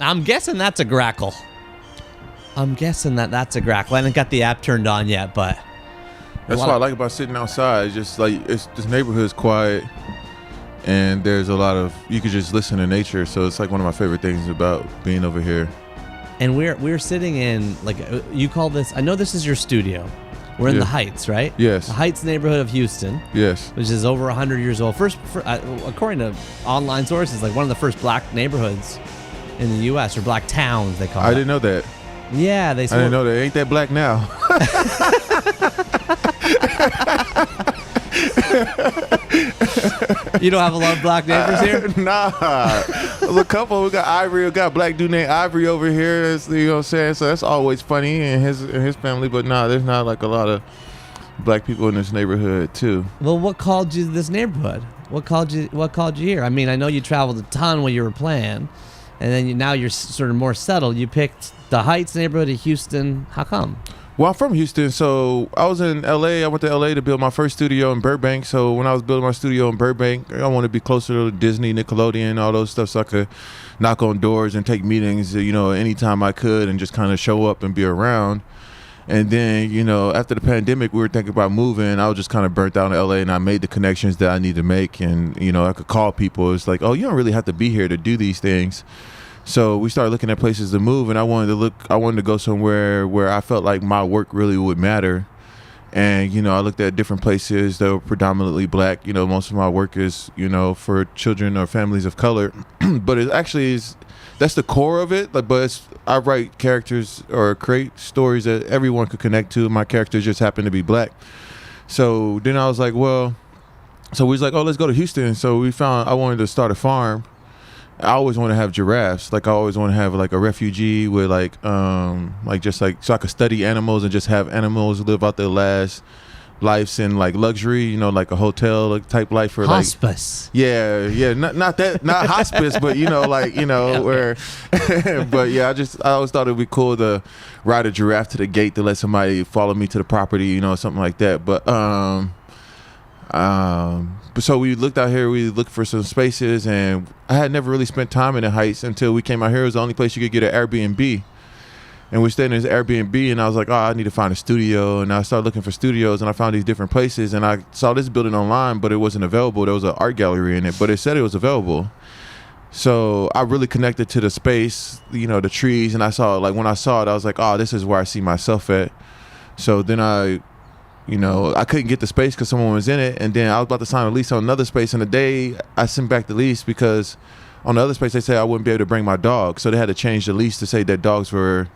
I'm guessing that's a grackle. I'm guessing that's a grackle. I haven't got the app turned on yet, but that's what I like about sitting outside. It's just like this neighborhood's quiet, and there's a lot of you could just listen to nature. So it's like one of my favorite things about being over here. And we're sitting in, like, you call this, I know this is your studio. We're in the Heights, right? Yes. The Heights neighborhood of Houston. Yes. Which is over 100 years old. According to online sources, like one of the first black neighborhoods in the U.S. or black towns, they call it. I didn't know that. Yeah, I didn't know that. Ain't that black now? You don't have a lot of black neighbors here? Nah. A couple. We got Ivory. We got a black dude named Ivory over here. You know what I'm saying? So that's always funny in his family. But nah, there's not like a lot of black people in this neighborhood too. Well, what called you to this neighborhood? What called you here? I mean, I know you traveled a ton when you were playing, and then now you're sort of more settled. You picked the Heights neighborhood of Houston. How come? Well, I'm from Houston, so I was in L.A. I went to L.A. to build my first studio in Burbank. So when I was building my studio in Burbank, I wanted to be closer to Disney, Nickelodeon, all those stuff, so I could knock on doors and take meetings, anytime I could, and just kind of show up and be around. And then, after the pandemic, we were thinking about moving. I was just kind of burnt out in L.A., and I made the connections that I need to make. And, I could call people. It's like, oh, you don't really have to be here to do these things. So we started looking at places to move, and I wanted to go somewhere where I felt like my work really would matter. And, I looked at different places that were predominantly black. Most of my work is, for children or families of color. But it actually is, that's the core of it. But I write characters or create stories that everyone could connect to. My characters just happen to be black. So then I was like, oh, let's go to Houston. So I wanted to start a farm. I always want to have giraffes. Like I always want to have like a refugee with so I could study animals and just have animals live out their last lives in like luxury, like a hotel type life for hospice. Not hospice, but where. But yeah, I always thought it'd be cool to ride a giraffe to the gate to let somebody follow me to the property, something like that. But so we looked out here, we looked for some spaces, and I had never really spent time in the Heights until we came out here. It was the only place you could get an Airbnb. And we stayed in this Airbnb, and I was like, I need to find a studio. And I started looking for studios, and I found these different places. And I saw this building online, but it wasn't available. There was an art gallery in it, but it said it was available. So I really connected to the space, the trees. And I saw it, when I saw it, I was like, this is where I see myself at. So then I couldn't get the space because someone was in it. And then I was about to sign a lease on another space. And the day I sent back the lease, because on the other space, they said I wouldn't be able to bring my dog. So they had to change the lease to say that dogs were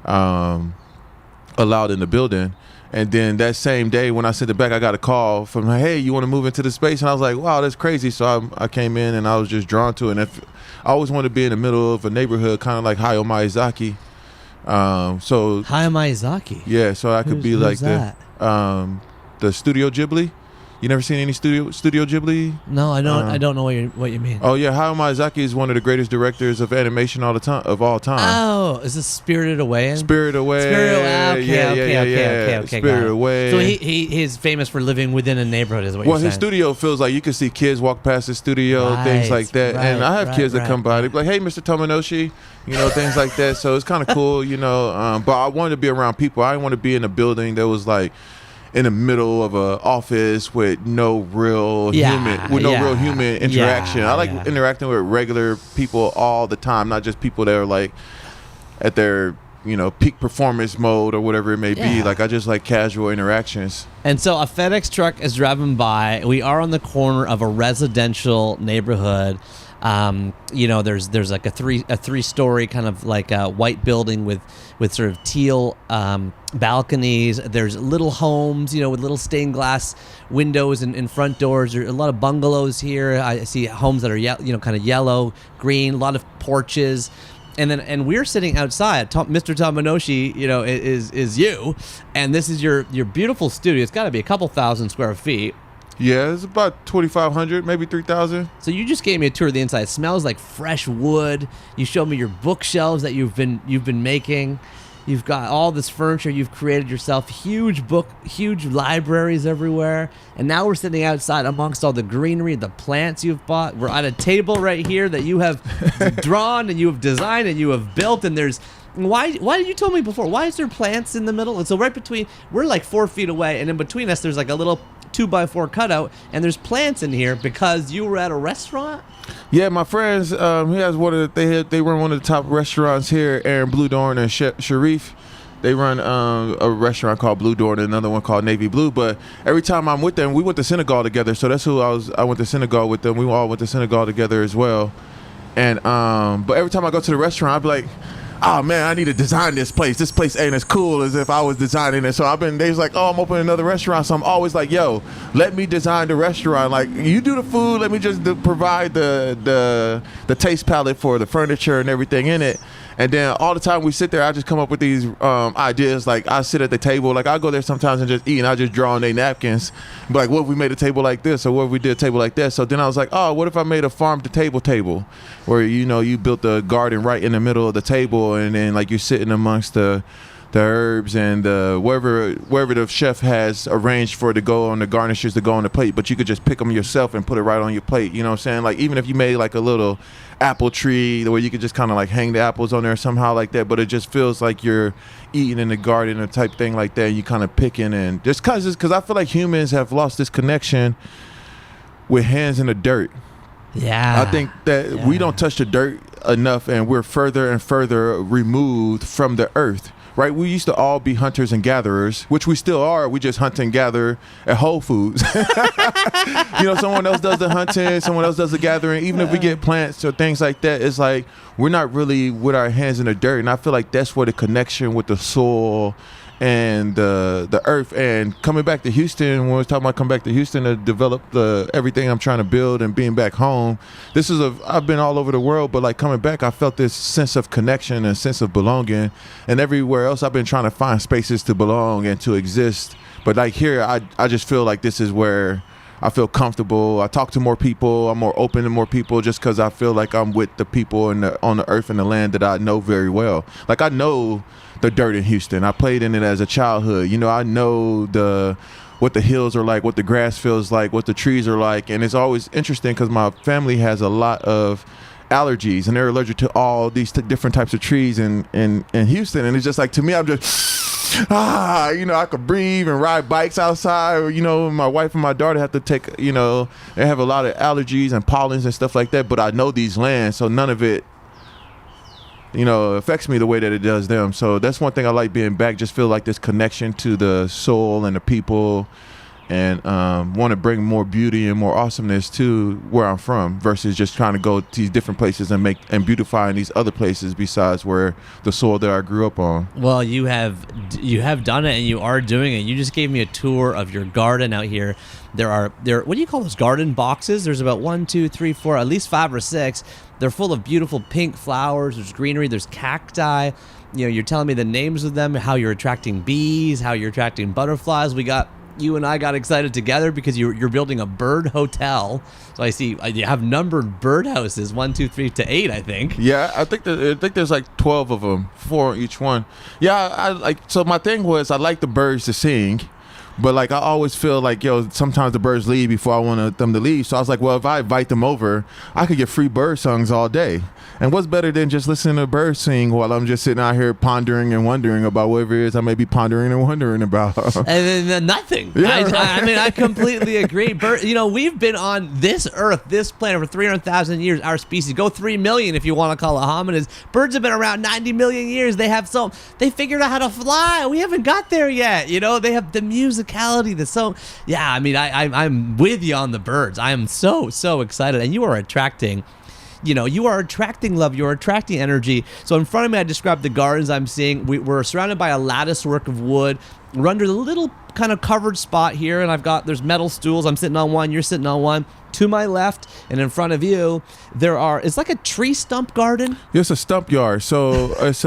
allowed in the building. And then that same day when I sent it back, I got a call from, hey, you want to move into the space? And I was like, wow, that's crazy. So I came in, and I was just drawn to it. And I always wanted to be in the middle of a neighborhood, kind of like Hayao Miyazaki. So Hayao Miyazaki? Yeah, so I could be like the Studio Ghibli. You never seen any Studio Ghibli? No, I don't. I don't know what you mean. Oh yeah, Hayao Miyazaki is one of the greatest directors of animation of all time. Oh, is this Spirited Away? Spirited Away. Okay. Spirited Away. So he is famous for living within a neighborhood, is what you're saying? Well, his studio feels like you can see kids walk past his studio, things like that. And I have kids that come by. They be like, "Hey, Mr. Tomonoshi," things like that. So it's kind of cool, But I wanted to be around people. I didn't want to be in a building that was like in the middle of an office with no real human interaction. I like interacting with regular people all the time, not just people that are like at their peak performance mode or whatever it may be. Like I just like casual interactions. And so a FedEx truck is driving by. We are on the corner of a residential neighborhood. There's like a three-story kind of like a white building with sort of teal balconies. There's little homes, with little stained glass windows and front doors. There are a lot of bungalows here. I see homes that are kind of yellow, green. A lot of porches. And we're sitting outside. Mr. Tomonoshi, is you, and this is your beautiful studio. It's got to be a couple thousand square feet. Yeah, it's about 2,500, maybe 3,000. So you just gave me a tour of the inside. It smells like fresh wood. You showed me your bookshelves that you've been making, You've got all this furniture you've created yourself, huge libraries everywhere. And now we're sitting outside amongst all the greenery, the plants you've bought. We're at a table right here that you have drawn and you have designed and you have built. And there's, why did you told me before, why is there plants in the middle? And so right between, we're like 4 feet away, and in between us there's like a little 2x4 cutout, and there's plants in here because you were at a restaurant. Yeah, my friends, he has they run one of the top restaurants here, Aaron Blue Dorn and Sharif. They run a restaurant called Blue Dorn and another one called Navy Blue. But every time I'm with them, we went to Senegal together. So that's who I went to Senegal with them. We all went to Senegal together as well. And but every time I go to the restaurant, I'd be like, oh man, I need to design this place. This place ain't as cool as if I was designing it. So they was like, oh, I'm opening another restaurant. So I'm always like, yo, let me design the restaurant. Like, you do the food, let me just provide the taste palette for the furniture and everything in it. And then all the time we sit there, I just come up with these ideas. Like, I sit at the table. Like, I go there sometimes and just eat, and I just draw on their napkins. Be like, what if we made a table like this? Or what if we did a table like that? So then I was like, oh, what if I made a farm-to-table table? Where, you built a garden right in the middle of the table, and then, like, you're sitting amongst the herbs and wherever the chef has arranged for it to go on, the garnishes to go on the plate, but you could just pick them yourself and put it right on your plate. You know what I'm saying? Like, even if you made like a little apple tree where you could just kind of like hang the apples on there somehow like that, but it just feels like you're eating in the garden or type thing like that. You kind of picking, and just because I feel like humans have lost this connection with hands in the dirt. Yeah, I think that we don't touch the dirt enough, and we're further and further removed from the earth. Right, we used to all be hunters and gatherers, which we still are. We just hunt and gather at Whole Foods. Someone else does the hunting, someone else does the gathering. Even if we get plants or things like that, it's like we're not really with our hands in the dirt. And I feel like that's where the connection with the soil and the earth. And coming back to Houston, when we was talking about coming back to Houston to develop everything I'm trying to build and being back home, I've been all over the world, but like coming back, I felt this sense of connection and sense of belonging. And everywhere else, I've been trying to find spaces to belong and to exist. But like here, I just feel like this is where I feel comfortable. I talk to more people. I'm more open to more people just because I feel like I'm with the people on the earth and the land that I know very well. Like, I know the dirt in Houston. I played in it as a childhood. I know what the hills are like, what the grass feels like, what the trees are like. And it's always interesting because my family has a lot of allergies, and they're allergic to all these different types of trees in Houston. And it's just like, to me, I'm just I could breathe and ride bikes outside. Or, my wife and my daughter have to take, they have a lot of allergies and pollens and stuff like that. But I know these lands, so none of it, affects me the way that it does them. So that's one thing I like being back. Just feel like this connection to the soul and the people, and want to bring more beauty and more awesomeness to where I'm from, versus just trying to go to these different places and beautifying these other places besides where the soil that I grew up on. Well, you have done it, and you are doing it. You just gave me a tour of your garden out here. There what do you call those garden boxes? There's about 1, 2, 3, 4, at least 5 or 6. They're full of beautiful pink flowers. There's greenery. There's cacti. You're telling me the names of them, how you're attracting bees, how you're attracting butterflies. You and I got excited together because you're building a bird hotel. So I see you have numbered bird houses, 1, 2, 3 to 8, I think. Yeah, I think there's like 12 of them, 4 each one. Yeah, so my thing was I like the birds to sing. But like, I always feel like, sometimes the birds leave before I want them to leave. So I was like, well, if I invite them over, I could get free bird songs all day. And what's better than just listening to birds sing while I'm just sitting out here pondering and wondering about whatever it is I may be pondering and wondering about. And then nothing. Yeah, I completely agree. We've been on this earth, this planet for 300,000 years, our species. Go 3 million if you want to call it hominids. Birds have been around 90 million years. They figured out how to fly. We haven't got there yet. They have the musicality, the song. Yeah, I'm with you on the birds. I am so excited. And you are attracting love, you're attracting energy. So in front of me, I described the gardens I'm seeing. We're surrounded by a lattice work of wood. We're under the little kind of covered spot here, and there's metal stools. I'm sitting on one, you're sitting on one. To my left and in front of you, it's like a tree stump garden. It's a stump yard. So it's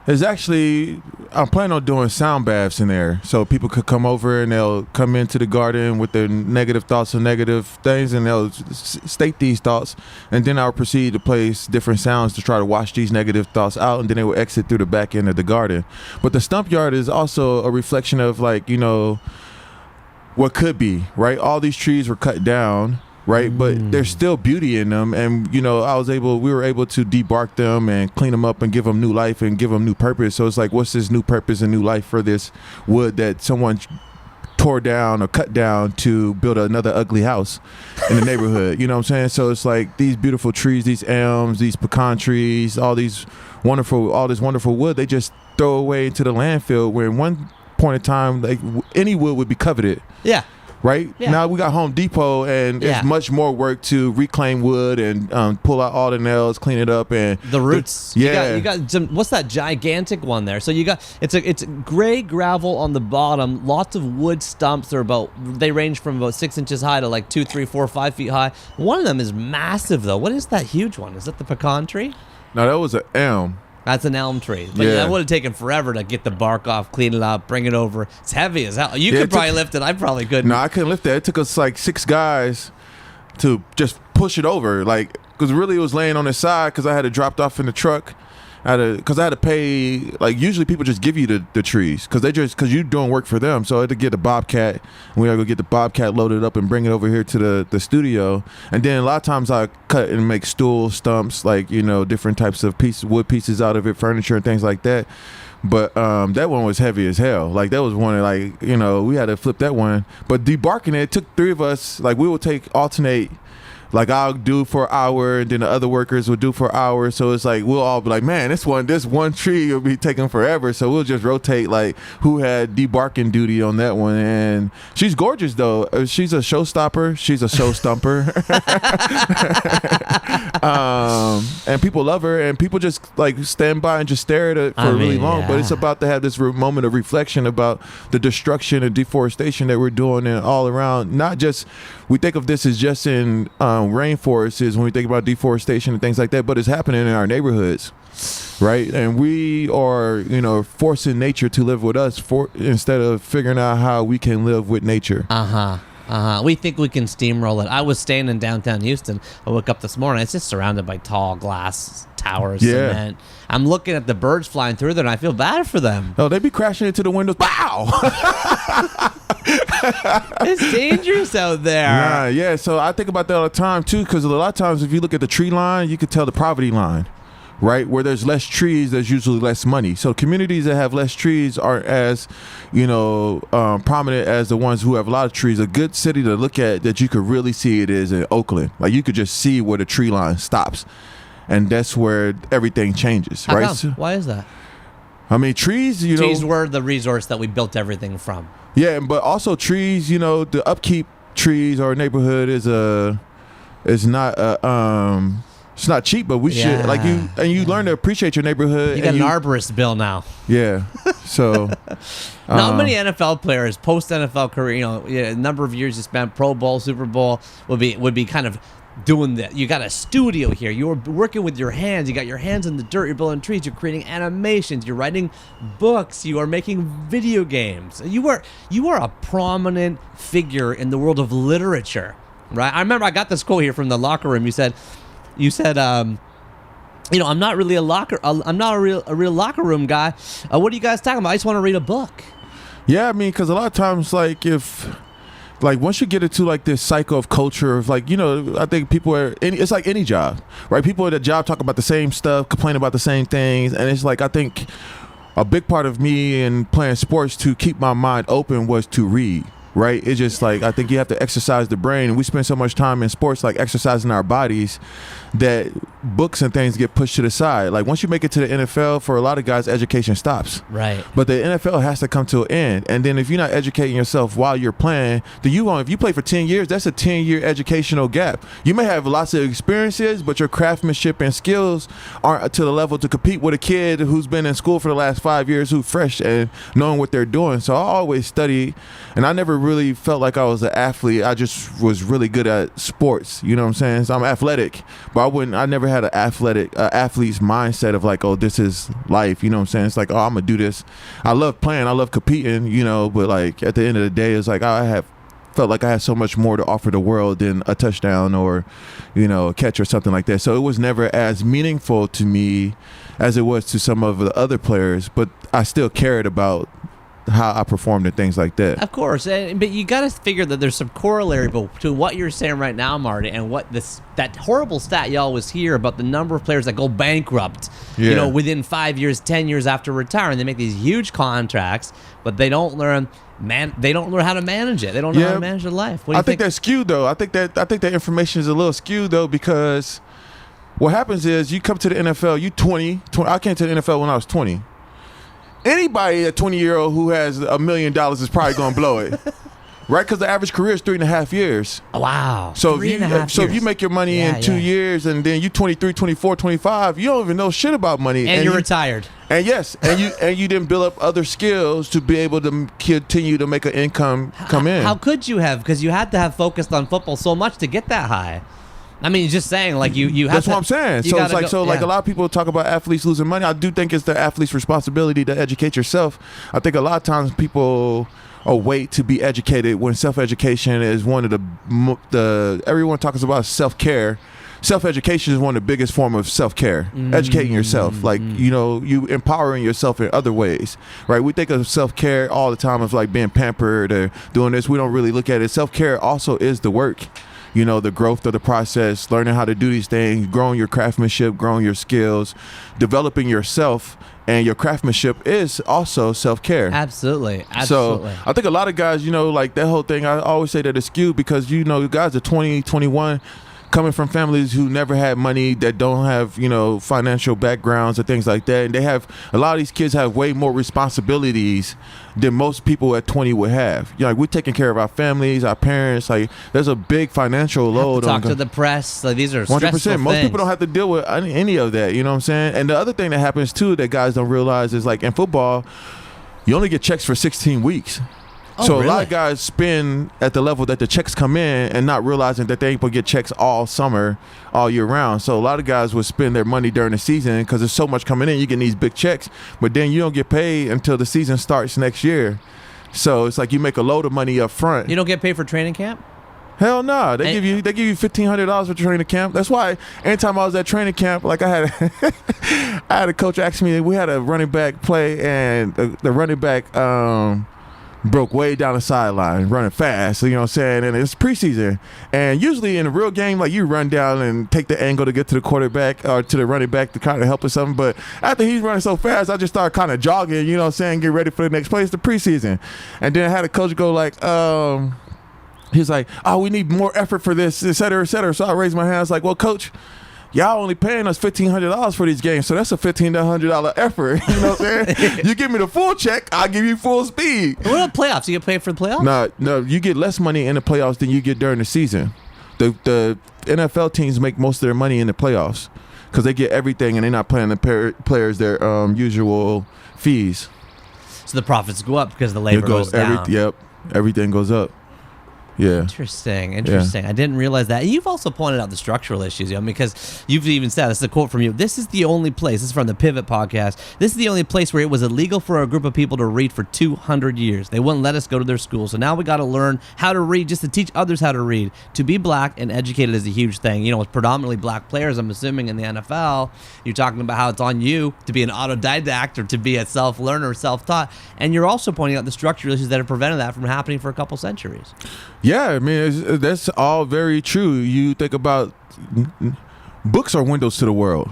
It's actually, I'm planning on doing sound baths in there, so people could come over and they'll come into the garden with their negative thoughts and negative things, and they'll state these thoughts, and then I'll proceed to place different sounds to try to wash these negative thoughts out, and then they will exit through the back end of the garden. But the stump yard is also a reflection of, like, you know, what could be, right? All these trees were cut down, right? But there's still beauty in them, and you know, we were able to debark them and clean them up and give them new life and give them new purpose. So it's like, what's this new purpose and new life for this wood that someone tore down or cut down to build another ugly house in the neighborhood? You know what I'm saying? So it's like these beautiful trees, these elms, these pecan trees, all this wonderful wood, they just throw away into the landfill, where in one point in time, like, any wood would be coveted. Yeah. Right? Yeah. Now we got Home Depot, and it's much more work to reclaim wood and pull out all the nails, clean it up, and the roots. You got some, what's that gigantic one there? So you got it's gray gravel on the bottom, lots of wood stumps. They range from about 6 inches high to like 2, 3, 4, 5 feet high. One of them is massive though. What is that huge one? Is that the pecan tree? No, that was an elm. That's an elm tree. But that would have taken forever to get the bark off, clean it up, bring it over. It's heavy as hell. You could probably lift it. I probably couldn't. No, I couldn't lift that. It took us like 6 guys to just push it over. Like, because really it was laying on its side, because I had it dropped off in the truck. Because I had to pay, like, usually people just give you the trees because you're doing work for them. So I had to get the Bobcat, and we had to go get the Bobcat loaded up and bring it over here to the studio. And then a lot of times I cut and make stool stumps, like, you know, different types of wood pieces out of it, furniture and things like that. But that one was heavy as hell. Like, that was one, like, you know, we had to flip that one. But debarking it took 3 of us. Like, we would alternate. Like, I'll do for an hour, and then the other workers will do for an hour. So it's like, we'll all be like, man, this one tree will be taking forever. So we'll just rotate, like, who had debarking duty on that one. And she's gorgeous, though. She's a showstopper. She's a show stumper. And people love her, and people just, like, stand by and just stare at it for really long. Yeah. But it's about to have this moment of reflection about the destruction and deforestation that we're doing and all around. Not just, we think of this as just in rainforests when we think about deforestation and things like that, but it's happening in our neighborhoods, right? And we are, you know, forcing nature to live with us instead of figuring out how we can live with nature. We think we can steamroll it. I was staying in downtown Houston. I woke up this morning. It's just surrounded by tall glass towers, cement. I'm looking at the birds flying through there, and I feel bad for them. Oh, they be crashing into the windows. Wow! It's dangerous out there. Yeah. So I think about that all the time too, because a lot of times if you look at the tree line, you can tell the poverty line. Right, where there's less trees, there's usually less money. So communities that have less trees aren't as, you know, prominent as the ones who have a lot of trees. A good city to look at that you could really see it is in Oakland. Like, you could just see where the tree line stops, and that's where everything changes. How right? come? Why is that? I mean, trees. Trees were the resource that we built everything from. Yeah, but also trees. You know, the upkeep trees or neighborhood is not. It's not cheap, but we should, like, you learn to appreciate your neighborhood. You got an arborist bill now. Yeah. So not many NFL players post NFL career, you know, a number of years you spent Pro Bowl, Super Bowl would be kind of doing that. You got a studio here. You're working with your hands. You got your hands in the dirt. You're building trees. You're creating animations. You're writing books. You are making video games. You are a prominent figure in the world of literature, right? I remember I got this quote here from the locker room. You said, you know, I'm not really I'm not a real locker room guy. What are you guys talking about? I just want to read a book. Yeah, I mean, because a lot of times, like, once you get into, like, this cycle of culture of, like, you know, I think people it's like any job, right? People at a job talk about the same stuff, complain about the same things, and it's like, I think a big part of me in playing sports to keep my mind open was to read. Right? It's just like, I think you have to exercise the brain, and we spend so much time in sports, like, exercising our bodies, that books and things get pushed to the side. Like, once you make it to the NFL, for a lot of guys, education stops. Right. But the NFL has to come to an end. And then if you're not educating yourself while you're playing, then if you play for 10 years, that's a 10-year educational gap. You may have lots of experiences, but your craftsmanship and skills aren't to the level to compete with a kid who's been in school for the last 5 years, who's fresh and knowing what they're doing. So I always study, and I never really felt like I was an athlete. I just was really good at sports. You know what I'm saying? So I'm athletic, but I never had an athlete's mindset of like, oh, this is life. You know what I'm saying? It's like, oh, I'm gonna do this. I love playing. I love competing. You know, but like at the end of the day, it's like felt like I had so much more to offer the world than a touchdown or, you know, a catch or something like that. So it was never as meaningful to me as it was to some of the other players, but I still cared about how I performed and things like that. Of course, but you got to figure that there's some corollary to what you're saying right now, Marty, and what that horrible stat you always hear about the number of players that go bankrupt, you know, within 5 years, 10 years after retiring. They make these huge contracts, but they don't learn how to manage it. They don't know how to manage their life. I think that's skewed though. I think that information is a little skewed though, because what happens is you come to the NFL, you 20. I came to the NFL when I was 20. Anybody, a 20-year-old who has $1 million is probably going to blow it. Right? Because the average career is 3.5 years. Wow. So if you make your money in 2 years and then you 23, 24, 25, you don't even know shit about money. And you're retired. And yes, and you didn't build up other skills to be able to continue to make an income come in. How could you have? Because you had to have focused on football so much to get that high. I mean, just saying, like you have. That's what I'm saying. So it's like like a lot of people talk about athletes losing money. I do think it's the athlete's responsibility to educate yourself. I think a lot of times people wait to be educated when self-education is one of the everyone talks about self-care. Self-education is one of the biggest form of self-care. Educating yourself, like, you know, you empowering yourself in other ways, right? We think of self-care all the time as like being pampered or doing this. We don't really look at it. Self-care also is the work. You know, the growth of the process, learning how to do these things, growing your craftsmanship, growing your skills, developing yourself, and your craftsmanship is also self-care. Absolutely. So I think a lot of guys, you know, like that whole thing, I always say that it's skewed because, you know, guys are 20, 21, coming from families who never had money, that don't have, you know, financial backgrounds or things like that. And a lot of these kids have way more responsibilities than most people at 20 would have. You know, like, we're taking care of our families, our parents. Like, there's a big financial load. Talk to the press. Like, these are 100%. Most people don't have to deal with any of that. You know what I'm saying? And the other thing that happens too that guys don't realize is, like, in football, you only get checks for 16 weeks. So really? A lot of guys spend at the level that the checks come in and not realizing that they ain't gonna get checks all summer, all year round. So a lot of guys would spend their money during the season because there's so much coming in. You get these big checks, but then you don't get paid until the season starts next year. So it's like you make a load of money up front. You don't get paid for training camp? Hell no. Nah. They give you $1,500 for training camp. That's why anytime I was at training camp, like I had a coach ask me, we had a running back play, and the running back broke way down the sideline, running fast, you know what I'm saying? And it's preseason. And usually in a real game, like, you run down and take the angle to get to the quarterback or to the running back to kind of help or something. But after he's running so fast, I just started kind of jogging, you know what I'm saying, get ready for the next play. It's the preseason. And then I had a coach go like, he's like, oh, we need more effort for this, et cetera, et cetera. So I raised my hand. I was like, well, coach, y'all only paying us $1,500 for these games, so that's a $1,500 effort. You know what I'm saying? You give me the full check, I'll give you full speed. What about playoffs? You get paid for the playoffs? No, you get less money in the playoffs than you get during the season. The NFL teams make most of their money in the playoffs because they get everything and they're not paying the players their usual fees. So the profits go up because the labor goes down. Everything goes up. Yeah. Interesting. Yeah. I didn't realize that. You've also pointed out the structural issues, because you've even said, this is a quote from you, this is the only place, this is from the Pivot podcast, this is the only place where it was illegal for a group of people to read for 200 years. They wouldn't let us go to their school. So now we got to learn how to read just to teach others how to read. To be black and educated is a huge thing. You know, it's predominantly black players, I'm assuming, in the NFL. You're talking about how it's on you to be an autodidact or to be a self-learner, self-taught. And you're also pointing out the structural issues that have prevented that from happening for a couple centuries. Yeah, I mean, that's all very true. You think about books are windows to the world.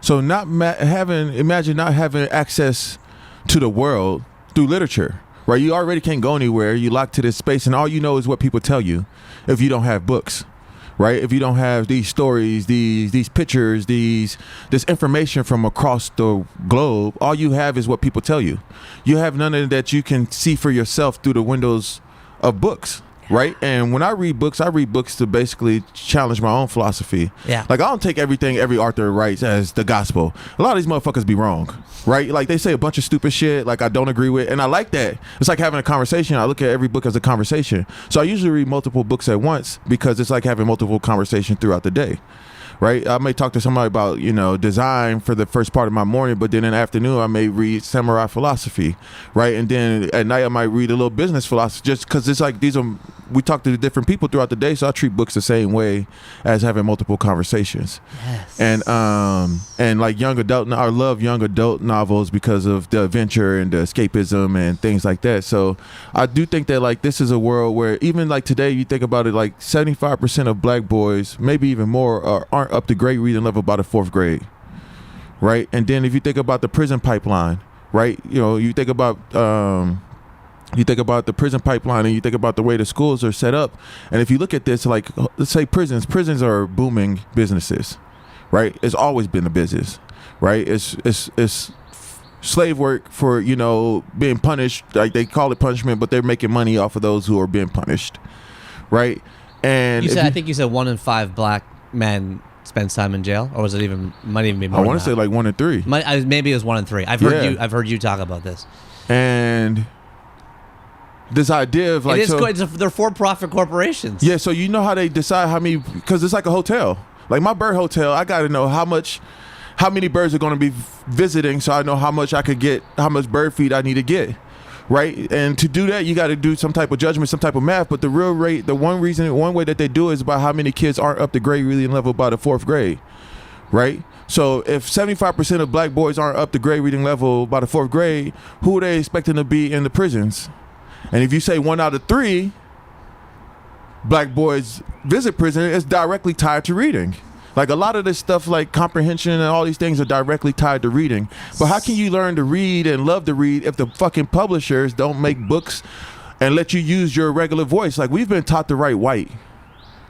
So imagine not having access to the world through literature, right? You already can't go anywhere. You locked to this space, and all you know is what people tell you if you don't have books, right? If you don't have these stories, these pictures, this information from across the globe, all you have is what people tell you. You have none of that you can see for yourself through the windows of books. right? And when I read books to basically challenge my own philosophy. Yeah. Like, I don't take everything every author writes as the gospel. A lot of these motherfuckers be wrong, right? Like, they say a bunch of stupid shit like I don't agree with, and I like that. It's like having a conversation. I look at every book as a conversation. So I usually read multiple books at once because it's like having multiple conversations throughout the day. Right, I may talk to somebody about design for the first part of my morning, but then in the afternoon I may read samurai philosophy, right, and then at night I might read a little business philosophy, just because it's like we talk to different people throughout the day, so I treat books the same way as having multiple conversations. Yes. And like young adult, I love young adult novels because of the adventure and the escapism and things like that. So I do think that like this is a world where even like today you think about it, like 75% of black boys, maybe even more, aren't up to grade reading level by the 4th grade, right? And then if you think about the prison pipeline, right, you think about the prison pipeline and you think about the way the schools are set up, and if you look at this, like, let's say prisons are booming businesses, right? It's always been a business, right? It's slave work for being punished, like they call it punishment, but they're making money off of those who are being punished, right? And I think you said 1 in 5 black men spends time in jail, or was it might even be more? I want to say like 1 in 3. Maybe it was 1 in 3. I've heard you talk about this. And this idea of like, they're for-profit corporations. Yeah, so you know how they decide how many, because it's like a hotel. Like my bird hotel, I got to know how many birds are going to be visiting, so I know how much bird feed I need to get. Right, and to do that, you got to do some type of judgment, some type of math. But the real rate, one way that they do it is about how many kids aren't up to grade reading level by the 4th grade, right? So if 75% of black boys aren't up to grade reading level by the 4th grade, who are they expecting to be in the prisons? And if you say 1 out of 3 black boys visit prison, it's directly tied to reading. Like a lot of this stuff, like comprehension and all these things, are directly tied to reading. But how can you learn to read and love to read if the fucking publishers don't make books and let you use your regular voice? Like, we've been taught to write white,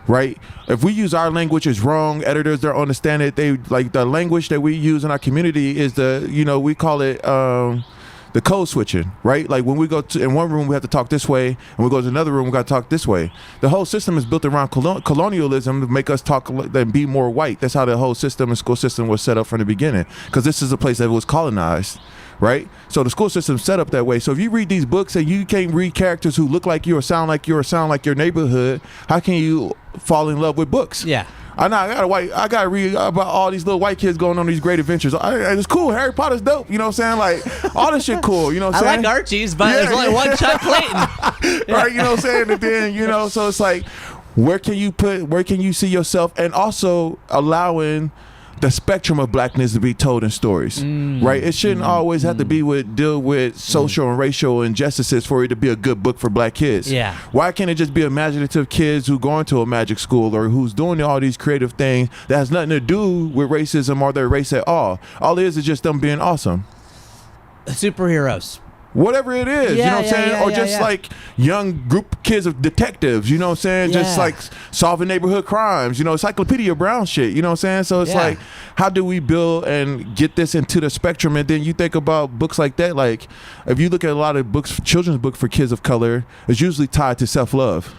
right? If we use our language, it's wrong. Editors don't understand it. They like the language that we use in our community is we call it the code switching, right? Like when we go to in one room, we have to talk this way, and we go to another room, we got to talk this way. The whole system is built around colonialism to make us talk and be more white. That's how the whole system and school system was set up from the beginning, because this is a place that was colonized, right? So the school system's set up that way. So if you read these books and you can't read characters who look like you or sound like you or sound like your neighborhood, how can you fall in love with books? Yeah. I gotta read about all these little white kids going on these great adventures. It's cool. Harry Potter's dope. You know what I'm saying? Like all this shit cool. You know what I'm saying? I like Archie's, but there's only one Chuck Clayton. Yeah. Right, you know what I'm saying? And then, so it's like, where can you see yourself? And also allowing the spectrum of blackness to be told in stories, right? It shouldn't always have to deal with social and racial injustices for it to be a good book for black kids. Yeah. Why can't it just be imaginative kids who go into a magic school or who's doing all these creative things that has nothing to do with racism or their race at all? All it is just them being awesome. Superheroes. Whatever it is, you know what I'm saying? Or just like young group kids of detectives, you know what I'm saying? Just like solving neighborhood crimes, Encyclopedia Brown shit, you know what I'm saying? So it's like, how do we build and get this into the spectrum? And then you think about books like that, like if you look at a lot of books, children's book for kids of color, it's usually tied to self-love.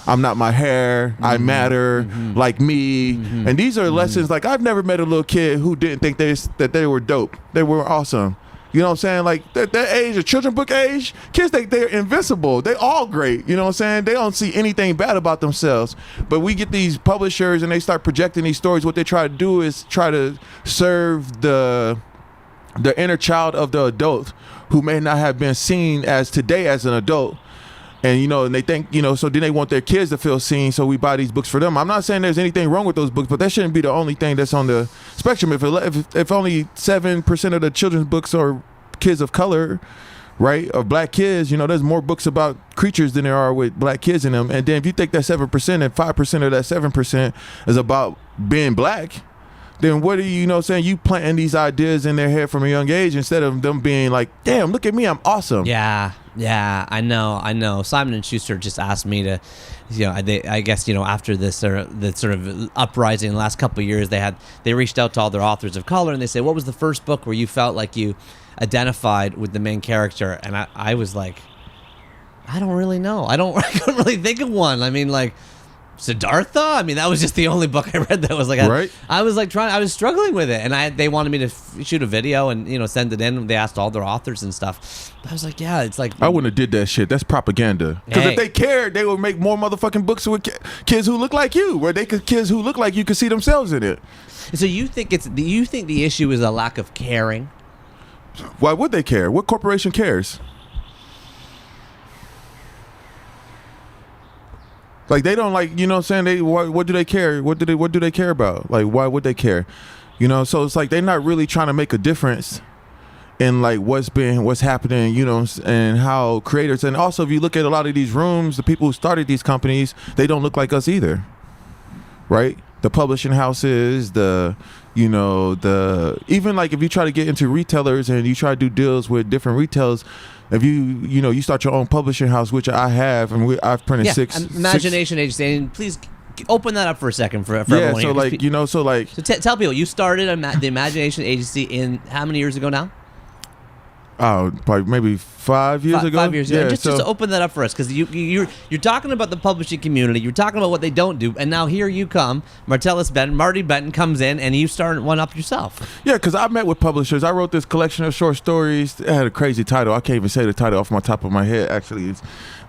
I'm not my hair, I matter, like me. And these are lessons, like I've never met a little kid who didn't think that they were dope. They were awesome. You know what I'm saying? Like that age, the children's book age, kids think they're invincible. They all great. You know what I'm saying? They don't see anything bad about themselves. But we get these publishers and they start projecting these stories. What they try to do is try to serve the inner child of the adult who may not have been seen as today as an adult. And, and they think, so then they want their kids to feel seen, so we buy these books for them. I'm not saying there's anything wrong with those books, but that shouldn't be the only thing that's on the spectrum. If only 7% of the children's books are kids of color, right, or black kids, there's more books about creatures than there are with black kids in them. And then if you take that 7% and 5% of that 7% is about being black, then what are you saying? You planting these ideas in their head from a young age instead of them being like, damn, look at me, I'm awesome. Yeah, I know. Simon & Schuster just asked me to, I guess, after this the sort of uprising in the last couple of years, they reached out to all their authors of color and they said, what was the first book where you felt like you identified with the main character? And I was like, I don't really know. I couldn't really think of one. I mean, like Siddhartha. I mean, that was just the only book I read that was like, right. I was like I was struggling with it, and they wanted me to shoot a video and send it in. They asked all their authors and stuff. I was like, yeah, it's like I wouldn't have did that shit. That's propaganda. Because if they cared, they would make more motherfucking books with kids who look like you, where kids who look like you could see themselves in it. So you think the issue is a lack of caring? Why would they care? What corporation cares? Like they don't like, what I'm saying? What do they care? What do they care about? Like why would they care? So it's like they're not really trying to make a difference in like what's happening, and how creators, and also if you look at a lot of these rooms, the people who started these companies, they don't look like us either. Right? The publishing houses, even like if you try to get into retailers and you try to do deals with different retailers, if you start your own publishing house, which I have, and I've printed six Imagination Agency. And please open that up for a second for everyone. Yeah, so tell people you started the Imagination Agency in how many years ago now? Oh, probably maybe 5 years ago. 5 years ago. Yeah, just open that up for us, because you're talking about the publishing community. You're talking about what they don't do, and now here you come, Martellus Bennett, Marty Benton comes in, and you start one up yourself. Yeah, because I met with publishers. I wrote this collection of short stories. It had a crazy title. I can't even say the title off my top of my head, actually.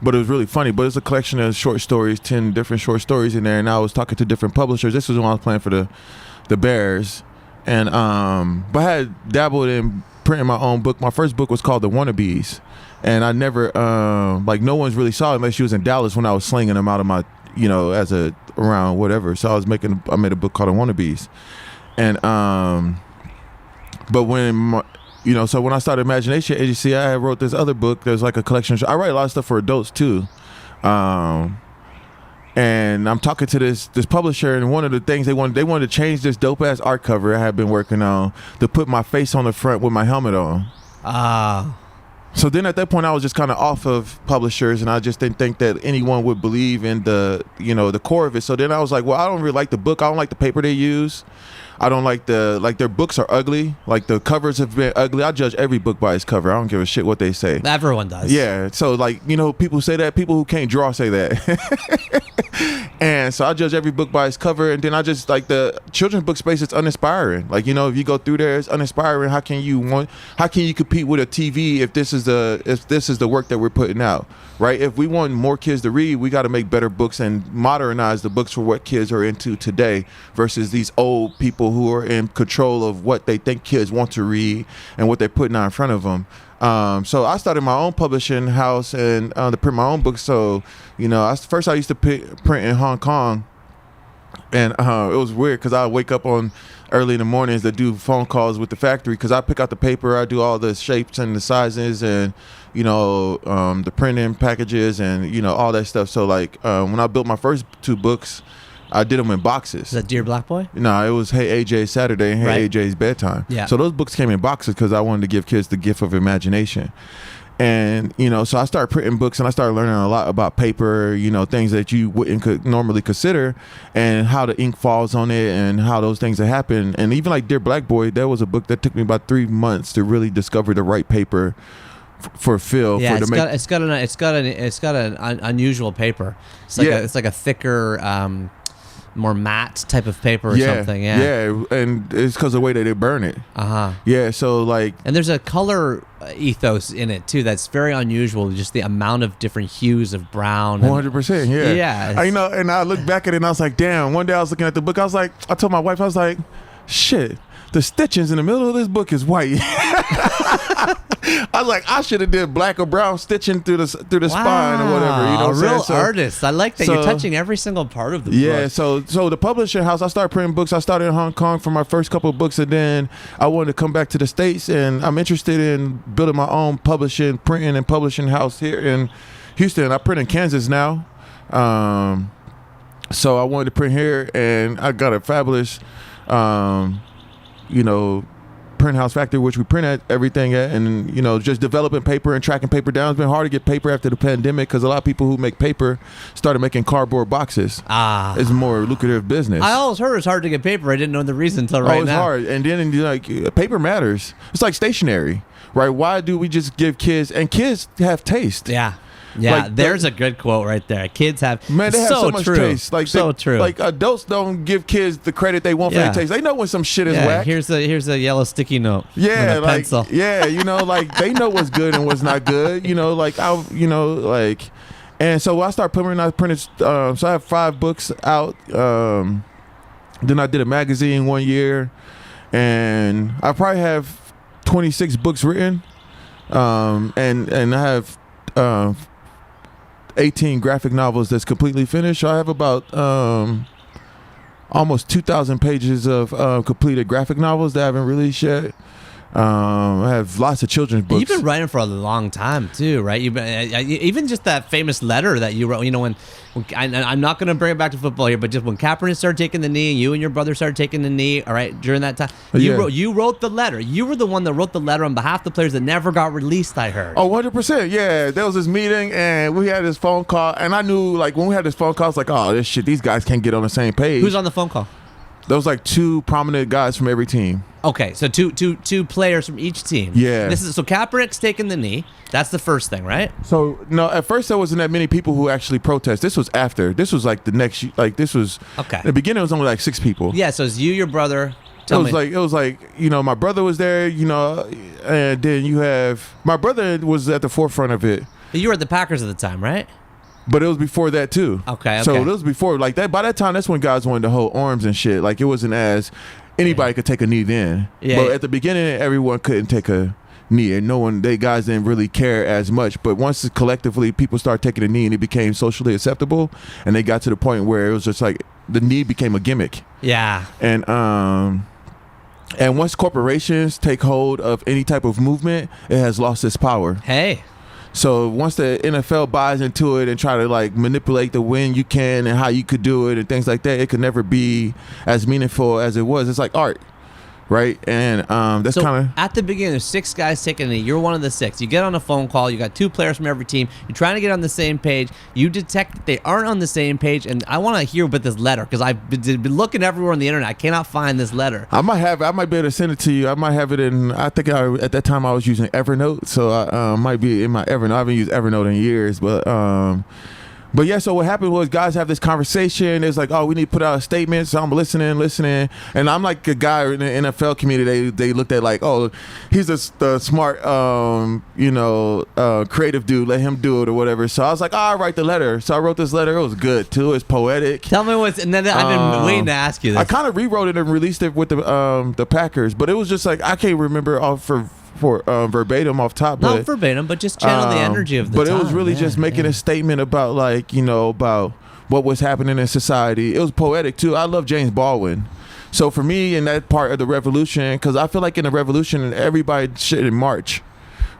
But it was really funny. But it's a collection of short stories, 10 different short stories in there, and I was talking to different publishers. This was when I was playing for the Bears, and but I had dabbled in printing my own book. My first book was called The Wannabes, and I never no one's really saw it unless she was in Dallas when I was slinging them out of my around whatever. So I made a book called The Wannabes, and but when so when I started Imagination Agency, I wrote this other book. There's like a collection. I write a lot of stuff for adults too. And I'm talking to this publisher, and one of the things they wanted to change this dope ass art cover I had been working on to put my face on the front with my helmet on. So then at that point I was just kind of off of publishers, and I just didn't think that anyone would believe in the core of it. So then I was like, well, I don't really like the book. I don't like the paper they use. I don't like their books are ugly. Like the covers have been ugly. I judge every book by its cover. I don't give a shit what they say. Everyone does. Yeah. So people say that. People who can't draw say that. And so I judge every book by its cover. And then I just like the children's book space. It's uninspiring. Like, if you go through there, it's uninspiring. How can you compete with a TV if this is the work that we're putting out? Right? If we want more kids to read, we got to make better books and modernize the books for what kids are into today versus these old people who are in control of what they think kids want to read and what they're putting out in front of them. So I started my own publishing house and to print my own books. So, first I used to print in Hong Kong, and it was weird because I wake up on early in the mornings to do phone calls with the factory because I pick out the paper, I do all the shapes and the sizes and the printing packages and all that stuff. So when I built my first 2 books, I did them in boxes. Is that Dear Black Boy? No, it was Hey AJ Saturday and Hey Right. AJ's Bedtime. Yeah. So those books came in boxes because I wanted to give kids the gift of imagination. And, so I started printing books and I started learning a lot about paper, things that you wouldn't normally consider and how the ink falls on it and how those things happen. And even like Dear Black Boy, that was a book that took me about 3 months to really discover the right paper for Phil. Yeah, it's got an unusual paper. It's like a thicker, more matte type of paper or something. Yeah, and it's because of the way that they burn it. Yeah, so and there's a color ethos in it too that's very unusual. Just the amount of different hues of brown. 100%. Yeah. Yeah. And I look back at it and I was like, damn. One day I was looking at the book. I told my wife, I was like, shit. The stitchings in the middle of this book is white. I was like, I should have did black or brown stitching through the spine or whatever. You know, real artist. I like that you're touching every single part of the book. Yeah. So the publishing house, I started printing books. I started in Hong Kong for my first couple of books, and then I wanted to come back to the States, and I'm interested in building my own printing and publishing house here in Houston. I print in Kansas now. So I wanted to print here, and I got a fabulous print house factory, which we print at everything at, and just developing paper and tracking paper down. It's been hard to get paper after the pandemic because a lot of people who make paper started making cardboard boxes. It's a more lucrative business. I always heard it's hard to get paper. I didn't know the reason until right now. It's hard, and then paper matters. It's like stationery, right? Why do we just give kids, and kids have taste? Yeah. Yeah, Like, there's a good quote right there. Kids have man, they have so much true. taste. Like so true. Like adults don't give kids the credit they want for their taste. They know when some shit is whack. Here's a yellow sticky note. Yeah, and a pencil. Like they know what's good and what's not good. And so I started printing. So I have 5 books out. Then I did a magazine 1 year, and I probably have 26 books written. And I have 18 graphic novels that's completely finished. So I have about almost 2,000 pages of completed graphic novels that I haven't released yet. I have lots of children's books. You've been writing for a long time too, right? You've been even just that famous letter that you wrote. When I'm not going to bring it back to football here, but just when Kaepernick started taking the knee, and you and your brother started taking the knee, all right, during that time, you wrote the letter. You were the one that wrote the letter on behalf of the players that never got released. I heard. Oh, 100%. Yeah, there was this meeting, and we had this phone call, and I knew, like, when we had this phone call, I was like, oh, this shit, these guys can't get on the same page. Who's on the phone call? There was like 2 prominent guys from every team. Okay, so two players from each team. Yeah. So Kaepernick's taking the knee. That's the first thing, right? So no, at first there wasn't that many people who actually protest. This was after. This was like the next. Like this was. Okay. In the beginning, it was only like 6 people. Yeah. So it's you, your brother. It was like my brother was there. And then you have my brother was at the forefront of it. You were at the Packers at the time, right? But it was before that too. Okay. So it was before like that. By that time, that's when guys wanted to hold arms and shit. Like it wasn't as anybody could take a knee then. Yeah. But at the beginning, everyone couldn't take a knee, and guys didn't really care as much. But once collectively people started taking a knee, and it became socially acceptable, and they got to the point where it was just like the knee became a gimmick. Yeah. And once corporations take hold of any type of movement, it has lost its power. Hey. So once the NFL buys into it and try to like manipulate the when you can and how you could do it and things like that, it could never be as meaningful as it was. It's like art, right? And that's so kind of at the beginning. There's 6 guys taking a knee. You're one of the 6. You get on a phone call. You got 2 players from every team. You're trying to get on the same page. You detect that they aren't on the same page, and I want to hear about this letter because I've been looking everywhere on the internet. I cannot find this letter. I might be able to send it to you. I might have it in. I think at that time I was using Evernote, so I might be in my Evernote. I haven't used Evernote in years, But yeah, so what happened was guys have this conversation. It's like, oh, we need to put out a statement. So I'm listening. And I'm like a guy in the NFL community. They looked at like, oh, he's the smart, creative dude. Let him do it or whatever. So I was like, oh, I'll write the letter. So I wrote this letter. It was good too. It's poetic. Tell me and then I've been waiting to ask you this. I kind of rewrote it and released it with the Packers, but it was just like I can't remember for verbatim off top. Not verbatim, but just channel the energy of the time. But it was really just making a statement about about what was happening in society. It was poetic too. I love James Baldwin. So for me, in that part of the revolution, because I feel like in the revolution, everybody shouldn't march.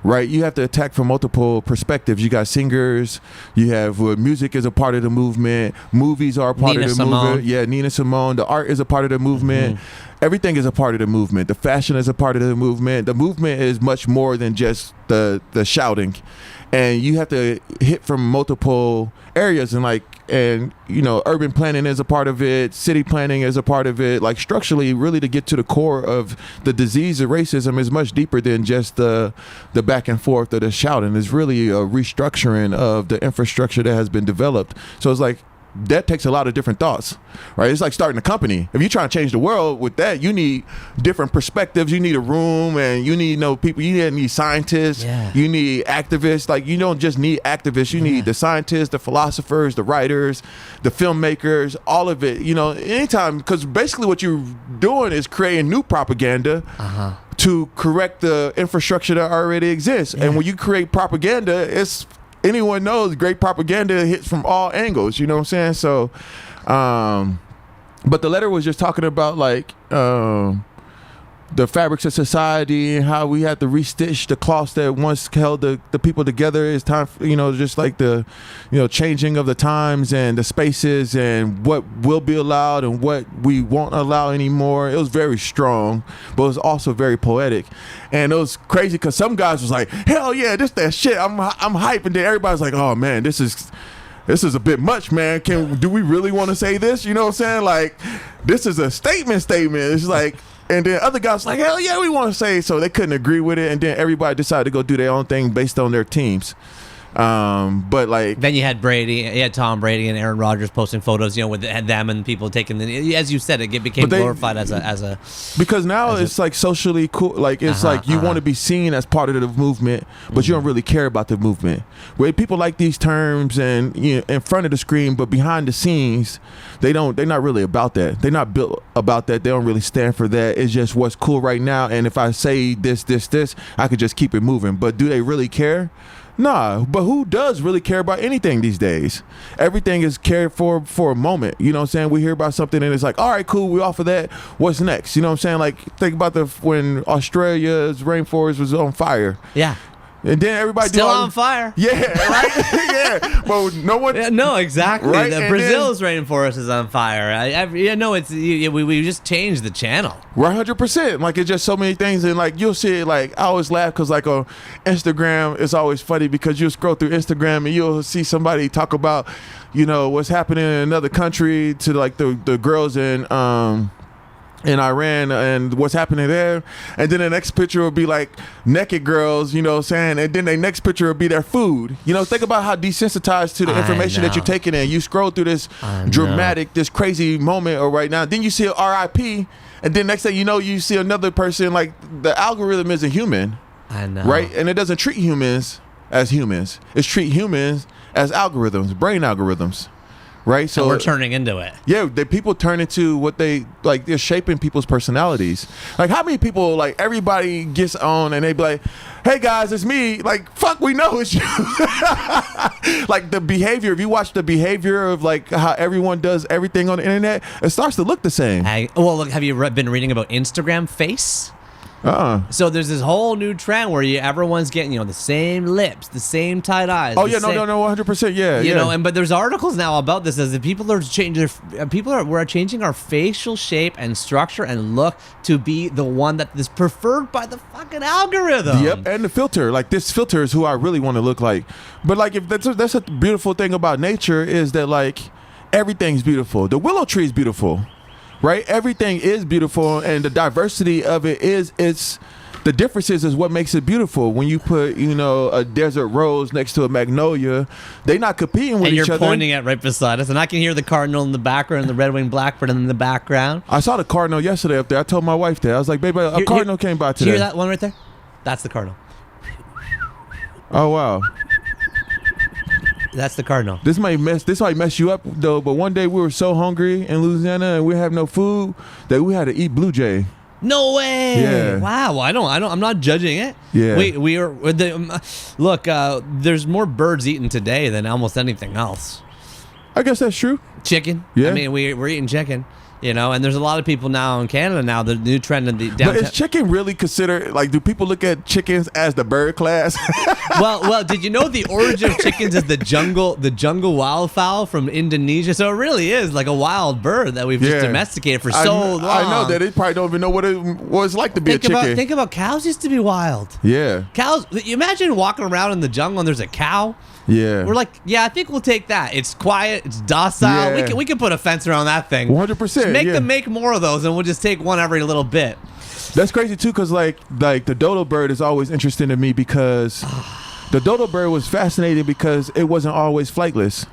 Right, you have to attack from multiple perspectives. You got singers, you have music is a part of the movement, movies are a part of the movement. Yeah, Nina Simone, the art is a part of the movement. Everything is a part of the movement. The fashion is a part of the movement. The movement is much more than just the shouting, and you have to hit from multiple areas and urban planning is a part of it, city planning is a part of it. Like structurally, really to get to the core of the disease of racism is much deeper than just the back and forth or the shouting. It's really a restructuring of the infrastructure that has been developed. So it's like that takes a lot of different thoughts, right? It's like starting a company. If you're trying to change the world with that, you need different perspectives. You need a room, and you need people. You need scientists. Yeah. You need activists. Like you don't just need activists. You need the scientists, the philosophers, the writers, the filmmakers, all of it. Anytime, because basically what you're doing is creating new propaganda. To correct the infrastructure that already exists. And when you create propaganda, anyone knows great propaganda hits from all angles, you know what I'm saying? So, but the letter was just talking about the fabrics of society and how we have to restitch the cloths that once held the people together. It's time for, just like the, changing of the times and the spaces and what will be allowed and what we won't allow anymore. It was very strong, but it was also very poetic. And it was crazy because some guys was like, hell yeah, that shit. I'm hyped. And then everybody's like, oh man, this is a bit much, man. Do we really want to say this? You know what I'm saying? Like, this is a statement. It's like, and then other guys like, hell yeah, we want to say. So they couldn't agree with it. And then everybody decided to go do their own thing based on their teams. But like then you had Tom Brady and Aaron Rodgers posting photos, with them and people taking as you said, it became glorified as a because now it's like socially cool. Like it's like you want to be seen as part of the movement, but you don't really care about the movement. Where people like these terms and in front of the screen, but behind the scenes, they're not really about that. They're not built about that. They don't really stand for that. It's just what's cool right now. And if I say this, I could just keep it moving. But do they really care? Nah, but who does really care about anything these days? Everything is cared for a moment. You know what I'm saying? We hear about something and it's like, all right, cool, we off of that. What's next? You know what I'm saying? Like, think about when Australia's rainforest was on fire. Yeah. And then everybody still on fire. Yeah, right. Yeah, but no one. Yeah, no, exactly. Right? Brazil's rainforest is on fire. We just changed the channel. 100%. Like it's just so many things, and like you'll see it. Like I always laugh because like on Instagram, it's always funny because you'll scroll through Instagram and you'll see somebody talk about, what's happening in another country to like the girls in Iran and what's happening there, and then the next picture will be like naked girls, and then the next picture will be their food. Think about how desensitized to the information that you're taking in. You scroll through this dramatic, this crazy moment or right now, then you see a RIP, and then next thing you know, you see another person. Like the algorithm isn't human. I know. Right? And it doesn't treat humans as humans. It's treat humans as algorithms, brain algorithms. Right, so and we're turning into it. Yeah, people turn into what they like. They're shaping people's personalities. Like, how many people? Like, everybody gets on and they be like, "Hey guys, it's me." Like, fuck, we know it's you. Like the behavior. If you watch the behavior of like how everyone does everything on the internet, it starts to look the same. Look, have you been reading about Instagram face? So there's this whole new trend where everyone's getting the same lips, the same tight eyes. Oh yeah, no, 100%, yeah. But there's articles now about this as the people are changing. We're changing our facial shape and structure and look to be the one that is preferred by the fucking algorithm. Yep, and the filter. Like this filter is who I really want to look like. But like if that's a beautiful thing about nature is that like everything's beautiful. The willow tree is beautiful. Right, everything is beautiful, and the diversity of it it's the differences is what makes it beautiful. When you put a desert rose next to a magnolia, they're not competing with each other. And you're pointing at right beside us, and I can hear the cardinal in the background, and the red-winged blackbird in the background. I saw the cardinal yesterday up there. I told my wife that. I was like, "Baby, a cardinal came by today." You hear that one right there? That's the cardinal. Oh wow. That's the cardinal. This might mess you up though. But one day we were so hungry in Louisiana and we have no food that we had to eat blue jay. No way! Yeah. Wow. Well, I'm not judging it. Yeah. Look. There's more birds eaten today than almost anything else. I guess that's true. Chicken. Yeah. I mean, we're eating chicken. And there's a lot of people now in Canada now, the new trend in the downtown. But is chicken really considered, like, do people look at chickens as the bird class? well, did you know the origin of chickens is the jungle wildfowl from Indonesia? So it really is like a wild bird that we've just domesticated for so long. I know that they probably don't even know what it was like to be a chicken. Think about cows used to be wild. Yeah. Cows, you imagine walking around in the jungle and there's a cow. Yeah. We're like, I think we'll take that. It's quiet. It's docile. Yeah. We can put a fence around that thing. 100%. Make them make more of those, and we'll just take one every little bit. That's crazy too, because like the dodo bird is always interesting to me because the dodo bird was fascinating because it wasn't always flightless.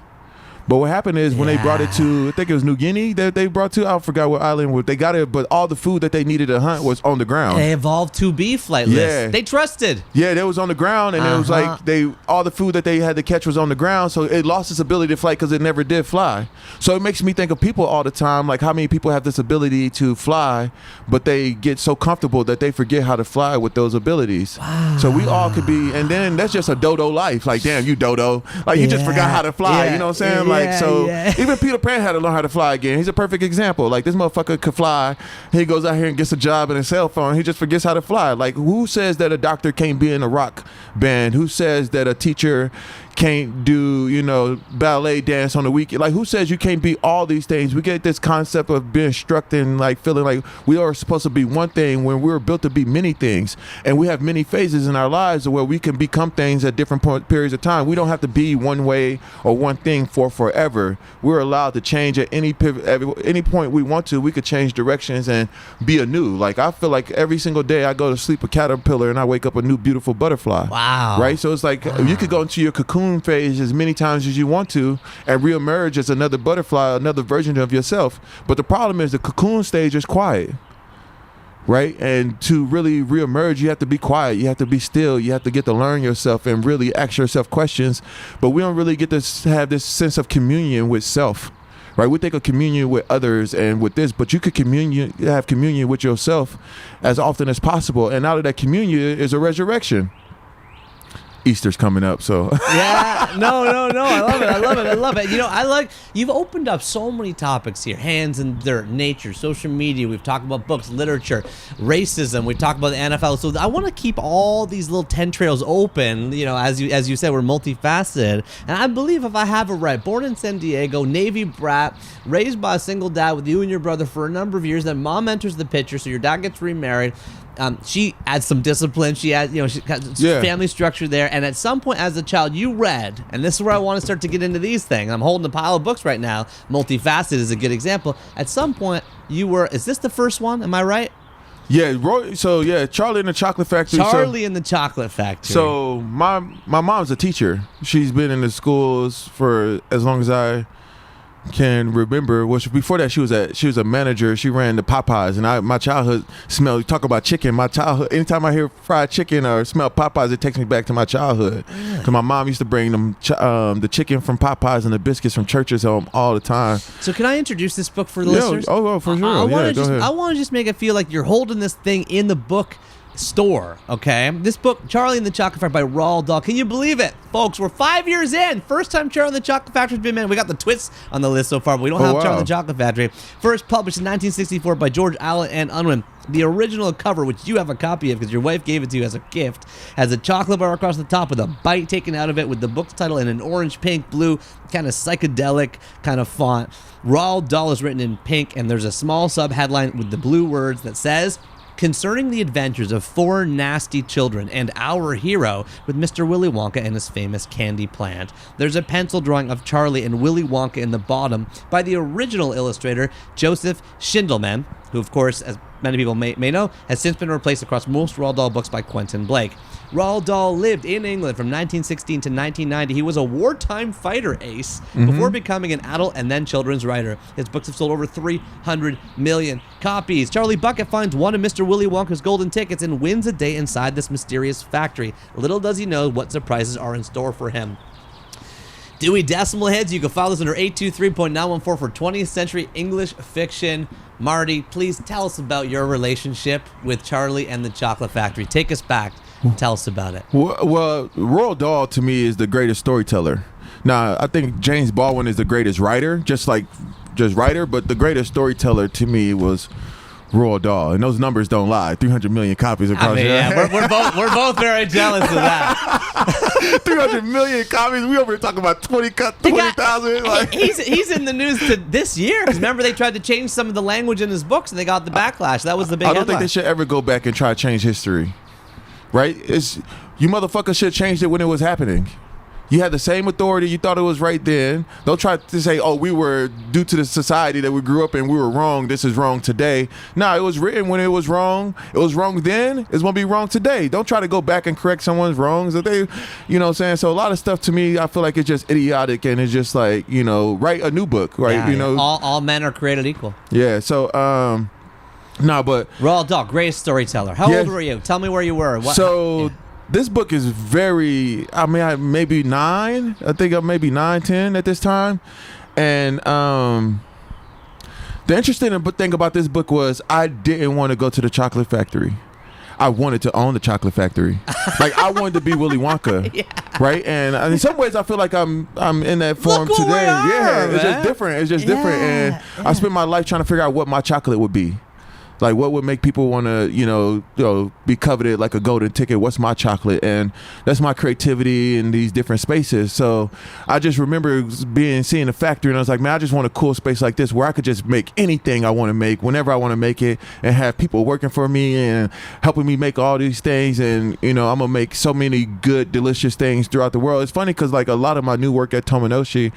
But what happened is when they brought it to, I think it was New Guinea that they brought to, I forgot what island, they got it, but all the food that they needed to hunt was on the ground. They evolved to be flightless. Yeah. They trusted. Yeah, that was on the ground, and it was like all the food that they had to catch was on the ground, so it lost its ability to fly because it never did fly. So it makes me think of people all the time, like how many people have this ability to fly, but they get so comfortable that they forget how to fly with those abilities. Wow. So we all could be, and then that's just a dodo life. Like, damn, you dodo. Like, you just forgot how to fly, you know what I'm saying? Even Peter Pan had to learn how to fly again. He's a perfect example. Like, this motherfucker could fly. He goes out here and gets a job in a cell phone. He just forgets how to fly. Like, who says that a doctor can't be in a rock band? Who says that a teacher can't do, ballet dance on the weekend? Like, who says you can't be all these things? We get this concept of being struck and like feeling like we are supposed to be one thing when we're built to be many things, and we have many phases in our lives where we can become things at different periods of time. We don't have to be one way or one thing for forever. We're allowed to change at any point we want to. We could change directions and be anew. Like, I feel like every single day I go to sleep a caterpillar and I wake up a new beautiful butterfly. Wow. Right? So it's like you could go into your cocoon cocoon phase as many times as you want to and reemerge as another butterfly, another version of yourself. But the problem is the cocoon stage is quiet, right? And to really reemerge, you have to be quiet. You have to be still. You have to get to learn yourself and really ask yourself questions. But we don't really get to have this sense of communion with self, right? We think of communion with others and with this, but you could have communion with yourself as often as possible. And out of that communion is a resurrection. Easter's coming up, so yeah, no, I love it. You know, you've opened up so many topics here: hands in dirt, nature, social media. We've talked about books, literature, racism. We talked about the NFL. So I want to keep all these little 10 trails open. You know, as you said, we're multifaceted, and I believe if I have it right, born in San Diego, Navy brat, raised by a single dad with you and your brother for a number of years. Then mom enters the picture, so your dad gets remarried. She adds some discipline. She adds, she got family structure there. And at some point as a child, you read, and this is where I want to start to get into these things. I'm holding a pile of books right now. Multifaceted is a good example. At some point, is this the first one? Am I right? Yeah, Charlie and the Chocolate Factory. Charlie and the Chocolate Factory. So my mom's a teacher. She's been in the schools for as long as I can remember. Before that, she was a manager. She ran the Popeyes, and my childhood smell. You talk about chicken. My childhood. Anytime I hear fried chicken or smell Popeyes, it takes me back to my childhood. Because my mom used to bring them the chicken from Popeyes and the biscuits from Church's home all the time. So can I introduce this book for the listeners? Oh, for sure. I want to just make it feel like you're holding this thing in the book store, okay? This book, Charlie and the Chocolate Factory by Roald Dahl. Can you believe it? Folks, we're 5 years in. First time Charlie and the Chocolate Factory's been made. We got the twists on the list so far, but we don't have Charlie and the Chocolate Factory. First published in 1964 by George Allen and Unwin. The original cover, which you have a copy of because your wife gave it to you as a gift, has a chocolate bar across the top with a bite taken out of it with the book's title in an orange, pink, blue, kind of psychedelic kind of font. Roald Dahl is written in pink, and there's a small sub-headline with the blue words that says, "Concerning the adventures of 4 nasty children and our hero with Mr. Willy Wonka and his famous candy plant." There's a pencil drawing of Charlie and Willy Wonka in the bottom by the original illustrator, Joseph Schindelman, who, of course, as many people may know, has since been replaced across most Roald Dahl books by Quentin Blake. Roald Dahl lived in England from 1916 to 1990. He was a wartime fighter ace before becoming an adult and then children's writer. His books have sold over 300 million copies. Charlie Bucket finds one of Mr. Willy Wonka's golden tickets and wins a day inside this mysterious factory. Little does he know what surprises are in store for him. Dewey Decimal Heads, you can follow us under 823.914 for 20th century English fiction. Marty, please tell us about your relationship with Charlie and the Chocolate Factory. Take us back. Tell us about it. Well, Roald Dahl to me is the greatest storyteller. Now, I think James Baldwin is the greatest writer, just writer, but the greatest storyteller to me was Roald Dahl, and those numbers don't lie. 300 million copies across. We're both very jealous of that. 300 million copies. We over here talking about 20,000. Like. He's in the news this year because remember they tried to change some of the language in his books and they got the backlash. That was the big. I don't think they should ever go back and try to change history. Right? You motherfuckers should have changed it when it was happening. You had the same authority. You thought it was right then. Don't try to say, oh, we were, due to the society that we grew up in, we were wrong. This is wrong today. No, it was written when it was wrong. It was wrong then. It's going to be wrong today. Don't try to go back and correct someone's wrongs. That they, you know what I'm saying? So a lot of stuff to me, I feel like it's just idiotic and it's just like, write a new book, right? Yeah, all men are created equal. Yeah. So, no, but Roald Dahl, greatest storyteller. How old were you? Tell me where you were. This book is I maybe 9. I think I'm maybe 9, 10 at this time. And the interesting thing about this book was I didn't want to go to the chocolate factory. I wanted to own the chocolate factory. Like I wanted to be Willy Wonka. Yeah. Right? And in some ways I feel like I'm in that form today. It's just different. It's just different. And I spent my life trying to figure out what my chocolate would be. Like what would make people want to, be coveted like a golden ticket? What's my chocolate? And that's my creativity in these different spaces. So I just remember seeing the factory, and I was like, man, I just want a cool space like this where I could just make anything I want to make whenever I want to make it, and have people working for me and helping me make all these things. And I'm gonna make so many good, delicious things throughout the world. It's funny because like a lot of my new work at TOMONOSHi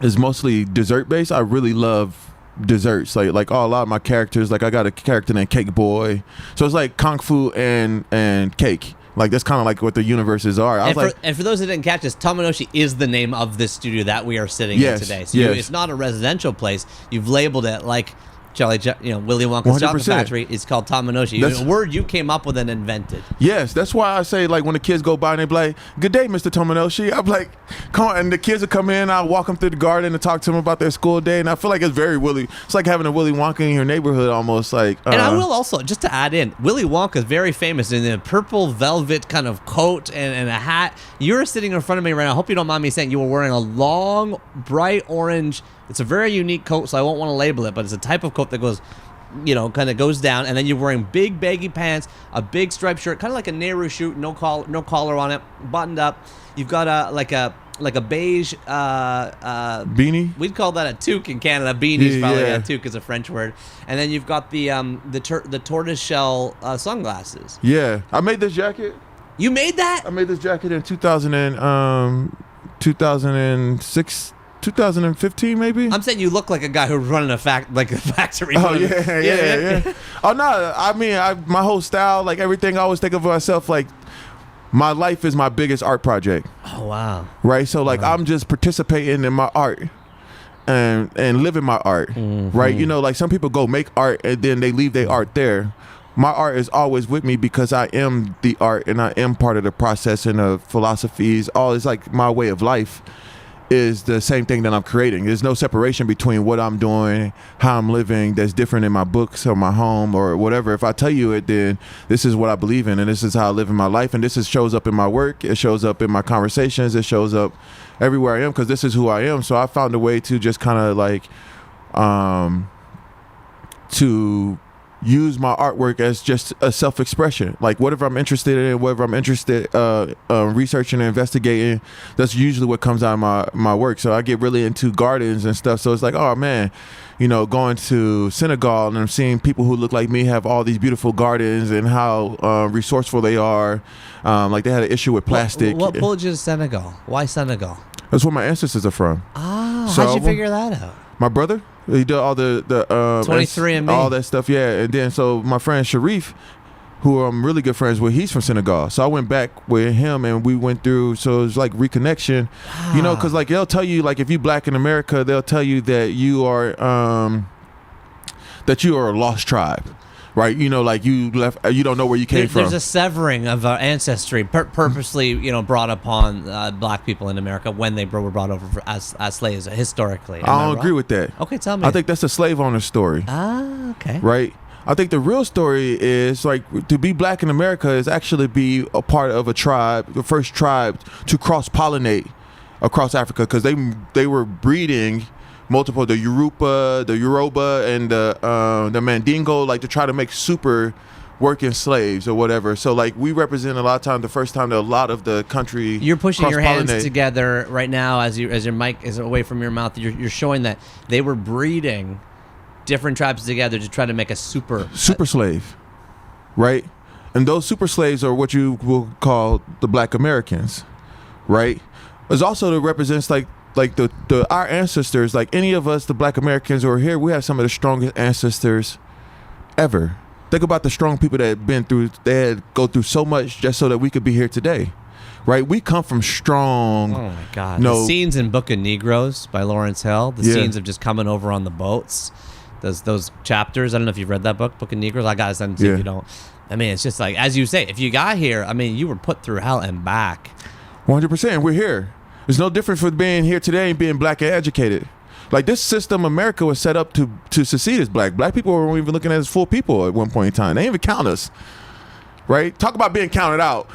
is mostly dessert based. I really love desserts, like a lot of my characters. Like I got a character named Cake Boy, so it's like kung fu and cake, Like that's kind of like what the universes are. And for those that didn't catch this, Tomonoshi is the name of this studio that we are sitting in today. So it's not a residential place. You've labeled it like Willy Wonka's chocolate factory is called Tomonoshi. It's a word you came up with and invented. Yes, that's why I say, like, when the kids go by and they be like, "Good day, Mr. Tomonoshi." I'm like, "Come on," and the kids will come in. I'll walk them through the garden and talk to them about their school day, and I feel like it's very Willy. It's like having a Willy Wonka in your neighborhood, almost like. And I will also, just to add in, Willy Wonka is very famous in the purple velvet kind of coat and a hat. You're sitting in front of me right now. I hope you don't mind me saying you were wearing a long, bright orange. It's a very unique coat, so I won't want to label it, but it's a type of coat that goes, kind of goes down, and then you're wearing big baggy pants, a big striped shirt, kind of like a Nehru shoot, no collar on it, buttoned up. You've got a beige beanie. We'd call that a toque in Canada. Beanie's probably a toque is a French word. And then you've got the tortoiseshell sunglasses. Yeah, I made this jacket. You made that? I made this jacket in 2006. 2015 maybe. I'm saying you look like a guy who's running a factory. Oh yeah. Oh no, I mean, my whole style, like everything, I always think of myself like my life is my biggest art project. Oh wow. Right, so like I'm just participating in my art and living my art. Right, like some people go make art and then they leave their art there. My art is always with me because I am the art and I am part of the process and the philosophies. All is like my way of life is the same thing that I'm creating. There's no separation between what I'm doing, how I'm living, that's different in my books or my home or whatever. If I tell you it, then this is what I believe in and this is how I live in my life, and shows up in my work, it shows up in my conversations, it shows up everywhere I am because this is who I am. So I found a way to just kind of like to use my artwork as just a self-expression. Like whatever I'm interested in, whatever I'm interested researching and investigating, that's usually what comes out of my work. So I get really into gardens and stuff. So it's like, oh man, going to Senegal and I'm seeing people who look like me have all these beautiful gardens and how resourceful they are. Like they had an issue with plastic. What pulled you to Senegal? Why Senegal? That's where my ancestors are from. Ah, so how'd you figure that out? My brother, he did all the 23andMe, all that stuff, yeah. And then so my friend Sharif, who I'm really good friends with, he's from Senegal. So I went back with him and we went through. So it was like reconnection, because like they'll tell you, like if you black in America, they'll tell you that you are a lost tribe. Right, like you left, you don't know where you came from. There's a severing of our ancestry purposely, brought upon black people in America when they were brought over as slaves historically. I don't agree with that. Okay, tell me. I think that's a slave owner story. Ah, okay. Right. I think the real story is like to be black in America is actually be a part of a tribe, the first tribe to cross-pollinate across Africa, because they were breeding multiple, the Yoruba, and the Mandingo, like to try to make super working slaves or whatever. So like we represent a lot of times the first time that a lot of the country. You're pushing your hands together right now as your mic is away from your mouth. You're showing that they were breeding different tribes together to try to make a super slave, right? And those super slaves are what you will call the Black Americans, right? It also represents like our ancestors, like any of us, the Black Americans who are here, we have some of the strongest ancestors ever. Think about the strong people that had been through, they had go through so much just so that we could be here today, right? We come from strong. Oh my God. The scenes in Book of Negroes by Lawrence Hill, the scenes of just coming over on the boats, those chapters. I don't know if you've read that book of Negroes. I got to send it to you if you don't. I mean, it's just like, as you say, if you got here, I mean, you were put through hell and back. 100%. We're here. There's no difference for being here today and being black and educated. Like this system, America was set up to succeed as black. Black people weren't even looking at as full people at one point in time. They didn't even count us, right? Talk about being counted out.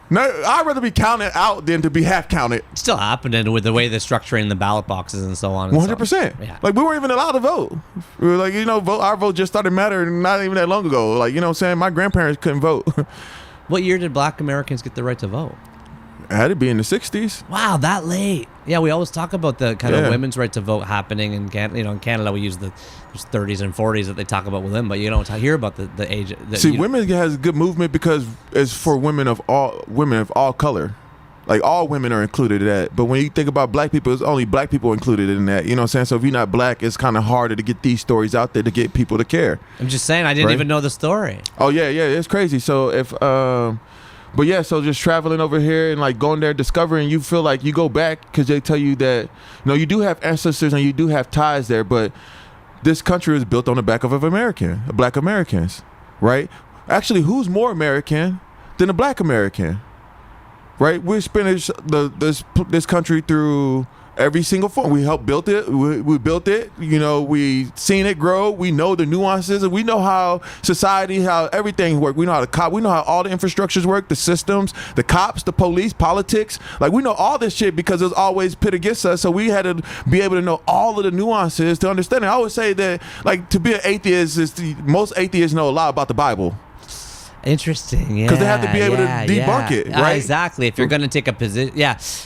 No, I'd rather be counted out than to be half counted. It's still happening with the way they're structuring the ballot boxes and so on. 100%. Yeah. Like we weren't even allowed to vote. We were like, our vote just started mattering not even that long ago. Like, you know what I'm saying? My grandparents couldn't vote. What year did black Americans get the right to vote? It had to be in the 60s. Wow, that late. Yeah, we always talk about the kind of women's right to vote happening in Canada. In Canada, we use the 30s and 40s that they talk about with them, but you don't hear about the age. Women has a good movement because it's for women of all color. Like all women are included in that. But when you think about black people, it's only black people included in that. You know what I'm saying? So if you're not black, it's kind of harder to get these stories out there to get people to care. I'm just saying, I didn't even know the story. Oh yeah, it's crazy. So if But yeah, so just traveling over here and like going there, discovering, you feel like you go back because they tell you that, you know, you do have ancestors and you do have ties there, but this country is built on the back of black Americans, right? Actually, who's more American than a black American, right? We finished this country through every single form. We helped build it. We built it. You know, we seen it grow. We know the nuances, and we know how society, how everything works. We know how we know how all the infrastructures work, the systems, the cops, the police, politics. Like, we know all this shit because it was always pit against us. So we had to be able to know all of the nuances to understand it. I always say that, like, to be an atheist most atheists know a lot about the Bible. Interesting, yeah. Because they have to be able to debunk it, right? Exactly. If you're going to take a position,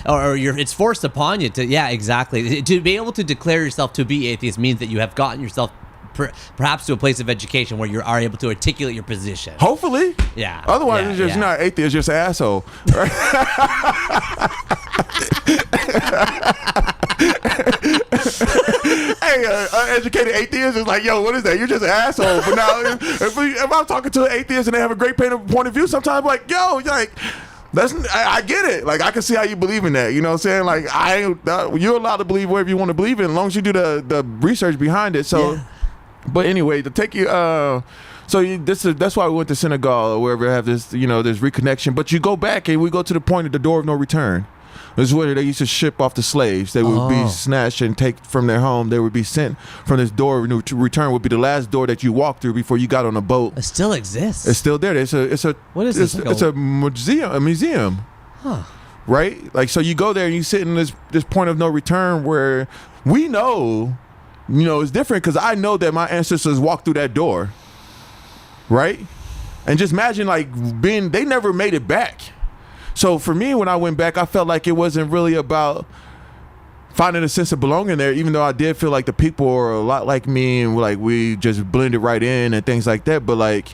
or it's forced upon you to, exactly. To be able to declare yourself to be atheist means that you have gotten yourself perhaps to a place of education where you are able to articulate your position. Hopefully. Yeah. Otherwise, it's just not atheist, just an asshole. Hey, uneducated atheist is like, yo, what is that? You're just an asshole. But now, if I'm talking to an atheist and they have a great point of view, sometimes I'm like, yo, like, I get it. Like, I can see how you believe in that. You know what I'm saying? Like, you're allowed to believe whatever you want to believe in, as long as you do the research behind it. So, but anyway, to take you, that's why we went to Senegal or wherever, have this, you know, this reconnection. But you go back and we go to the point of the door of no return. This is where they used to ship off the slaves. They would be snatched and take from their home. They would be sent from this door. To return would be the last door that you walked through before you got on a boat. It still exists. It's still there. What is this? It's a museum. Huh. Right? Like, so you go there and you sit in this point of no return where we know, you know, it's different because I know that my ancestors walked through that door. Right? And just imagine, like, they never made it back. So for me, when I went back, I felt like it wasn't really about finding a sense of belonging there, even though I did feel like the people were a lot like me and like we just blended right in and things like that. But like,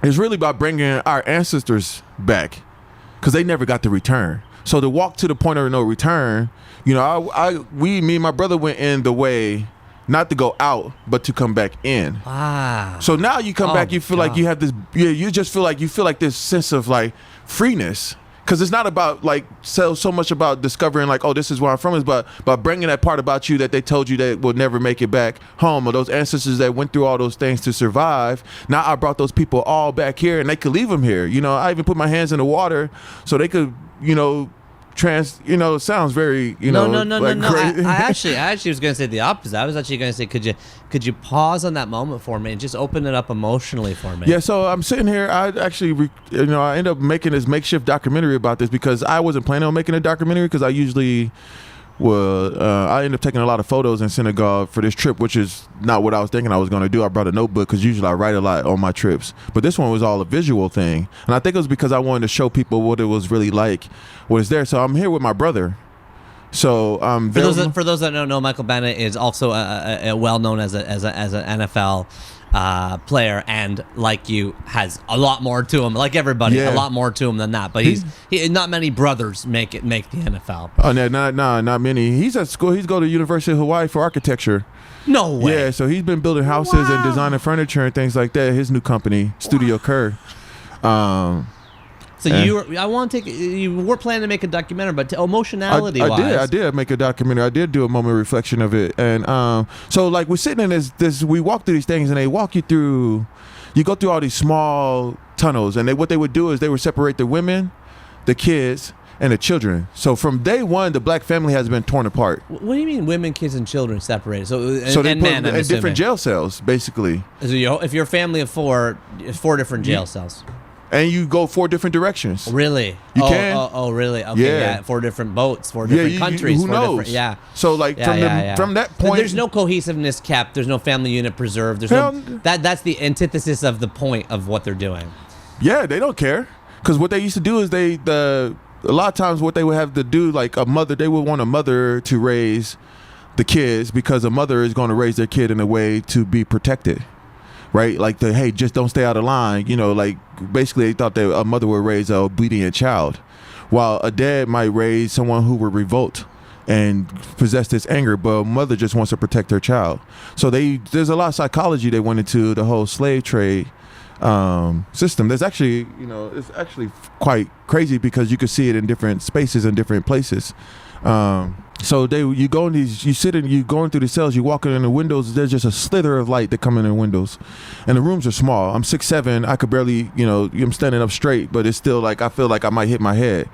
it's really about bringing our ancestors back because they never got to return. So to walk to the point of no return, you know, me and my brother went in the way not to go out, but to come back in. Wow. So now you come back, you feel like you have this, you just feel like this sense of like freeness. Because it's not about like so much about discovering like, oh, this is where I'm from, is but bringing that part about you that they told you that will never make it back home, or those ancestors that went through all those things to survive. Now I brought those people all back here and they could leave them here. You know, I even put my hands in the water so they could, you know, you know, it sounds very, you know, no. I actually was going to say the opposite. I was actually going to say, could you pause on that moment for me and just open it up emotionally for me? Yeah. So I'm sitting here. I actually, I end up making this makeshift documentary about this because I wasn't planning on making a documentary because I usually I ended up taking a lot of photos in Senegal for this trip, which is not what I was thinking I was going to do. I brought a notebook because usually I write a lot on my trips, but this one was all a visual thing, and I think it was because I wanted to show people what it was really like, what is there. So I'm here with my brother. So for those that don't know, Michael Bennett is also a well known as an NFL player, and like you, has a lot more to him. Like everybody, a lot more to him than that. But he not many brothers make the NFL. Oh no, not many. He's at school. He's go to University of Hawaii for architecture. No way. Yeah, so he's been building houses and designing furniture and things like that. His new company, Studio Kerr. So you were planning to make a documentary, but emotionality wise, I did make a documentary. I did do a moment of reflection of it, and so like we're sitting in this, we walk through these things, and they walk you through. You go through all these small tunnels, and what they would do is they would separate the women, the kids, and the children. So from day one, the black family has been torn apart. What do you mean, women, kids, and children separated? So they put in different jail cells, basically. So if you're a family of four different jail cells. And you go 4 different directions. Really? You can. Oh, really? Okay, yeah. 4 different boats, 4 different countries. Who knows? So like from that point, there's no cohesiveness kept. There's no family unit preserved. There's that's the antithesis of the point of what they're doing. Yeah, they don't care, because what they used to do is a lot of times what they would have to do, like a mother, they would want a mother to raise the kids because a mother is going to raise their kid in a way to be protected. Right, like hey, just don't stay out of line. You know, like basically they thought that a mother would raise a obedient child, while a dad might raise someone who would revolt and possess this anger, but a mother just wants to protect her child. So there's a lot of psychology they went into the whole slave trade system. There's actually, it's actually quite crazy because you could see it in different spaces and different places. So you go in these, you going through the cells, you walking in the windows, there's just a slither of light that come in the windows, and the rooms are small. I'm 6'7", I could barely, I'm standing up straight, but it's still like I feel like I might hit my head.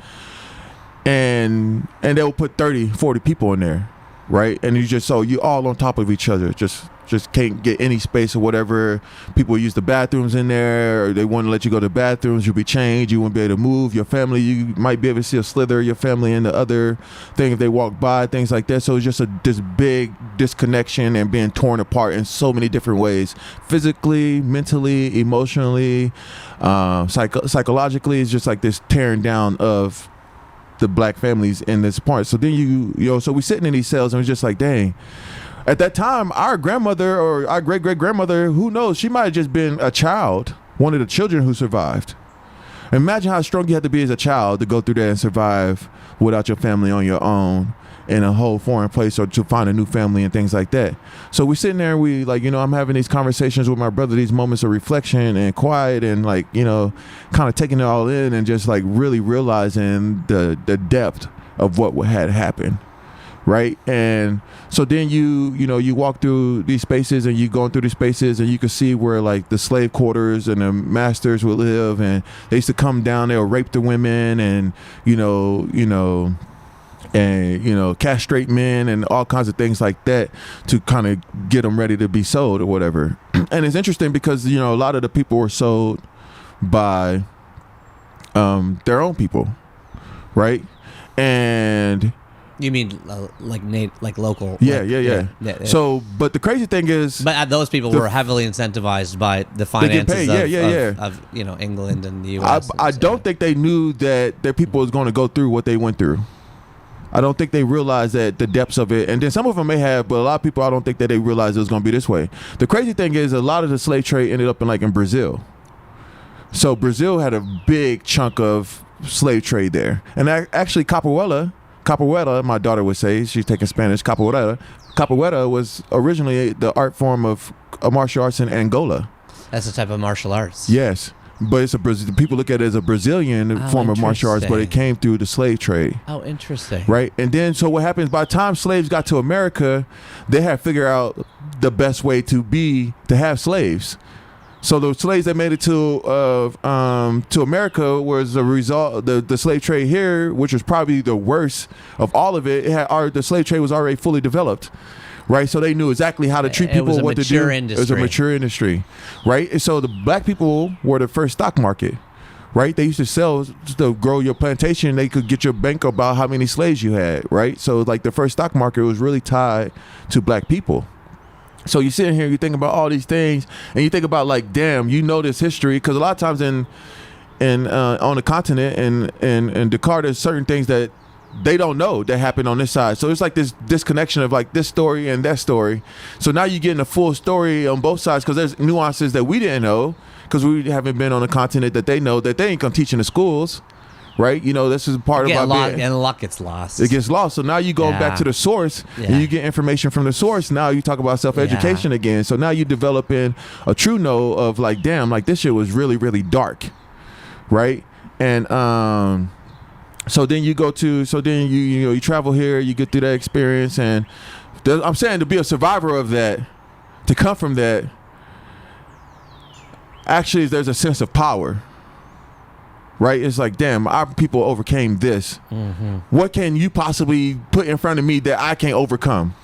And they'll put 30, 40 people in there, right? And you all on top of each other, just can't get any space or whatever. People use the bathrooms in there, or they want to let you go to the bathrooms. You'll be changed. You won't be able to move. Your family, you might be able to see a slither of your family in the other thing if they walk by, things like that. So it's just this big disconnection and being torn apart in so many different ways. Physically, mentally, emotionally, psychologically, it's just like this tearing down of the black families in this part. So then so we sitting in these cells and it's just like, dang. At that time, our grandmother or our great-great-grandmother, who knows, she might have just been a child, one of the children who survived. Imagine how strong you have to be as a child to go through that and survive without your family on your own in a whole foreign place, or to find a new family and things like that. So we sitting there and we I'm having these conversations with my brother, these moments of reflection and quiet and kind of taking it all in and just like really realizing the depth of what had happened. Right. And so then you walk through these spaces and you going through these spaces and you can see where like the slave quarters and the masters would live, and they used to come down there, rape the women and, castrate men and all kinds of things like that to kind of get them ready to be sold or whatever. And it's interesting because, a lot of the people were sold by their own people. Right. And you mean like local? Yeah. So, but the crazy thing is, but those people were heavily incentivized by the finances of England and the U.S. I don't think they knew that their people was going to go through what they went through. I don't think they realized that the depths of it, and then some of them may have, but a lot of people, I don't think that they realized it was going to be this way. The crazy thing is, a lot of the slave trade ended up in Brazil. So Brazil had a big chunk of slave trade there, and actually capoeira, my daughter would say, she's taking Spanish, capoeira was originally the art form of martial arts in Angola. That's a type of martial arts. Yes, but people look at it as a Brazilian form of martial arts, but it came through the slave trade. Oh, interesting. Right, and then so what happens, by the time slaves got to America, they had to figure out the best way to have slaves. So the slaves that made it to America was a result. The slave trade here, which was probably the worst of all of it, the slave trade was already fully developed, right? So they knew exactly how to treat people, what to do. It was a mature industry, right? And so the black people were the first stock market, right? They used to sell to grow your plantation. They could get your bank about how many slaves you had, right? So like the first stock market was really tied to black people. So you sit here, you think about all these things, and you think about damn, this history, because a lot of times on the continent and Dakar, there's certain things that they don't know that happened on this side. So it's like this disconnection of this story and that story. So now you're getting a full story on both sides, because there's nuances that we didn't know because we haven't been on a continent that they know that they ain't gonna teach in the schools. Right, this is part of our and luck gets lost. It gets lost. So now you go back to the source, and you get information from the source. Now you talk about self-education again. So now you developing a true know of damn, this shit was really, really dark, right? And so then you you travel here, you get through that experience, and I'm saying to be a survivor of that, to come from that, actually there's a sense of power. Right? It's damn, our people overcame this. Mm-hmm. What can you possibly put in front of me that I can't overcome?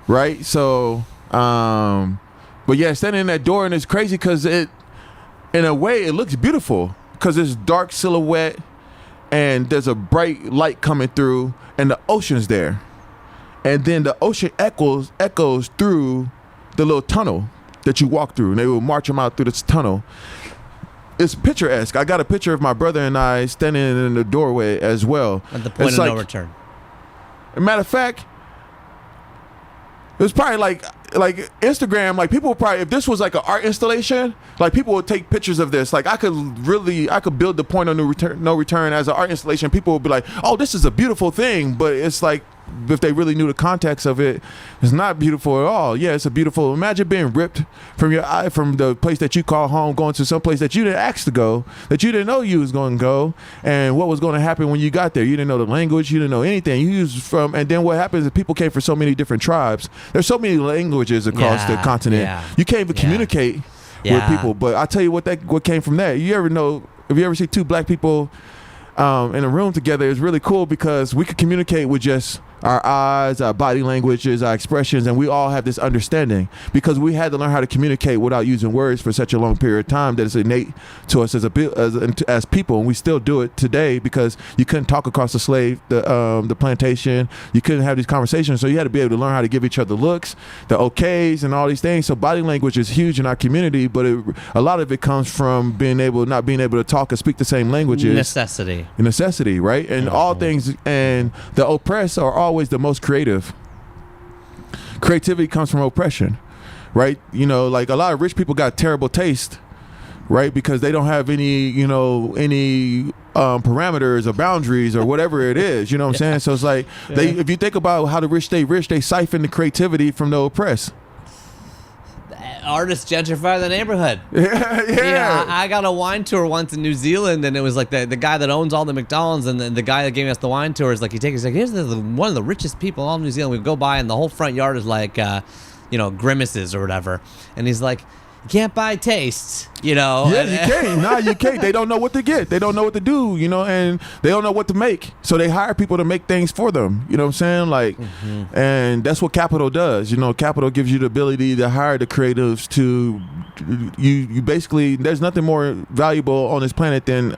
Right? So, but yeah, standing in that door, and it's crazy because in a way, it looks beautiful because it's dark silhouette and there's a bright light coming through and the ocean's there. And then the ocean echoes through the little tunnel that you walk through, and they will march them out through this tunnel. It's picturesque. I got a picture of my brother and I standing in the doorway as well. At the point of no return. Matter of fact, it was probably like Instagram. People would probably, if this was an art installation, people would take pictures of this. I could build the point of no return as an art installation. People would be like, "Oh, this is a beautiful thing," but it's if they really knew the context of it, it's not beautiful at all. Yeah, it's a beautiful. Imagine being ripped from your eye, from the place that you call home, going to some place that you didn't ask to go, that you didn't know you was going to go, and what was going to happen when you got there. You didn't know the language, you didn't know anything. You was from, and then what happens is people came from so many different tribes. There's so many languages across the continent. You can't even communicate with people. But I tell you what came from that. You ever know? If you ever see two black people in a room together, it's really cool because we could communicate with just our eyes, our body languages, our expressions, and we all have this understanding because we had to learn how to communicate without using words for such a long period of time that it's innate to us as people, and we still do it today because you couldn't talk across the plantation. You couldn't have these conversations, so you had to be able to learn how to give each other looks, the okays, and all these things. So body language is huge in our community, but a lot of it comes from not being able to talk and speak the same languages. Necessity, right? And all things, and the oppressed are always the most creative. Creativity comes from oppression, right? You know, like a lot of rich people got terrible taste, right? Because they don't have any parameters or boundaries or whatever it is, you know what I'm saying? So it's like, if you think about how the rich stay rich, they siphon the creativity from the oppressed. Artists gentrify the neighborhood. Yeah. I got a wine tour once in New Zealand, and it was like the guy that owns all the McDonald's, and the guy that gave us the wine tour is like, he's like, here's one of the richest people in all of New Zealand. We go by, and the whole front yard is like, grimaces or whatever. And he's like, you can't buy tastes, you know. Yeah, you can't. Nah, you can't. They don't know what to get. They don't know what to do, you know, and they don't know what to make. So they hire people to make things for them. You know what I'm saying? Like, and that's what capital does. You know, capital gives you the ability to hire the creatives to, you basically, there's nothing more valuable on this planet than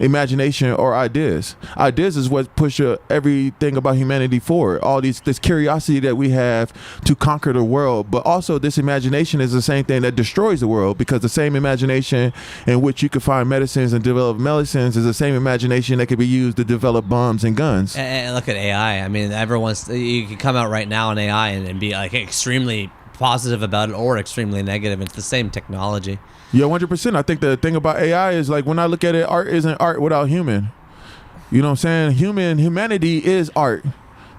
imagination or ideas. Ideas is what push everything about humanity forward. All this curiosity that we have to conquer the world, but also this imagination is the same thing that destroys the world, because the same imagination in which you could find medicines and develop medicines is the same imagination that could be used to develop bombs and guns. And look at AI. I mean, you can come out right now in AI and be like extremely positive about it or extremely negative. It's the same technology. Yeah, 100%. I think the thing about AI is, like, when I look at it, art isn't art without human. You know what I'm saying? Humanity is art.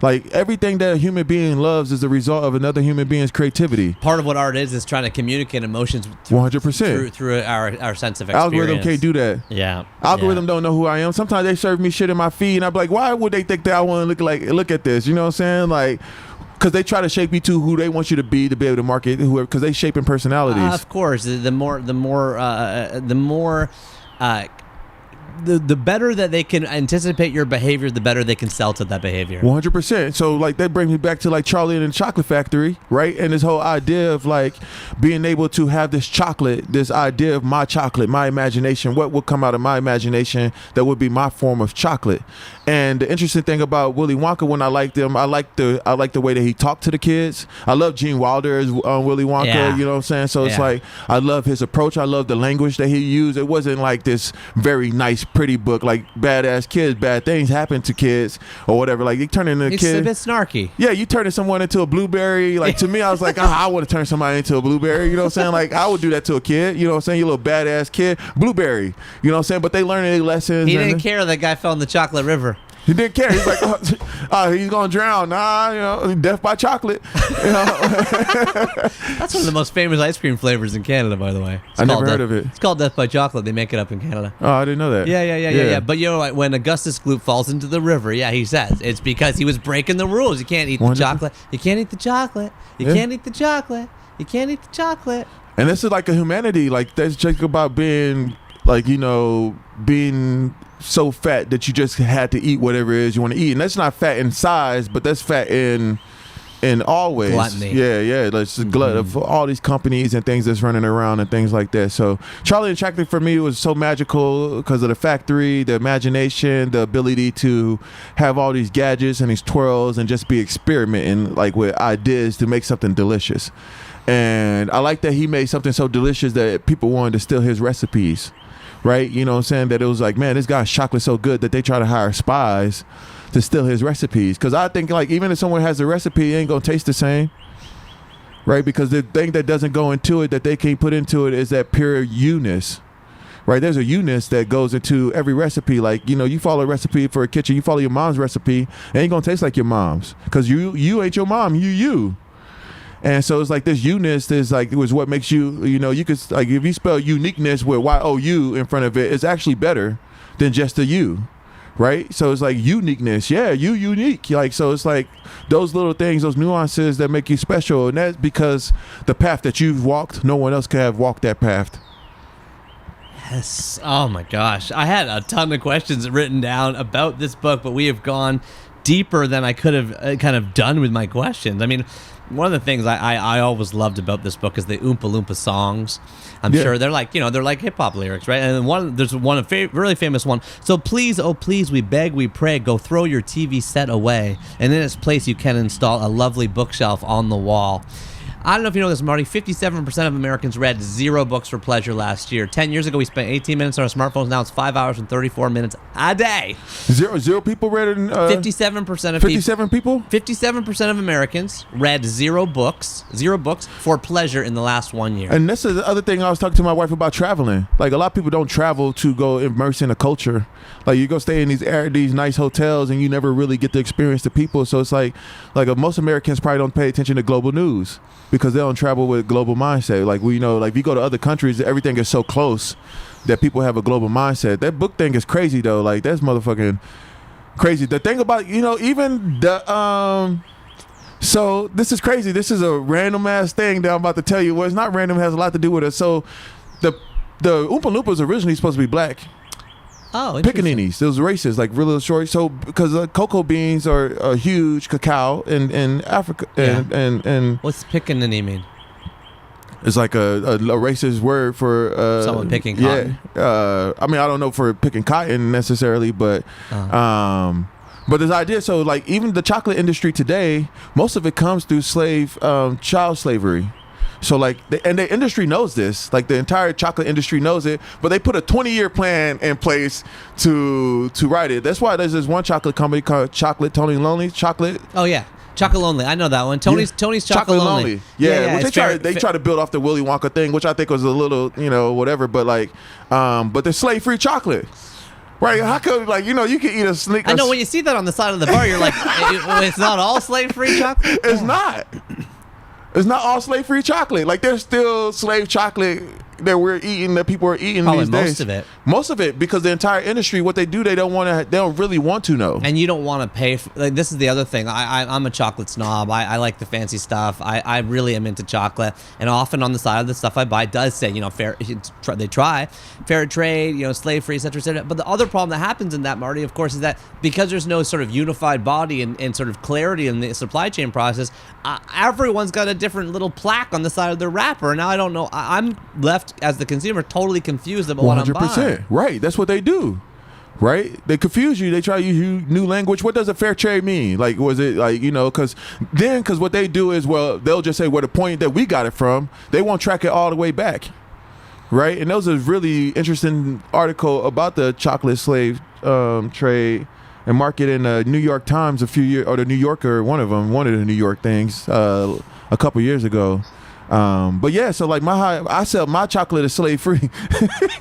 Like, everything that a human being loves is the result of another human being's creativity. Part of what art is trying to communicate emotions 100% through our sense of experience. Algorithm can't do that. Yeah. Algorithm don't know who I am. Sometimes they serve me shit in my feed, and I'm like, why would they think that I want to look at this? You know what I'm saying? Like, because they try to shape you to who they want you to be able to market whoever, because they shaping personalities. Of course, the better that they can anticipate your behavior, the better they can sell to that behavior. 100%. So, like, that brings me back to, like, Charlie and the Chocolate Factory, right? And this whole idea of, like, being able to have this chocolate, this idea of my chocolate, my imagination, what would come out of my imagination that would be my form of chocolate. And the interesting thing about Willy Wonka, when I liked him, I like the way that he talked to the kids. I love Gene Wilder as Willy Wonka, you know what I'm saying? So it's like, I love his approach. I love the language that he used. It wasn't like this very nice, pretty book, like badass kids, bad things happen to kids or whatever. Like, you turn into a kid. It's a bit snarky. Yeah, you turning someone into a blueberry. Like, to me, I was like, I want to turn somebody into a blueberry. You know what I'm saying? Like, I would do that to a kid. You know what I'm saying? You little badass kid, blueberry. You know what I'm saying? But they learn their lessons. He didn't care that guy fell in the chocolate river. He didn't care. He's like, he's gonna drown. Nah, you know, death by chocolate. You know? That's one of the most famous ice cream flavors in Canada, by the way. I never heard of it. It's called Death by Chocolate. They make it up in Canada. Oh, I didn't know that. Yeah. But you know, when Augustus Gloop falls into the river, he says it's because he was breaking the rules. You can't eat the chocolate. You can't eat the chocolate. You can't eat the chocolate. You can't eat the chocolate. And this is like a humanity. Like, that's just about being, like, you know, being so fat that you just had to eat whatever it is you want to eat. And that's not fat in size, but that's fat in all ways. Gluttony. Yeah. That's the glut of all these companies and things that's running around and things like that. So Charlie and Chocolate for me was so magical because of the factory, the imagination, the ability to have all these gadgets and these twirls and just be experimenting, like, with ideas to make something delicious. And I like that he made something so delicious that people wanted to steal his recipes. Right? You know what I'm saying? That it was like, man, this guy's chocolate so good that they try to hire spies to steal his recipes. Because I think, like, even if someone has a recipe, it ain't going to taste the same. Right? Because the thing that doesn't go into it, that they can't put into it, is that pure you-ness. right? There's a you-ness that goes into every recipe. Like, you follow a recipe for a kitchen, you follow your mom's recipe, it ain't gonna taste like your mom's, because you ain't your mom, you. And so it's like this you-ness is like, it was what makes you, you could, like, if you spell uniqueness with Y-O-U in front of it, it's actually better than just a U, right? So it's like uniqueness. Yeah, you unique. Like, so it's like those little things, those nuances that make you special. And that's because the path that you've walked, no one else could have walked that path. Yes. Oh my gosh. I had a ton of questions written down about this book, but we have gone deeper than I could have kind of done with my questions. I mean, one of the things I always loved about this book is the Oompa Loompa songs. I'm sure they're like, they're like hip hop lyrics, right? And there's one really famous one. So please, oh please, we beg, we pray, go throw your TV set away, and in its place you can install a lovely bookshelf on the wall. I don't know if you know this, Marty. 57% of Americans read 0 books for pleasure last year. 10 years ago, we spent 18 minutes on our smartphones. Now it's 5 hours and 34 minutes a day. Zero people read it? 57% of 57 people? 57% of Americans read 0 books for pleasure in the last 1 year. And this is the other thing I was talking to my wife about traveling. Like, a lot of people don't travel to go immerse in a culture. Like, you go stay in these nice hotels and you never really get to experience the people. So it's like most Americans probably don't pay attention to global news, because they don't travel with global mindset. Like, like if you go to other countries, everything is so close that people have a global mindset. That book thing is crazy though. Like, that's motherfucking crazy. The thing about, even the so this is crazy. This is a random ass thing that I'm about to tell you. Well, it's not random, it has a lot to do with it. So the Oompa Loompa was originally supposed to be black. Oh, Pickaninnies. Those races, like really short. So because cocoa beans are huge, cacao in Africa, and what's pickaninny mean? It's like a racist word for someone picking cotton. Yeah, I mean, I don't know for picking cotton necessarily, but this idea. So like even the chocolate industry today, most of it comes through child slavery. So like, and the industry knows this. Like, the entire chocolate industry knows it, but they put a 20-year plan in place to write it. That's why there's this one chocolate company called Tony Lonely Chocolate. Oh yeah, Chocolate Lonely. I know that one. Tony's Chocolate Lonely. Yeah, which they try to build off the Willy Wonka thing, which I think was a little, whatever. But like, but they're slave-free chocolate. Right? How could, like, you can eat a sneaker. I know, when you see that on the side of the bar, you're like, it's not all slave-free chocolate. It's not. It's not all slave-free chocolate. Like, there's still slave chocolate that we're eating, that people are eating these days. Most of it, because the entire industry, what they do, they don't really want to know. And you don't want to pay for, like, this is the other thing. I'm a chocolate snob. I like the fancy stuff. I really am into chocolate, and often on the side of the stuff I buy does say, fair. They try fair trade, slave-free, etc. But the other problem that happens in that, Marty, of course, is that because there's no sort of unified body and sort of clarity in the supply chain process, everyone's got a different little plaque on the side of their wrapper. And now I don't know. I'm left as the consumer totally confused about what I'm buying. 100%. Right. That's what they do. Right? They confuse you. They try to use new language. What does a fair trade mean? Like, was it like, because what they do is, well, they'll just say, well, the point that we got it from, they won't track it all the way back. Right? And there was a really interesting article about the chocolate slave trade and market in the New York Times a few years, or the New Yorker, one of the New York things a couple years ago. But yeah, so like I sell my chocolate is slave free.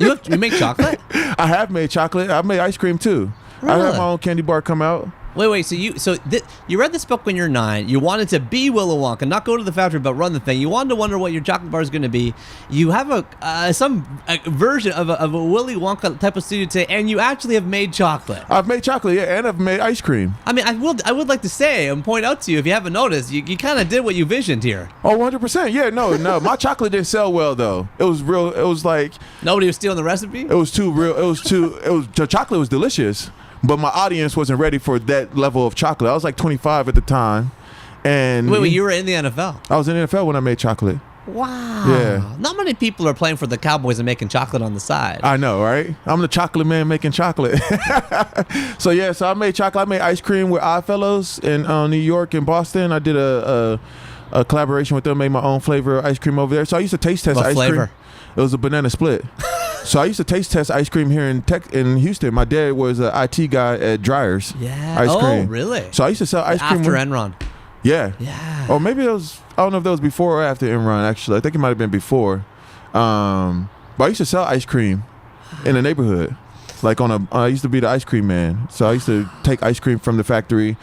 You make chocolate? I have made chocolate. I've made ice cream too. Really? I have my own candy bar come out. Wait. So you read this book when you're 9. You wanted to be Willy Wonka, not go to the factory, but run the thing. You wanted to wonder what your chocolate bar is going to be. You have some version of a Willy Wonka type of studio today, and you actually have made chocolate. I've made chocolate, yeah, and I've made ice cream. I mean, I would like to say and point out to you, if you haven't noticed, you kind of did what you visioned here. Oh, 100%. Yeah, no. My chocolate didn't sell well though. It was real. It was like nobody was stealing the recipe. It was too real. The chocolate was delicious. But my audience wasn't ready for that level of chocolate. I was like 25 at the time. And wait, you were in the NFL? I was in the NFL when I made chocolate. Wow. Yeah. Not many people are playing for the Cowboys and making chocolate on the side. I know, right? I'm the chocolate man making chocolate. So I made chocolate. I made ice cream with Oddfellows in New York and Boston. I did a collaboration with them, made my own flavor of ice cream over there. So I used to taste test ice cream. It was a banana split. So I used to taste test ice cream here in Houston. My dad was an IT guy at Dryers. Yeah. Ice cream. Oh, really? So I used to sell ice cream after Enron. Yeah. Yeah. Or maybe it was. I don't know if that was before or after Enron. Actually, I think it might have been before. But I used to sell ice cream in the neighborhood. Like I used to be the ice cream man. So I used to take ice cream from the factory.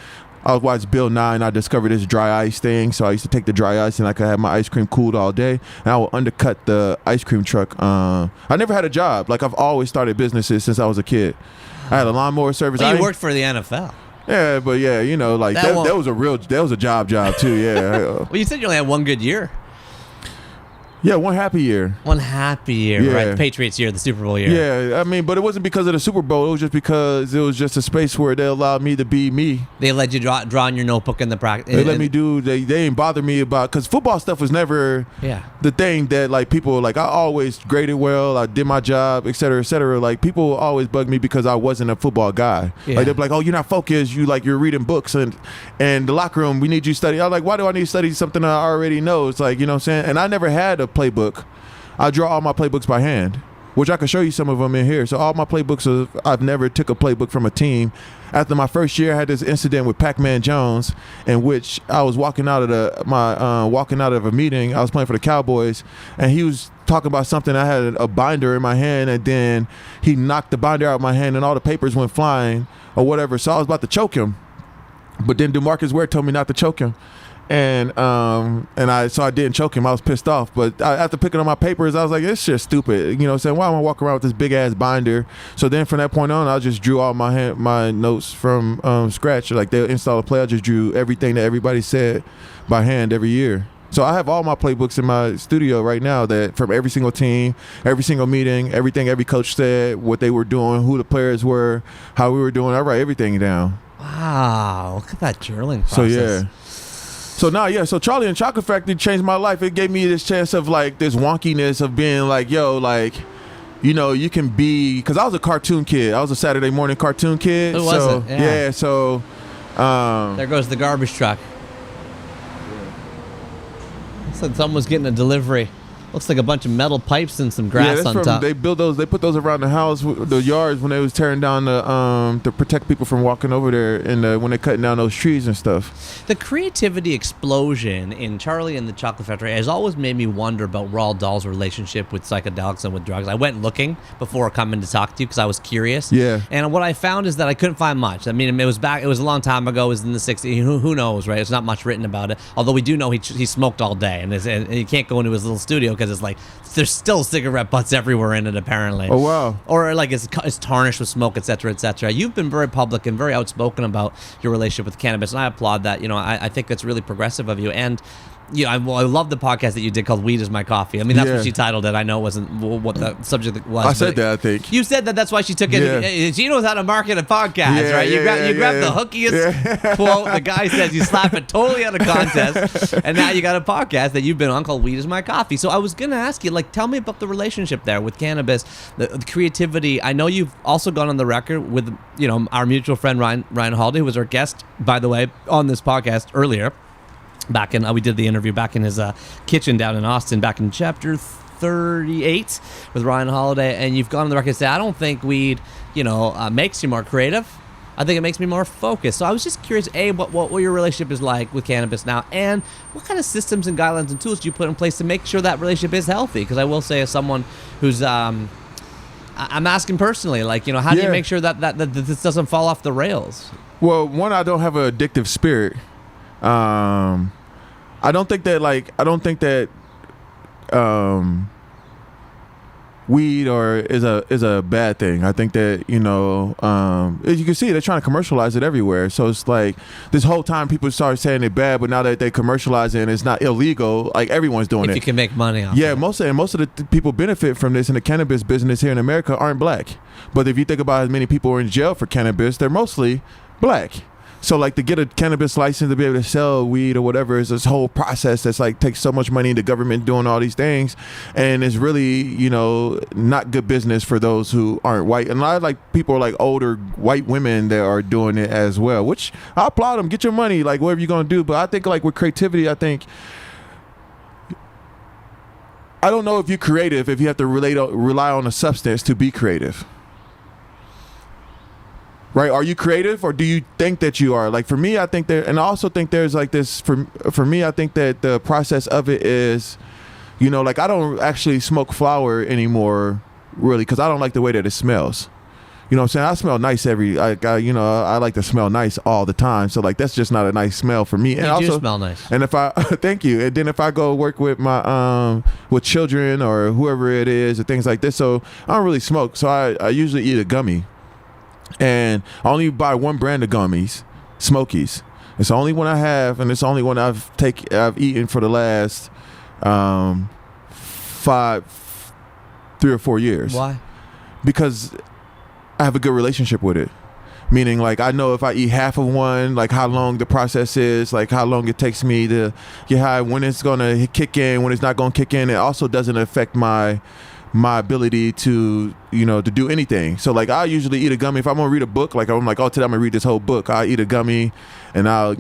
I was watching Bill 9. I discovered this dry ice thing. So I used to take the dry ice and I could have my ice cream cooled all day. And I would undercut the ice cream truck. I never had a job. Like I've always started businesses since I was a kid. I had a lawnmower service. Well, you worked for the NFL. Yeah, but yeah, you know, like that was a job too. Yeah. Well, you said you only had one good year. Yeah, one happy year. One happy year, Yeah. right? The Patriots year, the Super Bowl year. Yeah, I mean, but it wasn't because of the Super Bowl. It was just because it was just a space where they allowed me to be me. They let you draw in your notebook in the practice. They let me do. They didn't bother me about, because football stuff was never the thing that like people like. I always graded well. I did my job, et cetera, et cetera. Like people always bugged me because I wasn't a football guy. Yeah. Like they'd be like, "Oh, you're not focused. You're reading books and the locker room. We need you to study." I was like, "Why do I need to study something I already know?" It's like, you know what I'm saying. And I never had a playbook. I draw all my playbooks by hand, which I can show you some of them in here. So all my playbooks, I've never took a playbook from a team. After my first year, I had this incident with Pac-Man Jones, in which I was walking out of a meeting. I was playing for the Cowboys, and he was talking about something. I had a binder in my hand, and then he knocked the binder out of my hand, and all the papers went flying or whatever. So I was about to choke him, but then DeMarcus Ware told me not to choke him. And I didn't choke him. I was pissed off. But after picking up my papers, I was like, it's just stupid. You know what I'm saying? Why am I walking around with this big ass binder? So then from that point on, I just drew all my notes from scratch. Like they'll install a play. I just drew everything that everybody said by hand every year. So I have all my playbooks in my studio right now, that from every single team, every single meeting, everything every coach said, what they were doing, who the players were, how we were doing. I write everything down. Wow, look at that journaling process. So yeah. So Charlie and Chocolate Factory changed my life. It gave me this chance of like this wonkiness of being like, yo, like, you know, you can be, because I was a cartoon kid. I was a Saturday morning cartoon kid. Who was it? Yeah. So there goes the garbage truck. Looks like someone's getting a delivery. Looks like a bunch of metal pipes and some grass on top. They built those. They put those around the house, the yards, when they was tearing down to protect people from walking over there, and when they cutting down those trees and stuff. The creativity explosion in Charlie and the Chocolate Factory has always made me wonder about Roald Dahl's relationship with psychedelics and with drugs. I went looking before coming to talk to you because I was curious. Yeah. And what I found is that I couldn't find much. I mean, it was a long time ago. It was in the 60s. Who knows, right? There's not much written about it. Although we do know he smoked all day, and he can't go into his little studio because it's like there's still cigarette butts everywhere in it, apparently. Oh, wow. Or like it's tarnished with smoke, et cetera, et cetera. You've been very public and very outspoken about your relationship with cannabis, and I applaud that. You know, I think that's really progressive of you. And I love the podcast that you did called "Weed Is My Coffee." I mean, that's what she titled it. I know it wasn't what the subject was. I said that, I think. You said that. That's why she took it. Yeah. She knows how to market a podcast, right? You grabbed the hookiest quote. The guy says you slap it totally out of context, and now you got a podcast that you've been on called "Weed Is My Coffee." So I was gonna ask you, like, tell me about the relationship there with cannabis, the creativity. I know you've also gone on the record with, our mutual friend Ryan Holiday, who was our guest, by the way, on this podcast earlier. Back in, we did the interview back in his kitchen down in Austin, back in chapter 38 with Ryan Holiday, and you've gone on the record and said, I don't think weed, makes you more creative. I think it makes me more focused. So I was just curious, what your relationship is like with cannabis now, and what kind of systems and guidelines and tools do you put in place to make sure that relationship is healthy? Because I will say, as someone who's, I'm asking personally, like, how do you make sure that this doesn't fall off the rails? Well, one, I don't have an addictive spirit. I don't think that weed is a bad thing. I think that, as you can see, they're trying to commercialize it everywhere. So it's like this whole time people start saying it's bad, but now that they commercialize it and it's not illegal, like everyone's doing it. If you can make money off it. Most of the people benefit from this in the cannabis business here in America aren't black. But if you think about how many people are in jail for cannabis, they're mostly black. So like to get a cannabis license to be able to sell weed or whatever is this whole process that's like takes so much money, the government doing all these things, and it's really, not good business for those who aren't white. And a lot of like people are like older white women that are doing it as well, which I applaud them. Get your money, like whatever you're gonna do. But I think like with creativity, I don't know if you're creative if you have to rely on a substance to be creative. Right? Are you creative, or do you think that you are? Like for me, I think and I also think there's like this for me. I think that the process of it is, like I don't actually smoke flower anymore really, because I don't like the way that it smells. You know what I'm saying? I smell nice I like to smell nice all the time. So like that's just not a nice smell for me. And You also do smell nice. And if I thank you. And then if I go work with my with children or whoever it is or things like this, so I don't really smoke. So I usually eat a gummy, and I only buy one brand of gummies, Smokies. It's the only one I have, and it's the only one I've eaten for the last 3 or 4 years. Why? Because I have a good relationship with it. Meaning, like, I know if I eat half of one, like how long the process is, like how long it takes me to get high, when it's gonna kick in, when it's not gonna kick in. It also doesn't affect my ability to, to do anything. So like I usually eat a gummy if I'm gonna read a book. Like I'm like, oh, today I'm gonna read this whole book. I eat a gummy, and I'll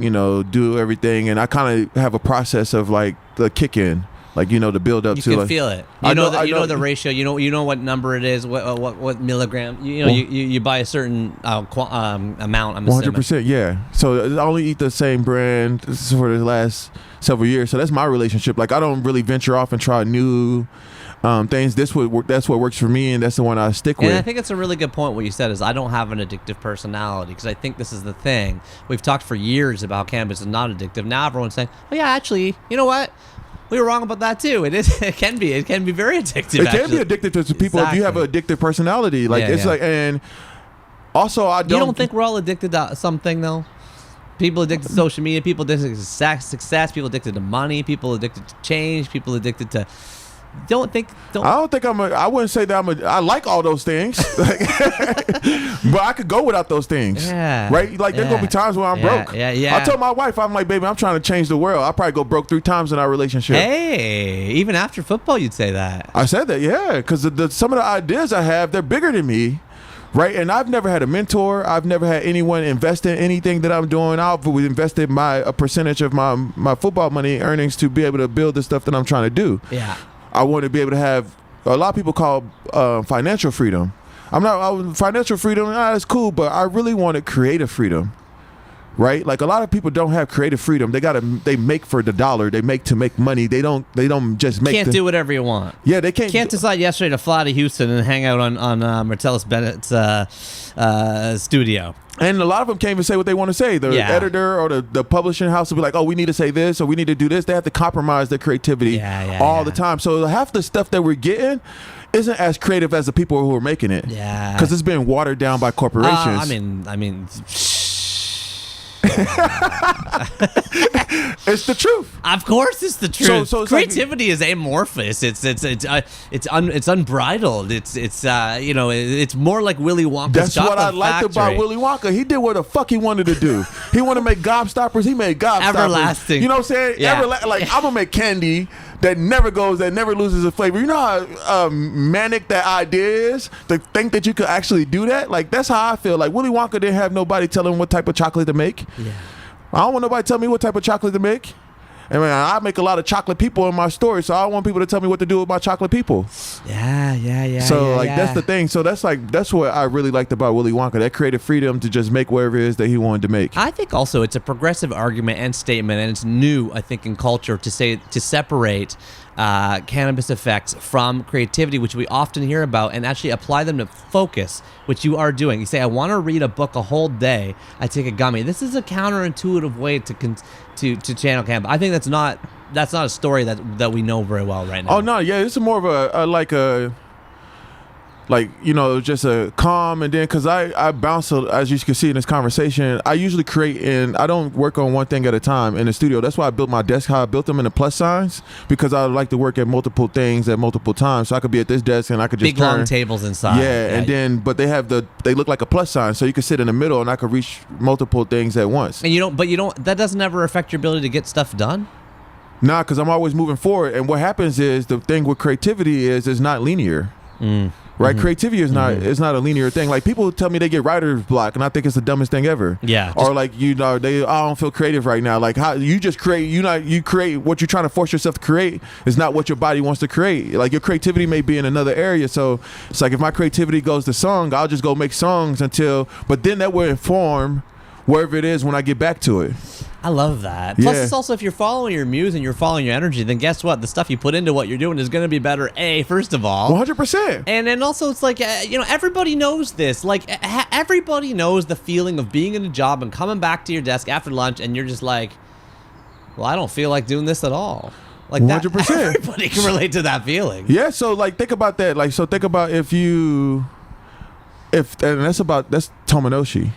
do everything, and I kind of have a process of like the kick in. Like the build up you to. You can like, feel it. I know the ratio. You know what number it is. What milligram. You buy a certain amount. I'm 100%. Yeah. So I only eat the same brand for the last several years. So that's my relationship. Like I don't really venture off and try new things. That's what works for me, and that's the one I stick with. And I think it's a really good point. What you said is I don't have an addictive personality, because I think this is the thing. We've talked for years about cannabis is not addictive. Now everyone's saying, oh yeah, actually, you know what? We were wrong about that too. It is. It can be very addictive. It can be addictive to people if you have an addictive personality. Like like, and also I don't. You don't think we're all addicted to something though? People addicted to social media. People addicted to success. People addicted to money. People addicted to change. People addicted to. I don't think I wouldn't say that I like all those things, but I could go without those things. Yeah. Right? Like there's gonna be times where I'm broke. Yeah. I told my wife, I'm like, baby, I'm trying to change the world. I'll probably go broke 3 times in our relationship. Hey, even after football, you'd say that. I said that, yeah, because some of the ideas I have, they're bigger than me. Right, and I've never had a mentor. I've never had anyone invest in anything that I'm doing. I've invested a percentage of my football money earnings to be able to build the stuff that I'm trying to do. Yeah. I want to be able to have, a lot of people call financial freedom. Financial freedom, that's cool, but I really wanted creative freedom, right? Like a lot of people don't have creative freedom. They make for the dollar. They make to make money. They don't just make. Can't do whatever you want. Yeah, they can't. Can't decide yesterday to fly to Houston and hang out on Martellus Bennett's studio. And a lot of them can't even say what they want to say. The editor or the publishing house will be like, oh, we need to say this or we need to do this. They have to compromise their creativity all the time. So half the stuff that we're getting isn't as creative as the people who are making it. Yeah. Because it's been watered down by corporations. I mean. It's the truth. Of course, it's the truth. So creativity is amorphous. It's unbridled. It's more like Willy Wonka's That's chocolate what I liked about Willy Wonka. He did what the fuck he wanted to do. He wanted to make gobstoppers. He made gobstoppers. Everlasting. You know what I'm saying? Yeah. Like I'm gonna make candy that never loses its flavor. You know how manic that idea is? To think that you could actually do that? Like that's how I feel. Like Willy Wonka didn't have nobody tell him what type of chocolate to make. Yeah. I don't want nobody to tell me what type of chocolate to make. I mean, I make a lot of chocolate people in my story, so I don't want people to tell me what to do with my chocolate people. Yeah. So that's the thing. So that's what I really liked about Willy Wonka. That creative freedom to just make whatever it is that he wanted to make. I think also it's a progressive argument and statement, and it's new, I think, in culture to separate cannabis effects from creativity, which we often hear about, and actually apply them to focus, which you are doing. You say, I want to read a book a whole day. I take a gummy. This is a counterintuitive way to channel cannabis. I think that's not a story that we know very well right now. Oh no, yeah, it's more of just a calm, and then because I bounce, as you can see in this conversation, I usually create, and I don't work on one thing at a time in the studio. That's why I built my desk how I built them in the plus signs, because I like to work at multiple things at multiple times. So I could be at this desk and I could just big long tables inside. Yeah, and then but they look like a plus sign, so you can sit in the middle and I could reach multiple things at once. And you don't. That doesn't ever affect your ability to get stuff done. Nah, because I'm always moving forward, and what happens is the thing with creativity is it's not linear. Right, creativity is not a linear thing. Like people tell me they get writer's block, and I think it's the dumbest thing ever. Yeah. Or like I don't feel creative right now. Like how you just create, you create what you're trying to force yourself to create is not what your body wants to create. Like your creativity may be in another area. So it's like if my creativity goes to song, I'll just go make songs but then that will inform wherever it is when I get back to it. I love that. Plus, it's also, if you're following your muse and you're following your energy, then guess what? The stuff you put into what you're doing is going to be better, first of all. 100%. And then also, it's like, everybody knows this. Like, everybody knows the feeling of being in a job and coming back to your desk after lunch, and you're just like, well, I don't feel like doing this at all. Like 100%. Everybody can relate to that feeling. Yeah, so, like, think about that. Like, so think about that's Tomonoshi.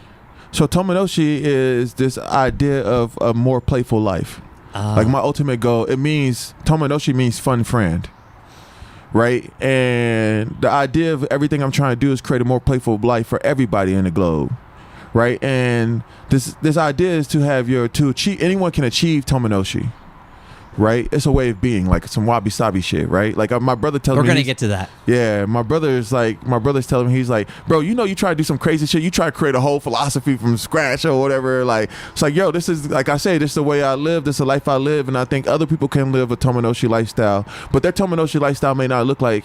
So Tomonoshi is this idea of a more playful life. Like my ultimate goal, Tomonoshi means fun friend, right? And the idea of everything I'm trying to do is create a more playful life for everybody in the globe, right? And this idea is to achieve, anyone can achieve Tomonoshi. Right, it's a way of being, like some wabi-sabi shit, right? Like my brother tells me, we're gonna get to that. Yeah, my brother's telling me, he's like, bro, you try to do some crazy shit, you try to create a whole philosophy from scratch or whatever. Like, it's like, yo, this is, like I say, this is the way I live, this is the life I live, and I think other people can live a Tomonoshi lifestyle, but their Tomonoshi lifestyle may not look like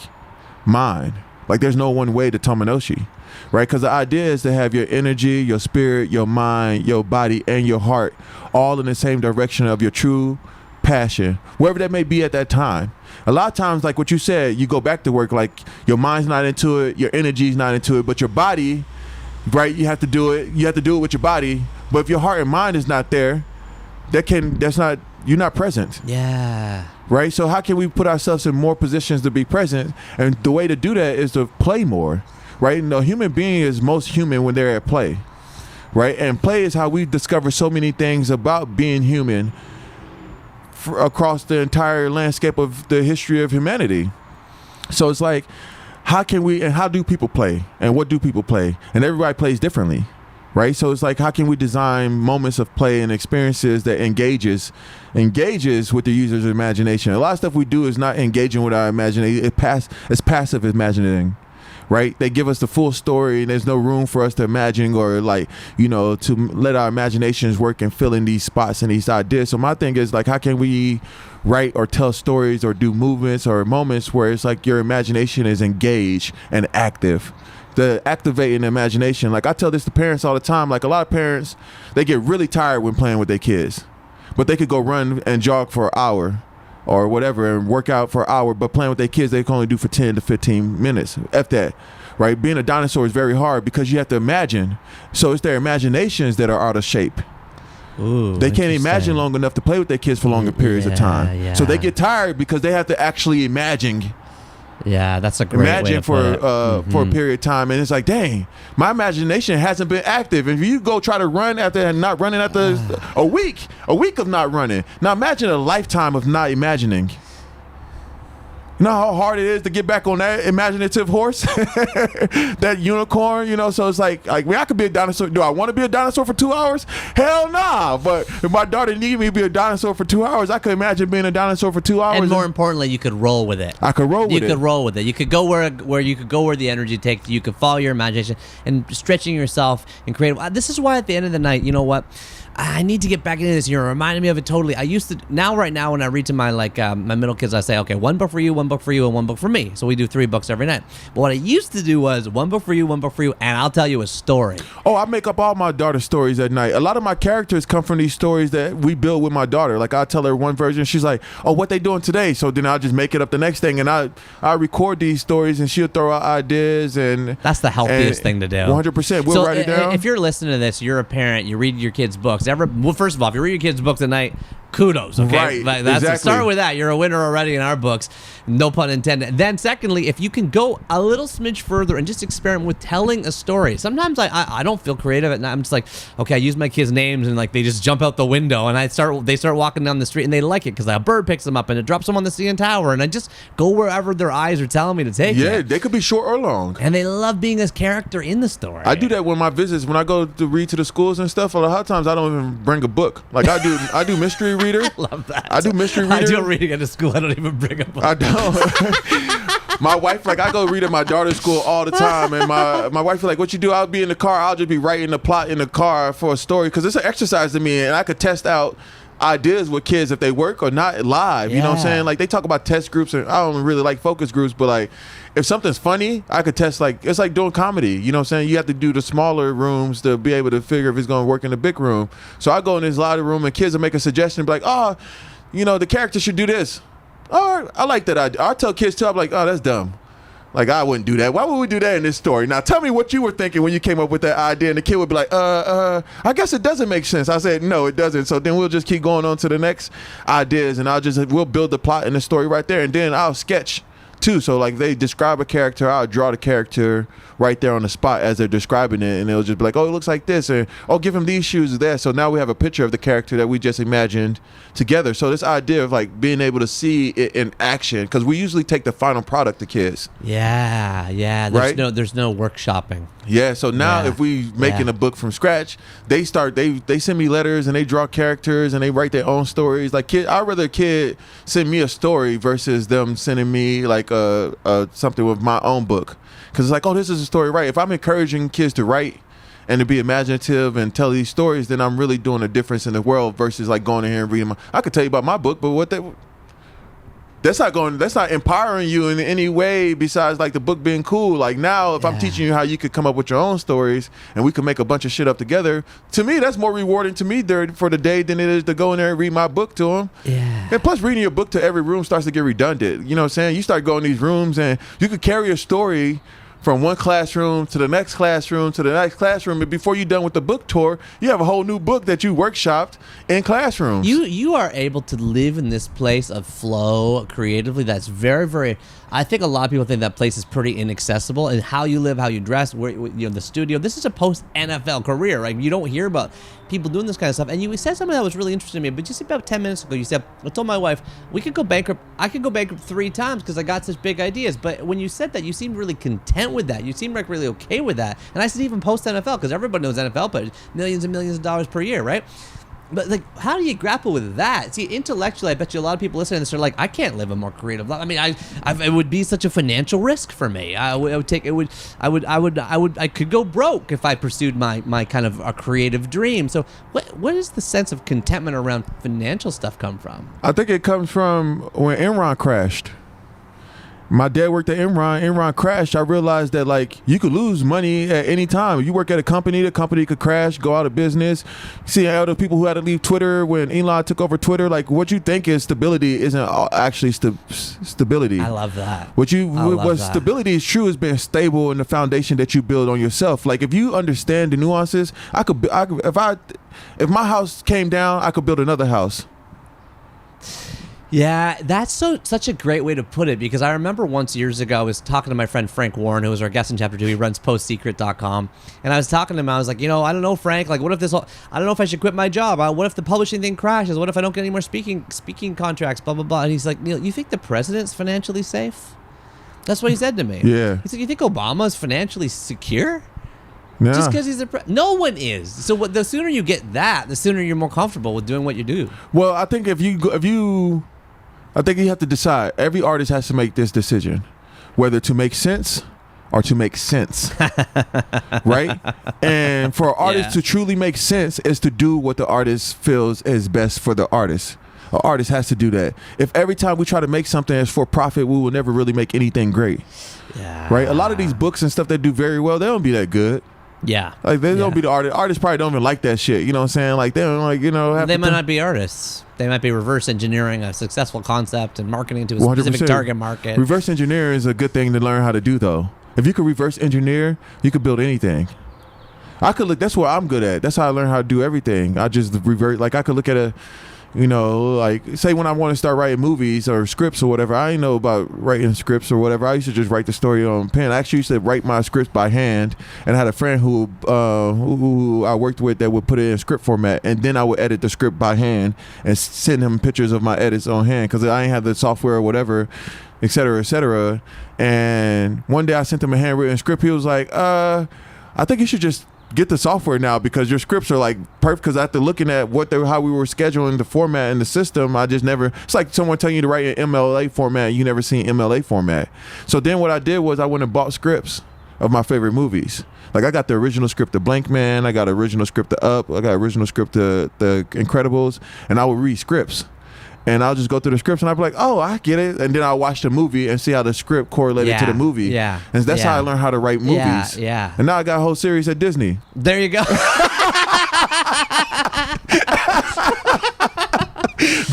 mine. Like, there's no one way to Tomonoshi, right? Because the idea is to have your energy, your spirit, your mind, your body, and your heart all in the same direction of your true passion, wherever that may be at that time. A lot of times, like what you said, you go back to work, like your mind's not into it, your energy's not into it, but your body, right, you have to do it with your body. But if your heart and mind is not there, you're not present. Yeah. Right? So how can we put ourselves in more positions to be present? And the way to do that is to play more, right? And the human being is most human when they're at play, right? And play is how we discover so many things about being human across the entire landscape of the history of humanity. So it's like, how do people play, and what do people play? And everybody plays differently, right? So it's like, how can we design moments of play and experiences that engages with the user's imagination? A lot of stuff we do is not engaging with our imagination. It's passive imagining, right? They give us the full story, and there's no room for us to imagine or to let our imaginations work and fill in these spots and these ideas. So my thing is, like, how can we write or tell stories or do movements or moments where it's like your imagination is engaged and active? The activating imagination. Like, I tell this to parents all the time. Like, a lot of parents, they get really tired when playing with their kids, but they could go run and jog for an hour or whatever and work out for an hour, but playing with their kids, they can only do for 10 to 15 minutes. F that, right? Being a dinosaur is very hard because you have to imagine. So it's their imaginations that are out of shape. Ooh, they can't imagine long enough to play with their kids for longer periods of time. Yeah. So they get tired because they have to actually imagine. Yeah, that's a great way to for a period of time, and it's like, dang, my imagination hasn't been active. If you go try to run after not running after a week of not running, now imagine a lifetime of not imagining. You know how hard it is to get back on that imaginative horse, that unicorn, so it's like I could be a dinosaur. Do I want to be a dinosaur for 2 hours? Hell nah. But if my daughter needed me to be a dinosaur for 2 hours, I could imagine being a dinosaur for 2 hours. And more importantly, you could roll with it. I could roll with it. You could roll with it. You could go where you could go where the energy takes you. You could follow your imagination and stretching yourself and create. This is why at the end of the night, you know what? I need to get back into this. You're reminding me of it totally. I used to, right now when I read to my my middle kids, I say, okay, one book for you, and one book for me. So we do 3 books every night. But what I used to do was one book for you, and I'll tell you a story. Oh, I make up all my daughter's stories at night. A lot of my characters come from these stories that we build with my daughter. Like, I'll tell her one version, she's like, oh, what they doing today? So then I'll just make it up the next thing, and I record these stories, and she'll throw out ideas. And that's the healthiest thing to do. 100%. We'll write it down. If you're listening to this, you're a parent, you read your kids' books. Well, first of all, if you read your kids' books at night, kudos, okay? Right, Exactly. Start with that. You're a winner already in our books. No pun intended. Then secondly, if you can go a little smidge further and just experiment with telling a story. Sometimes I don't feel creative at night. I'm just like, okay, I use my kids' names and like they just jump out the window and they start walking down the street and they like it because a bird picks them up and it drops them on the CN Tower and I just go wherever their eyes are telling me to take it. Yeah, they could be short or long. And they love being a character in the story. I do that when my visits, when I go to read to the schools and stuff. A lot of times I don't even bring a book. Like I do mystery reader. I love that. I do mystery reader. I do reading at the school. I don't even bring a book. I don't. My wife, like, I go read at my daughter's school all the time, and my wife is like, what you do? I'll be in the car. I'll just be writing the plot in the car for a story because it's an exercise to me, and I could test out ideas with kids if they work or not live. You know what I'm Yeah. saying? Like they talk about test groups, and I don't really like focus groups, but like if something's funny, I could test. Like it's like doing comedy. You know what I'm saying? You have to do the smaller rooms to be able to figure if it's going to work in the big room. So I go in this louder room and kids will make a suggestion, be like, oh, you know, the character should do this. Oh, I like that idea. I tell kids too, I'm like, oh, that's dumb. Like, I wouldn't do that. Why would we do that in this story? Now, tell me what you were thinking when you came up with that idea. And the kid would be like, I guess it doesn't make sense. I said, no, it doesn't. So then we'll just keep going on to the next ideas, and we'll build the plot and the story right there. And then I'll sketch too. So like they describe a character, I'll draw the character right there on the spot as they're describing it, and it'll just be like, oh, it looks like this, and oh, give him these shoes there. So now we have a picture of the character that we just imagined together. So this idea of like being able to see it in action, because we usually take the final product to kids. Yeah. There's no workshopping. Yeah, so now Yeah. if we making a book from scratch, they send me letters and they draw characters and they write their own stories. Like I'd rather a kid send me a story versus them sending me like something with my own book. Because it's like, oh, this is a story, right? If I'm encouraging kids to write and to be imaginative and tell these stories, then I'm really doing a difference in the world versus like going in here and reading I could tell you about my book, but that's not empowering you in any way besides like the book being cool. Like now, if I'm teaching you how you could come up with your own stories and we could make a bunch of shit up together, to me, that's more rewarding to me for the day than it is to go in there and read my book to them. Yeah. And plus, reading your book to every room starts to get redundant. You know what I'm saying? You start going to these rooms and you could carry a story from one classroom to the next classroom to the next classroom, and before you're done with the book tour, you have a whole new book that you workshopped in classrooms. You are able to live in this place of flow creatively. That's very, very. I think a lot of people think that place is pretty inaccessible, and how you live, how you dress, the studio. This is a post NFL career, right? You don't hear about people doing this kind of stuff. And you said something that was really interesting to me. But just about 10 minutes ago, you said, I told my wife we could go bankrupt. I could go bankrupt 3 times because I got such big ideas. But when you said that, you seemed really content with that. You seemed like really okay with that. And I said even post NFL, because everybody knows NFL, but millions and millions of dollars per year, right? But like, how do you grapple with that? See, intellectually, I bet you a lot of people listening to this are like, I can't live a more creative life. I mean, it would be such a financial risk for me. I could go broke if I pursued my kind of a creative dream. So, what is the sense of contentment around financial stuff come from? I think it comes from when Enron crashed. My dad worked at Enron. Enron crashed. I realized that like you could lose money at any time. You work at a company, the company could crash, go out of business. See other people who had to leave Twitter when Elon took over Twitter. Like what you think is stability isn't actually stability. I love that. What stability is true is being stable in the foundation that you build on yourself. Like if you understand the nuances, if my house came down, I could build another house. Yeah, that's such a great way to put it, because I remember once years ago I was talking to my friend Frank Warren, who was our guest in Chapter 2. He runs postsecret.com. And I was talking to him. I was like, I don't know, Frank, like what if I don't know if I should quit my job. What if the publishing thing crashes? What if I don't get any more speaking contracts, blah, blah, blah. And he's like, Neil, you think the president's financially safe? That's what he said to me. Yeah. He said, you think Obama's financially secure? Yeah. Just because he's no one is. So the sooner you get that, the sooner you're more comfortable with doing what you do. Well, I think I think you have to decide. Every artist has to make this decision, whether to make sense or to make sense, right? And for an artist to truly make sense is to do what the artist feels is best for the artist. An artist has to do that. If every time we try to make something as for profit, we will never really make anything great. Yeah. Right? A lot of these books and stuff that do very well, they don't be that good. Yeah. Like they don't be the artist. Artists probably don't even like that shit. You know what I'm saying? Like they don't like, they might not be artists. They might be reverse engineering a successful concept and marketing to a specific 100%. Target market. Reverse engineering is a good thing to learn how to do though. If you could reverse engineer, you could build anything. That's what I'm good at. That's how I learn how to do everything. I just revert, like I could look at like say when I want to start writing movies or scripts or whatever, I didn't know about writing scripts or whatever. I used to just write the story on pen. I actually used to write my scripts by hand, and I had a friend who I worked with that would put it in script format, and then I would edit the script by hand and send him pictures of my edits on hand because I ain't have the software or whatever, et cetera, et cetera. And one day I sent him a handwritten script. He was like, I think you should just get the software now because your scripts are like perfect. Because after looking at how we were scheduling the format in the system, I just never. It's like someone telling you to write in MLA format, you never seen MLA format. So then what I did was I went and bought scripts of my favorite movies. Like I got the original script of Blank Man, I got original script of Up, I got original script of The Incredibles, and I would read scripts. And I'll just go through the scripts and I'll be like, oh, I get it. And then I'll watch the movie and see how the script correlated to the movie. Yeah. And that's how I learned how to write movies. Yeah. And now I got a whole series at Disney. There you go.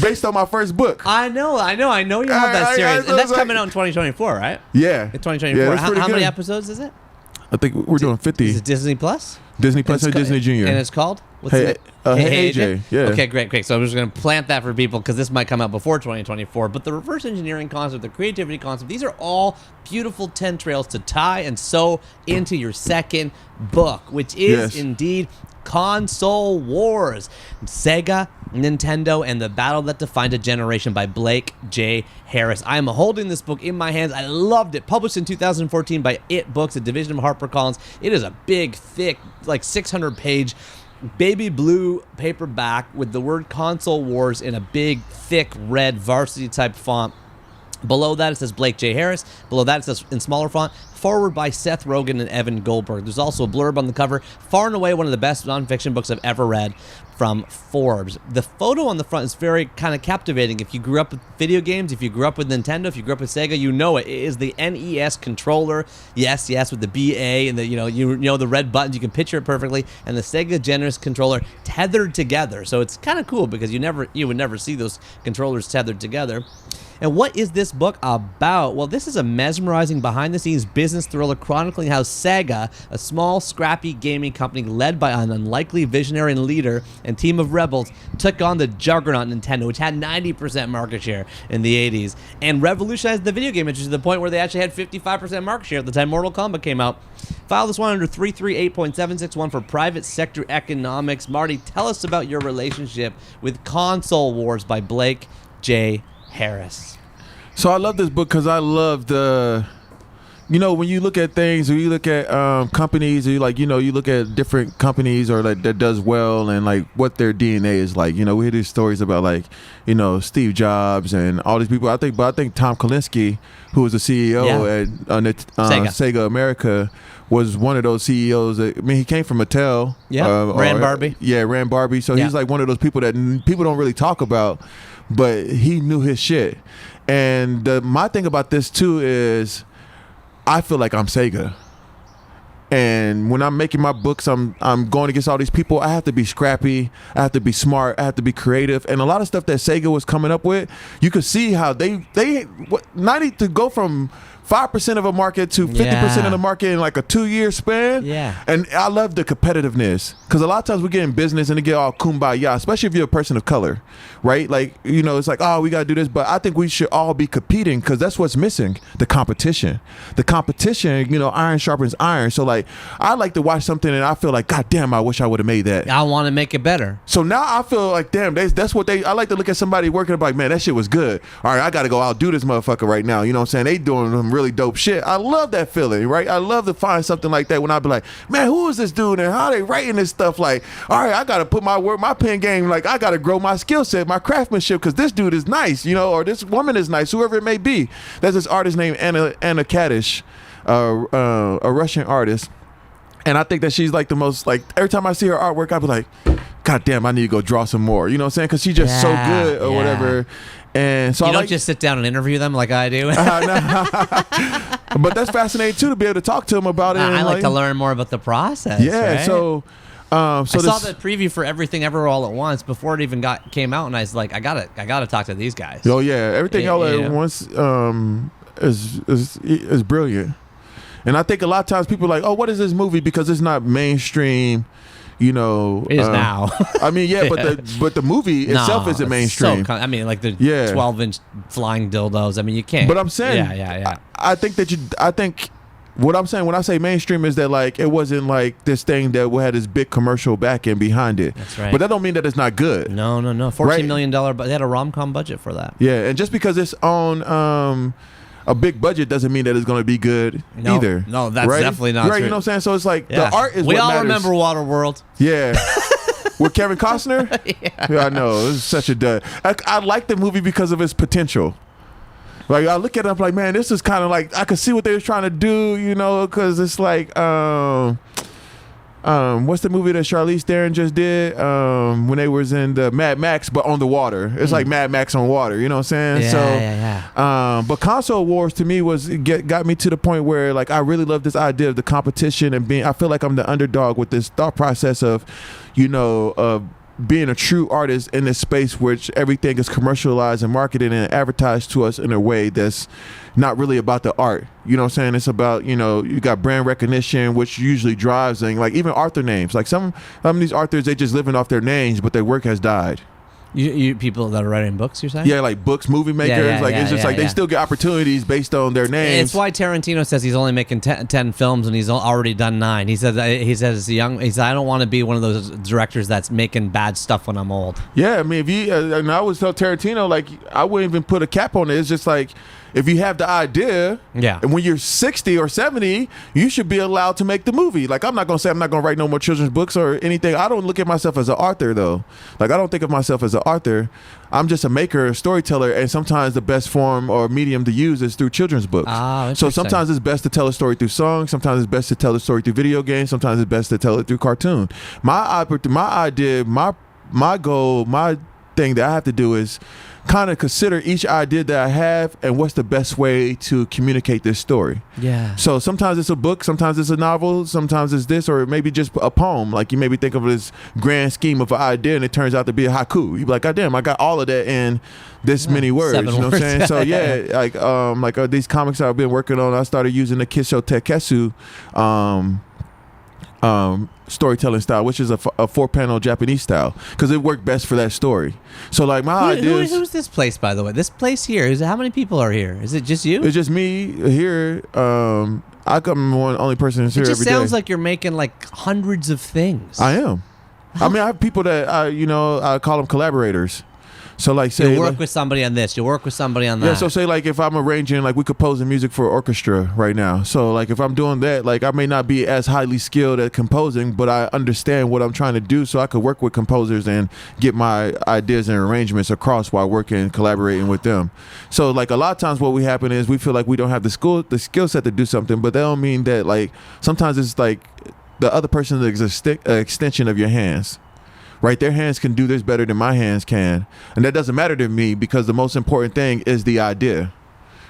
Based on my first book. I know you have that series. And that's coming out in 2024, right? Yeah. In 2024. Yeah, how many episodes is it? I think we're doing 50. Is it Disney Plus? Disney Plus and Disney Junior. And it's called? What's Hey AJ. Yeah. Okay, great. So I'm just going to plant that for people because this might come out before 2024. But the reverse engineering concept, the creativity concept, these are all beautiful 10 trails to tie and sew into your second book, which is indeed Console Wars, Sega, Nintendo, and the Battle That Defined a Generation by Blake J. Harris. I am holding this book in my hands. I loved it. Published in 2014 by It Books, a division of HarperCollins. It is a big, thick, like 600-page baby blue paperback with the word Console Wars in a big, thick, red varsity-type font. Below that, it says Blake J. Harris. Below that, it says in smaller font, forward by Seth Rogen and Evan Goldberg. There's also a blurb on the cover. Far and away one of the best nonfiction books I've ever read from Forbes. The photo on the front is very kind of captivating. If you grew up with video games, if you grew up with Nintendo, if you grew up with Sega, you know it. It is the NES controller. Yes, with the BA and the you know the red buttons. You can picture it perfectly. And the Sega Genesis controller tethered together. So it's kind of cool because you would never see those controllers tethered together. And what is this book about? Well, this is a mesmerizing behind-the-scenes business thriller chronicling how Sega, a small, scrappy gaming company led by an unlikely visionary and leader and team of rebels, took on the juggernaut Nintendo, which had 90% market share in the 80s, and revolutionized the video game industry to the point where they actually had 55% market share at the time Mortal Kombat came out. File this one under 338.761 for private sector economics. Marty, tell us about your relationship with Console Wars by Blake J. Harris. So I love this book because I love when you look at things, or you look at companies, or you look at different companies or like that does well and like what their DNA is like. We hear these stories about Steve Jobs and all these people. I think Tom Kalinske, who was the CEO at Sega America, was one of those CEOs. He came from Mattel. Yeah, ran Barbie. Yeah, ran Barbie. So he's like one of those people that people don't really talk about, but he knew his shit. And my thing about this too is I feel like I'm Sega. And when I'm making my books, I'm going against all these people. I have to be scrappy. I have to be smart. I have to be creative. And a lot of stuff that Sega was coming up with, you could see how they 90 to go from 5% of a market to 50% of the market in like a 2-year span. Yeah. And I love the competitiveness because a lot of times we get in business and it get all kumbaya, especially if you're a person of color, right? Like, it's like, oh, we got to do this. But I think we should all be competing because that's what's missing, the competition. The competition, iron sharpens iron. So like, I like to watch something and I feel like, God damn, I wish I would have made that. I want to make it better. So now I feel like, damn, that's what I like to look at somebody working and be like, man, that shit was good. All right, I got to go outdo this motherfucker right now. You know what I'm saying? They doing some really dope shit. I love that feeling, right? I love to find something like that when I be like, man, who is this dude and how they writing this stuff? Like, all right, I got to put my pen game, like I got to grow my skill set, my craftsmanship, because this dude is nice, or this woman is nice, whoever it may be. There's this artist named Anna Kadish, a Russian artist. And I think that she's like the most, like, every time I see her artwork, I be like, God damn, I need to go draw some more. You know what I'm saying? Because she's just so good or whatever. And so you don't just sit down and interview them like I do. But that's fascinating too, to be able to talk to them about it. I like to learn more about the process. Yeah. Right? So I saw the preview for Everything Everywhere All at Once before it even came out, and I was like, I gotta talk to these guys. Oh yeah, Everything All at Once is brilliant. And I think a lot of times people are like, oh, what is this movie? Because it's not mainstream. It is now. I mean, yeah, but the movie itself isn't mainstream. Like the 12-inch flying dildos. I mean, you can't. But I'm saying, I think what I'm saying when I say mainstream is that like it wasn't like this thing that had this big commercial backing behind it. That's right. But that don't mean that it's not good. No. $14 million, but they had a rom-com budget for that. Yeah, and just because it's on a big budget doesn't mean that it's going to be good either. No, that's definitely not right. True. You know what I'm saying? So it's like the art is what matters. We all remember Waterworld. Yeah. With Kevin Costner? Yeah, I know. It was such a dud. I like the movie because of its potential. Like I look at it, I'm like, man, this is kind of like I could see what they was trying to do, you know, because it's like, what's the movie that Charlize Theron just did when they was in the Mad Max, but on the water? It's like Mad Max on water, you know what I'm saying? Yeah, but console wars to me got me to the point where like I really love this idea of the competition and I feel like I'm the underdog with this thought process of, you know, being a true artist in this space which everything is commercialized and marketed and advertised to us in a way that's not really about the art. You know what I'm saying? It's about, you know, you got brand recognition, which usually drives and like even author names. Like some of these authors, they just living off their names, but their work has died. You people that are writing books, you're saying? Yeah, like books, movie makers. It's just like they still get opportunities based on their names. It's why Tarantino says he's only making 10 films and he's already done 9. He says I don't want to be one of those directors that's making bad stuff when I'm old. Yeah, I mean, if you and I always tell Tarantino, like I wouldn't even put a cap on it. It's just like, if you have the idea, and when you're 60 or 70, you should be allowed to make the movie. Like, I'm not going to say I'm not going to write no more children's books or anything. I don't look at myself as an author, though. Like, I don't think of myself as an author. I'm just a maker, a storyteller, and sometimes the best form or medium to use is through children's books. So sometimes it's best to tell a story through song. Sometimes it's best to tell a story through video games. Sometimes it's best to tell it through cartoon. My idea, my goal, my thing that I have to do is kind of consider each idea that I have and what's the best way to communicate this story. Yeah. So sometimes it's a book, sometimes it's a novel, sometimes it's this, or maybe just a poem. Like you maybe think of this grand scheme of an idea and it turns out to be a haiku. You be like, God damn, I got all of that in this many words. 7 you know words. what I'm saying? So yeah, like these comics I've been working on, I started using the Kisho Teketsu storytelling style, which is a 4-panel Japanese style, because it worked best for that story. So like my ideas. Who's this place, by the way? This place here is, how many people are here? Is it just you? It's just me here. I come one only person who's here every day. It just sounds like you're making like hundreds of things. I am. I mean, I have people that I call them collaborators. So like say you work with somebody on this, you work with somebody on that. Yeah, so say like if I'm arranging, like we composing music for orchestra right now. So like if I'm doing that, like I may not be as highly skilled at composing, but I understand what I'm trying to do, so I could work with composers and get my ideas and arrangements across while working and collaborating with them. So like a lot of times what we happen is we feel like we don't have the skill set to do something, but that don't mean that like sometimes it's like the other person is an extension of your hands. Right, their hands can do this better than my hands can, and that doesn't matter to me because the most important thing is the idea.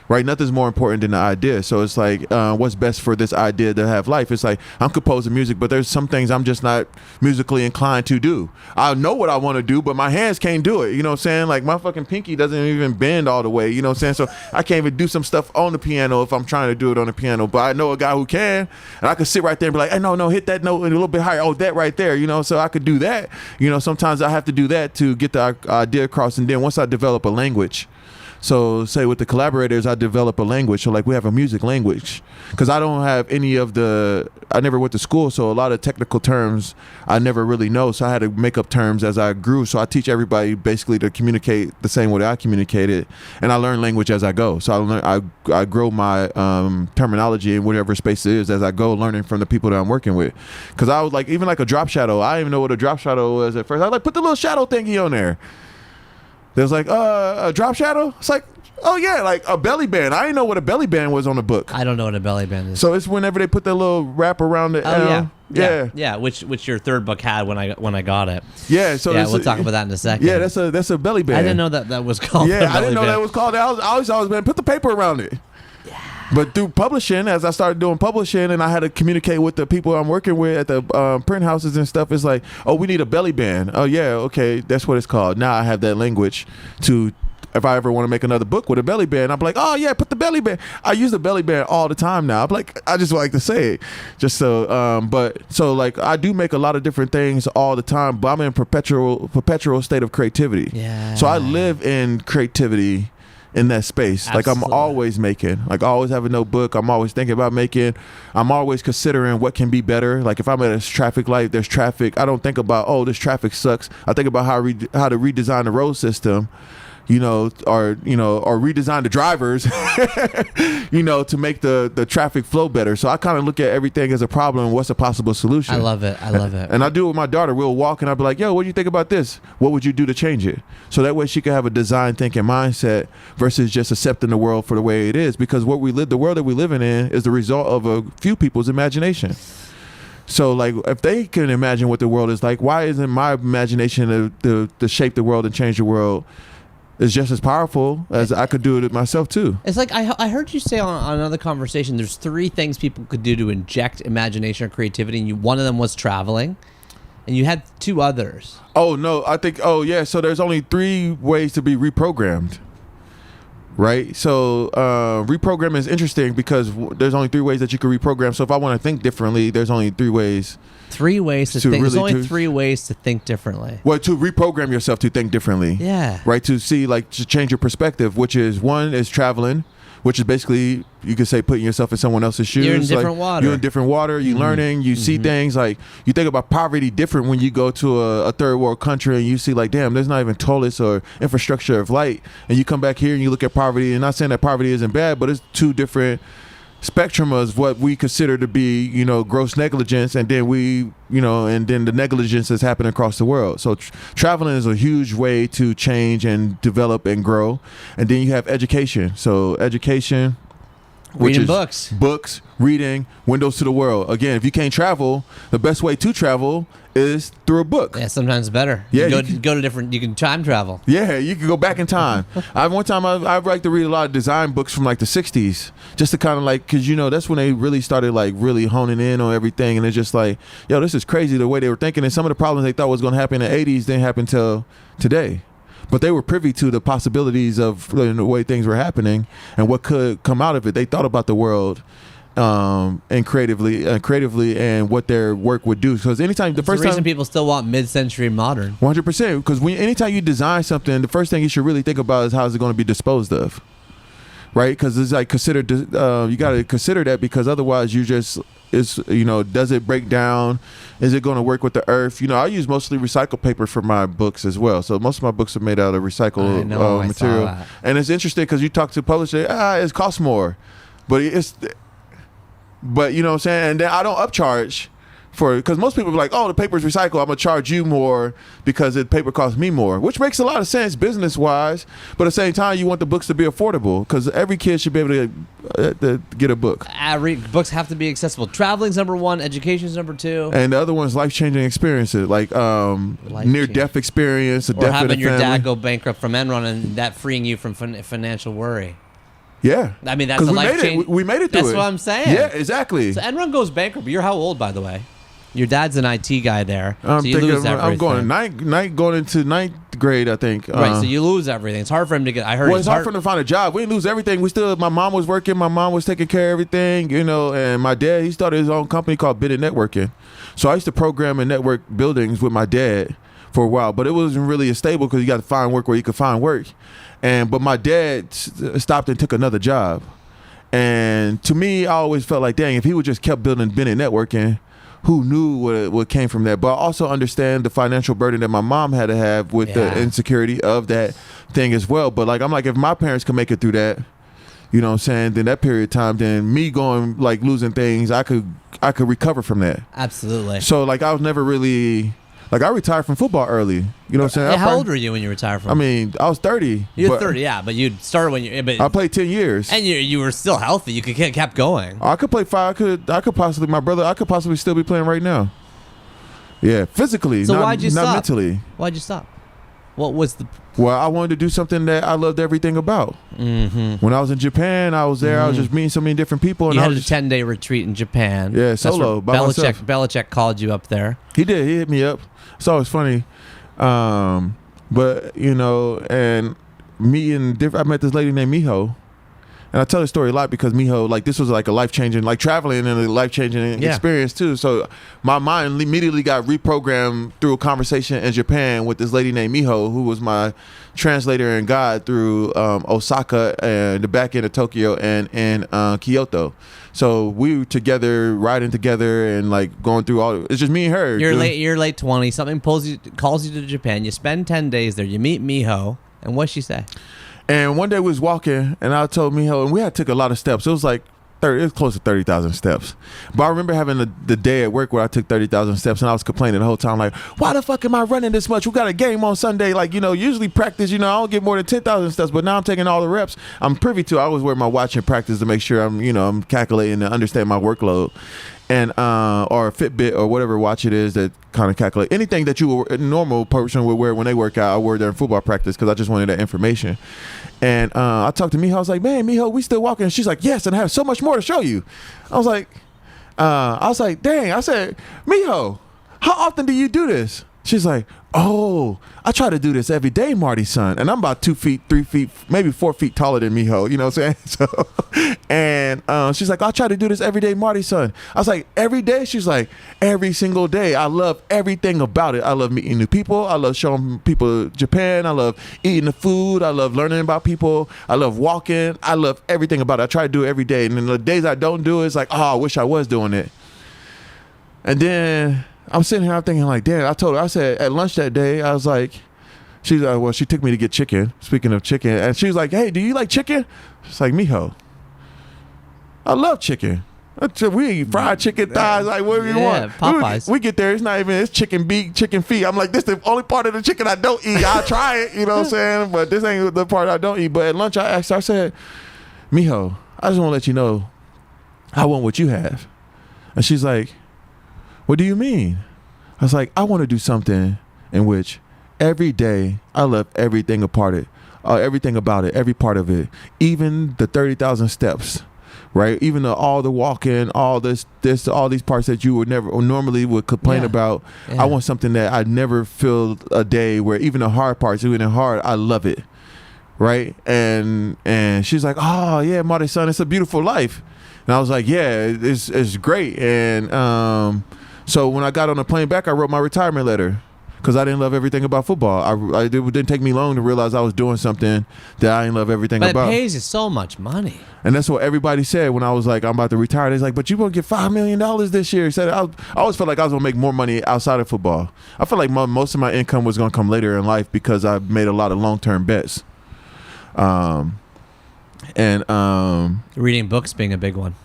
Right, nothing's more important than the idea. So it's like, what's best for this idea to have life? It's like I'm composing music, but there's some things I'm just not musically inclined to do. I know what I want to do, but my hands can't do it. You know what I'm saying? Like my fucking pinky doesn't even bend all the way. You know what I'm saying? So I can't even do some stuff on the piano if I'm trying to do it on the piano. But I know a guy who can, and I can sit right there and be like, hey, no, hit that note a little bit higher. Oh, that right there. You know, so I could do that. You know, sometimes I have to do that to get the idea across, and then once I develop a language. So say with the collaborators, I develop a language. So like we have a music language, because I don't have any of I never went to school. So a lot of technical terms I never really know. So I had to make up terms as I grew. So I teach everybody basically to communicate the same way that I communicated. And I learn language as I go. So I grow my terminology in whatever space it is as I go, learning from the people that I'm working with. Because I was like, even like a drop shadow, I didn't even know what a drop shadow was at first. I was like, put the little shadow thingy on there. There's like a drop shadow. It's like, oh yeah, like a belly band. I didn't know what a belly band was on the book. I don't know what a belly band is. So it's whenever they put that little wrap around the L. Yeah. Which your third book had when I got it. Yeah. So we'll talk about that in a second. Yeah, that's a belly band. I didn't know that was called. Yeah, I didn't know that was called. I always been put the paper around it. But through publishing, as I started doing publishing and I had to communicate with the people I'm working with at the print houses and stuff, it's like, oh, we need a belly band. Oh, yeah, okay, that's what it's called. Now I have that language to, if I ever want to make another book with a belly band, I'm like, oh, yeah, put the belly band. I use the belly band all the time now. I'm like, I just like to say it. Just so, so like I do make a lot of different things all the time, but I'm in perpetual state of creativity. Yeah. So I live in creativity in that space. Absolutely. Like I'm always making, like I always have a notebook. I'm always thinking about making. I'm always considering what can be better. Like if I'm at a traffic light, there's traffic. I don't think about, oh, this traffic sucks. I think about how to redesign the road system or redesign the drivers, to make the traffic flow better. So I kind of look at everything as a problem and what's a possible solution. I love it. And I do it with my daughter. We'll walk and I'll be like, yo, what do you think about this? What would you do to change it? So that way she can have a design thinking mindset versus just accepting the world for the way it is. Because the world that we're living in is the result of a few people's imagination. So, like, if they can imagine what the world is like, why isn't my imagination to shape the world and change the world is just as powerful as I could do it myself, too? It's like I heard you say on another conversation, there's 3 things people could do to inject imagination or creativity, and one of them was traveling, and you had 2 others. Oh, no, so there's only 3 ways to be reprogrammed. Right, so reprogramming is interesting because there's only 3 ways that you can reprogram. So if I want to think differently, there's only 3 ways. 3 ways to think. There's only 3 ways to think differently. Well, to reprogram yourself to think differently. Yeah. Right, to see, like, to change your perspective, which is, one is traveling, which is basically, you could say, putting yourself in someone else's shoes. You're in different water. You're in different water. You're learning. You see things. Like, you think about poverty different when you go to a third world country and you see, like, damn, there's not even toilets or infrastructure of light. And you come back here and you look at poverty. And not saying that poverty isn't bad, but it's 2 different spectrum of what we consider to be, gross negligence, and then and then the negligence that's happening across the world. So traveling is a huge way to change and develop and grow. And then you have education. So education, which reading is books, reading, windows to the world. Again, if you can't travel, the best way to travel is through a book. Yeah, sometimes better. Yeah, you can time travel. Yeah, you can go back in time. I like to read a lot of design books from like the 60s, just to kind of like, because that's when they really started like really honing in on everything, and it's just like, yo, this is crazy the way they were thinking, and some of the problems they thought was going to happen in the 80s didn't happen till today. But they were privy to the possibilities of the way things were happening and what could come out of it. They thought about the world and creatively and what their work would do. Because anytime the reason people still want mid-century modern. 100%. Because anytime you design something, the first thing you should really think about is how is it going to be disposed of, right? Because it's like you got to consider that, because otherwise does it break down? Is it going to work with the earth? I use mostly recycled paper for my books as well. So most of my books are made out of recycled material. And it's interesting because you talk to publishers, it costs more, but you know what I'm saying? And then I don't upcharge because most people are like, oh, the paper is recycled, I'm going to charge you more because the paper costs me more, which makes a lot of sense business-wise. But at the same time, you want the books to be affordable because every kid should be able to get a book. Books have to be accessible. Traveling's number 1, education's number 2. And the other one is life-changing experiences, like near-death experience, or having your dad go bankrupt from Enron and that freeing you from financial worry. Yeah. I mean, that's a life change. We made it through it. That's what I'm saying. Yeah, exactly. So Enron goes bankrupt. You're how old, by the way? Your dad's an IT guy there. I'm so you lose everything. I'm going into ninth grade, I think. Right, so you lose everything. It's hard for him to get. I heard. Well, it's hard for him to find a job. We didn't lose everything. My mom was working. My mom was taking care of everything, and my dad, he started his own company called Bennett Networking. So I used to program in network buildings with my dad for a while, but it wasn't really stable because you got to find work where you could find work. But my dad stopped and took another job. And to me, I always felt like, dang, if he would just kept building Bennett Networking, who knew what came from that? But I also understand the financial burden that my mom had to have with the insecurity of that thing as well. But I'm like, if my parents could make it through that, you know what I'm saying, then that period of time, then me going like losing things, I could recover from that. Absolutely. So I was never really. I retired from football early. You know what I'm saying? How old were you when you retired from? I mean, I was 30. You're 30, yeah, but you started when you. But I played 10 years, and you were still healthy. You could kept going. I could play 5. I could possibly. My brother. I could possibly still be playing right now. Yeah, physically. So why'd you stop? Not mentally. Why'd you stop? What was the? Well, I wanted to do something that I loved everything about. Mm-hmm. When I was in Japan, I was there. I was just meeting so many different people. And you had a 10-day retreat in Japan. Yeah, solo by myself. Belichick called you up there. He did. He hit me up. It's always funny. But and I met this lady named Miho. And I tell this story a lot because Miho, this was like a life-changing, traveling and a life-changing experience too. So my mind immediately got reprogrammed through a conversation in Japan with this lady named Miho, who was my translator and guide through Osaka and the back end of Tokyo and Kyoto. So we were together, riding together and going through all. It's just me and her. You're late 20s. Something calls you to Japan. You spend 10 days there. You meet Miho. And what'd she say? And one day we was walking, and I told Miho, and we had took a lot of steps. It was like 30, it was close to 30,000 steps. But I remember having the day at work where I took 30,000 steps, and I was complaining the whole time, like, why the fuck am I running this much? We got a game on Sunday. Like, usually practice, I don't get more than 10,000 steps, but now I'm taking all the reps. I'm privy to, I always wear my watch in practice to make sure I'm calculating and understand my workload. And or a Fitbit or whatever watch it is that kind of calculate anything that a normal person would wear when they work out. I wear during football practice because I just wanted that information. And I talked to Miho. I was like, man, Miho, we still walking? And she's like, yes, and I have so much more to show you. I was like, dang. I said, Miho, how often do you do this? She's like, oh, I try to do this every day, Marty's son. And I'm about 2 feet, 3 feet, maybe 4 feet taller than Miho. You know what I'm saying? So, and she's like, I try to do this every day, Marty's son. I was like, every day? She's like, every single day. I love everything about it. I love meeting new people. I love showing people Japan. I love eating the food. I love learning about people. I love walking. I love everything about it. I try to do it every day. And then the days I don't do it, it's like, oh, I wish I was doing it. And then I'm sitting here, I'm thinking like, damn, I said at lunch that day, I was like, she's like, well, she took me to get chicken, speaking of chicken. And she was like, hey, do you like chicken? It's like, Miho, I love chicken. We eat fried chicken thighs, like whatever you want. Popeyes. We get there, it's chicken beak, chicken feet. I'm like, this is the only part of the chicken I don't eat. I'll try it, you know what I'm saying? But this ain't the part I don't eat. But at lunch, I asked her, I said, Miho, I just want to let you know I want what you have. And she's like, what do you mean? I was like, I want to do something in which every day I love everything about it, every part of it, even the 30,000 steps, right? Even all the walking, all this, all these parts that you would never or normally would complain about. Yeah. I want something that I never feel a day where even the hard parts, even the hard, I love it, right? And she's like, oh yeah, Marty son, it's a beautiful life. And I was like, yeah, it's great. And so when I got on the plane back, I wrote my retirement letter because I didn't love everything about football. It didn't take me long to realize I was doing something that I didn't love everything about. But it pays you so much money. And that's what everybody said when I was like, I'm about to retire. They're like, but you're going to get $5 million this year. He said, I always felt like I was going to make more money outside of football. I felt like most of my income was going to come later in life because I made a lot of long-term bets. Reading books being a big one.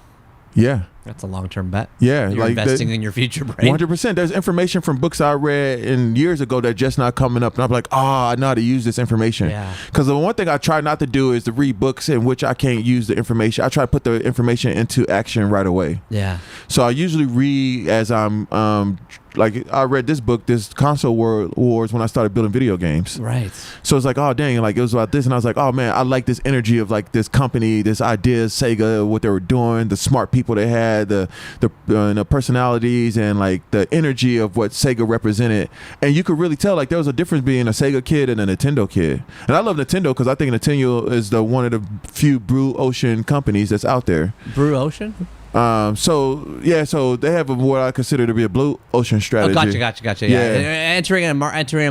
Yeah. That's a long-term bet. Yeah. You're investing in your future brain. 100%. There's information from books I read years ago that just not coming up. And I'm like, I know how to use this information. Yeah. Because the one thing I try not to do is to read books in which I can't use the information. I try to put the information into action right away. Yeah. So I usually read as I'm like I read this book, this Console Wars, when I started building video games. Right. So it's like, oh dang, like it was about this, and I was like, oh man, I like this energy of like this company, this idea, Sega, what they were doing, the smart people they had, the personalities, and like the energy of what Sega represented. And you could really tell like there was a difference being a Sega kid and a Nintendo kid. And I love Nintendo because I think Nintendo is one of the few Blue Ocean companies that's out there. Blue Ocean? So they have what I consider to be a blue ocean strategy. Oh, gotcha. Yeah. Entering a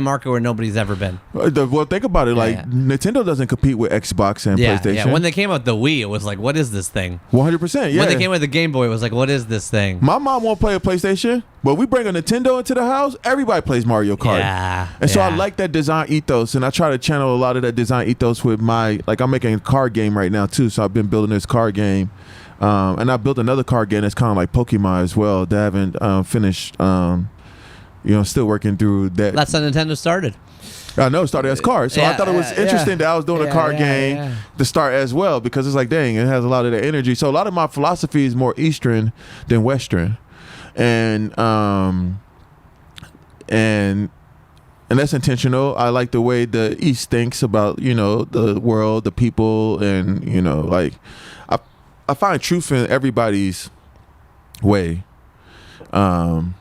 market where nobody's ever been. Well, think about it. Nintendo doesn't compete with Xbox and PlayStation. Yeah. When they came out with the Wii, it was like, what is this thing? 100%. Yeah. When they came out with the Game Boy, it was like, what is this thing? My mom won't play a PlayStation, but we bring a Nintendo into the house. Everybody plays Mario Kart. Yeah. And so I like that design ethos, and I try to channel a lot of that design ethos with I'm making a card game right now too. So I've been building this card game. And I built another card game that's kind of like Pokemon as well that I haven't finished. Still working through that. That's how Nintendo started. I know, it started as cards. So I thought it was interesting that I was doing a card game to start as well, because it's like, dang, it has a lot of that energy. So a lot of my philosophy is more Eastern than Western. And that's intentional. I like the way the East thinks about, the world, the people, and, I find truth in everybody's way. When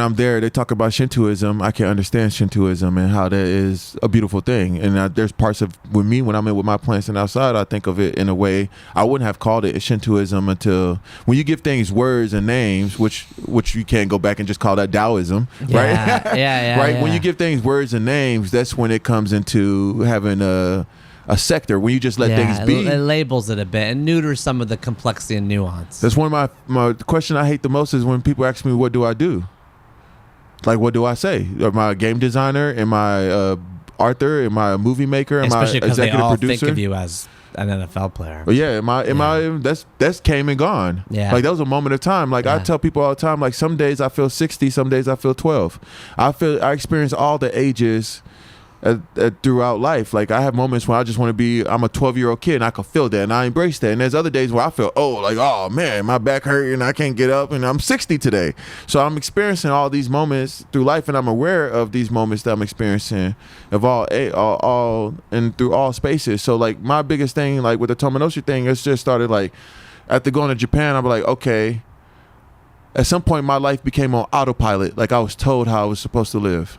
I'm there, they talk about Shintoism. I can understand Shintoism and how that is a beautiful thing. And there's parts of with me when I'm in with my plants and outside, I think of it in a way I wouldn't have called it Shintoism until when you give things words and names, which you can't go back and just call that Taoism, right? Yeah, right. Yeah. When you give things words and names, that's when it comes into having a sector when you just let things be. It labels it a bit and neuters some of the complexity and nuance. That's one of my question I hate the most is when people ask me, what do I do? Like, what do I say? Am I a game designer? Am I author? Am I a movie maker? Am Especially I because they executive all producer? think of you as an NFL player. But yeah, that's came and gone. Yeah. Like that was a moment of time. Like I tell people all the time, like some days I feel 60, some days I feel 12. I experience all the ages throughout life. Like I have moments when I just want to be, I'm a 12-year-old kid and I can feel that and I embrace that. And there's other days where I feel, oh man, my back hurt and I can't get up and I'm 60 today. So I'm experiencing all these moments through life and I'm aware of these moments that I'm experiencing of all and through all spaces. So like my biggest thing, like with the Tomonoshi thing, it's just started like after going to Japan, I'm like, okay, at some point my life became on autopilot. Like I was told how I was supposed to live.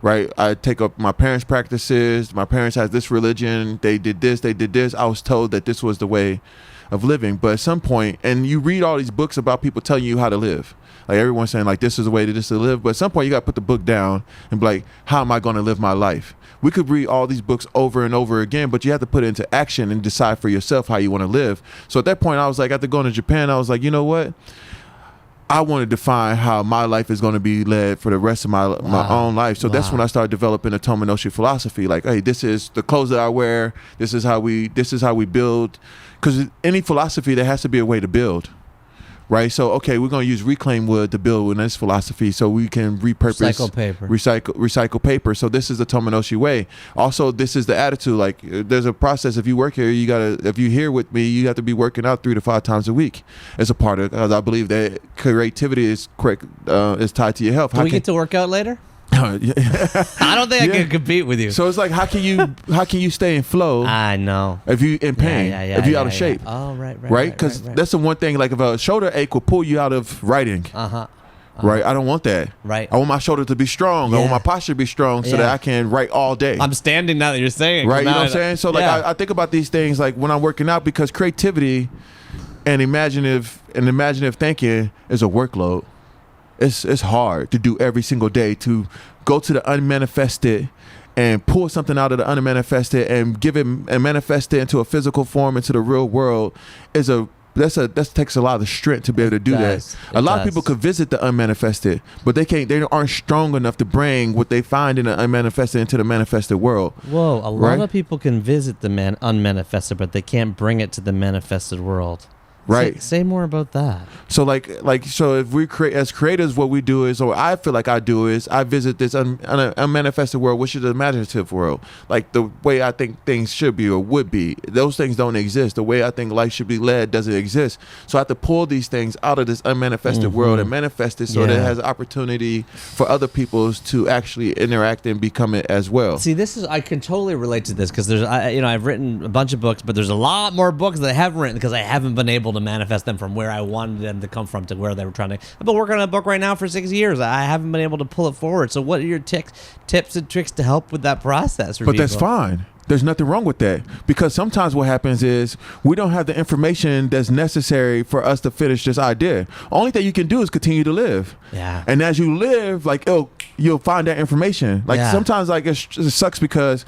Right, I take up my parents' practices. My parents had this religion. They did this. They did this. I was told that this was the way of living. But at some point, and you read all these books about people telling you how to live. Like everyone's saying, like this is the way to live. But at some point, you got to put the book down and be like, how am I going to live my life? We could read all these books over and over again, but you have to put it into action and decide for yourself how you want to live. So at that point, I was like, after going to Japan, I was like, you know what? I want to define how my life is going to be led for the rest of my own life. So that's when I started developing a Tomonoshi philosophy. Like, hey, this is the clothes that I wear. This is how we build. Because any philosophy, there has to be a way to build. Right, so okay, we're going to use reclaimed wood to build with this philosophy, so we can repurpose, recycle paper. So this is the Tomonoshi way. Also, this is the attitude. Like, there's a process. If you work here, if you here with me, you have to be working out 3 to 5 times a week as a part of. Because I believe that creativity is tied to your health. Do we get to work out later? I don't think I can compete with you. So it's like, how can you stay in flow? I know. If you in pain, if you out of shape. Oh, right. Because that's the one thing. Like if a shoulder ache will pull you out of writing. Right, I don't want that. Right, I want my shoulder to be strong. I want my posture to be strong so that I can write all day. I'm standing now that you're saying. Right, you know what I'm saying. So like I think about these things like when I'm working out, because creativity and imaginative thinking is a workload. It's hard to do every single day, to go to the unmanifested and pull something out of the unmanifested and give it and manifest it into a physical form, into the real world. That takes a lot of strength to be able to do that. A lot of people could visit the unmanifested, but they aren't strong enough to bring what they find in the unmanifested into the manifested world. Whoa, a lot of people can visit the unmanifested, but they can't bring it to the manifested world. Right. Say more about that. So so if we create as creators, what we do is, or I feel like I do is, I visit this unmanifested world, which is the imaginative world. Like the way I think things should be or would be. Those things don't exist. The way I think life should be led doesn't exist. So I have to pull these things out of this unmanifested world and manifest it so that it has opportunity for other peoples to actually interact and become it as well. See, I can totally relate to this because I've written a bunch of books, but there's a lot more books that I haven't written because I haven't been able to manifest them from where I wanted them to come from to where they were trying to. I've been working on a book right now for 6 years. I haven't been able to pull it forward. So what are your tips and tricks to help with that process? But that's fine. There's nothing wrong with that, because sometimes what happens is we don't have the information that's necessary for us to finish this idea. Only thing you can do is continue to live. Yeah. And as you live, like, you'll find that information. Like sometimes like it sucks because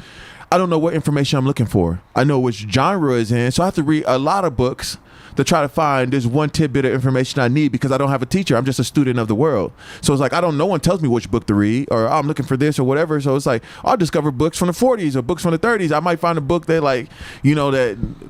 I don't know what information I'm looking for. I know which genre is in, so I have to read a lot of books to try to find this one tidbit of information I need, because I don't have a teacher. I'm just a student of the world. So it's like, no one tells me which book to read, or I'm looking for this or whatever. So it's like, I'll discover books from the 40s or books from the 30s. I might find a book that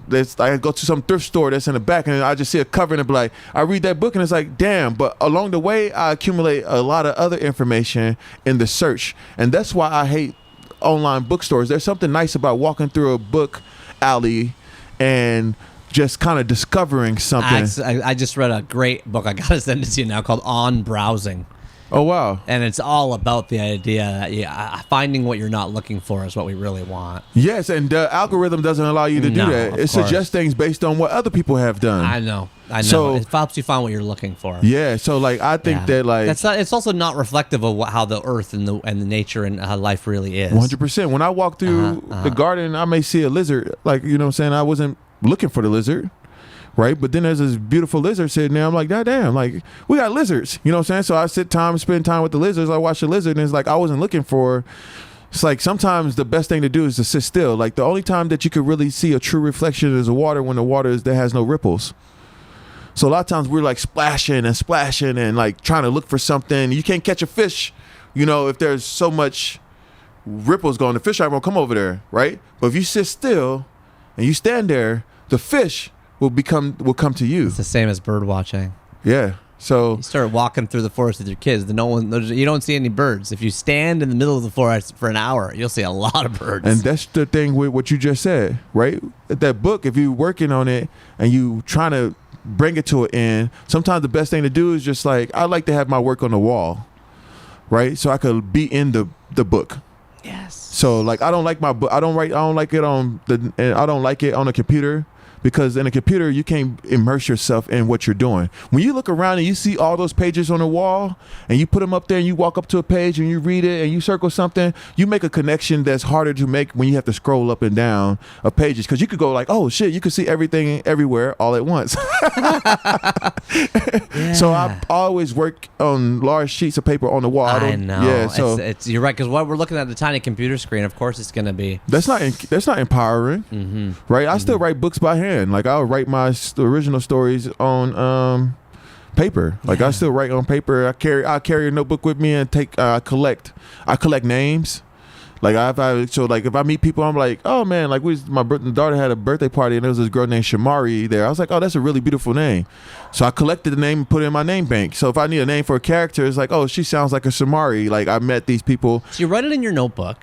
that's I go to some thrift store that's in the back and I just see a cover and it be like, I read that book and it's like, damn. But along the way, I accumulate a lot of other information in the search. And that's why I hate online bookstores. There's something nice about walking through a book alley and just kind of discovering something. I just read a great book. I gotta send it to you now, called On Browsing. Oh wow! And it's all about the idea that finding what you're not looking for is what we really want. Yes, and the algorithm doesn't allow you to do that. It suggests things based on what other people have done. I know. So it helps you find what you're looking for. Yeah. So like, I think that like it's also not reflective of how the earth and the nature and how life really is. 100%. When I walk through the garden, I may see a lizard. Like, you know what I'm saying? I wasn't looking for the lizard, right? But then there's this beautiful lizard sitting there. I'm like, God damn, like, we got lizards, you know what I'm saying? So I spend time with the lizards. I watch the lizard, and it's like, I wasn't looking for. It's like, sometimes the best thing to do is to sit still. Like, the only time that you could really see a true reflection is the water, when the water that has no ripples. So a lot of times we're like splashing and like trying to look for something. You can't catch a fish, if there's so much ripple's going, the fish aren't going to come over there, right? But if you sit still and you stand there, the fish will come to you. It's the same as bird watching. Yeah. So you start walking through the forest with your kids, you don't see any birds. If you stand in the middle of the forest for an hour, you'll see a lot of birds. And that's the thing with what you just said, right? That book, if you're working on it and you trying to bring it to an end, sometimes the best thing to do is just like, I like to have my work on the wall, right? So I could be in the book. Yes. So like, I don't like my book. I don't like it on a computer, because in a computer you can't immerse yourself in what you're doing. When you look around and you see all those pages on the wall and you put them up there and you walk up to a page and you read it and you circle something, you make a connection that's harder to make when you have to scroll up and down of pages, because you could go like, oh shit, you could see everything everywhere all at once. Yeah. So I always work on large sheets of paper on the wall. I know. Yeah, so it's you're right, because what we're looking at the tiny computer screen, of course it's going to be. That's not empowering, right? I still write books by hand. Like I'll write my original stories on paper. Like I still write on paper. I carry a notebook with me and I collect names. Like if I meet people, I'm like, oh man, like my daughter had a birthday party and there was this girl named Shamari there. I was like, oh, that's a really beautiful name. So I collected the name and put it in my name bank. So if I need a name for a character, it's like, oh, she sounds like a Shamari. Like I met these people. So you write it in your notebook.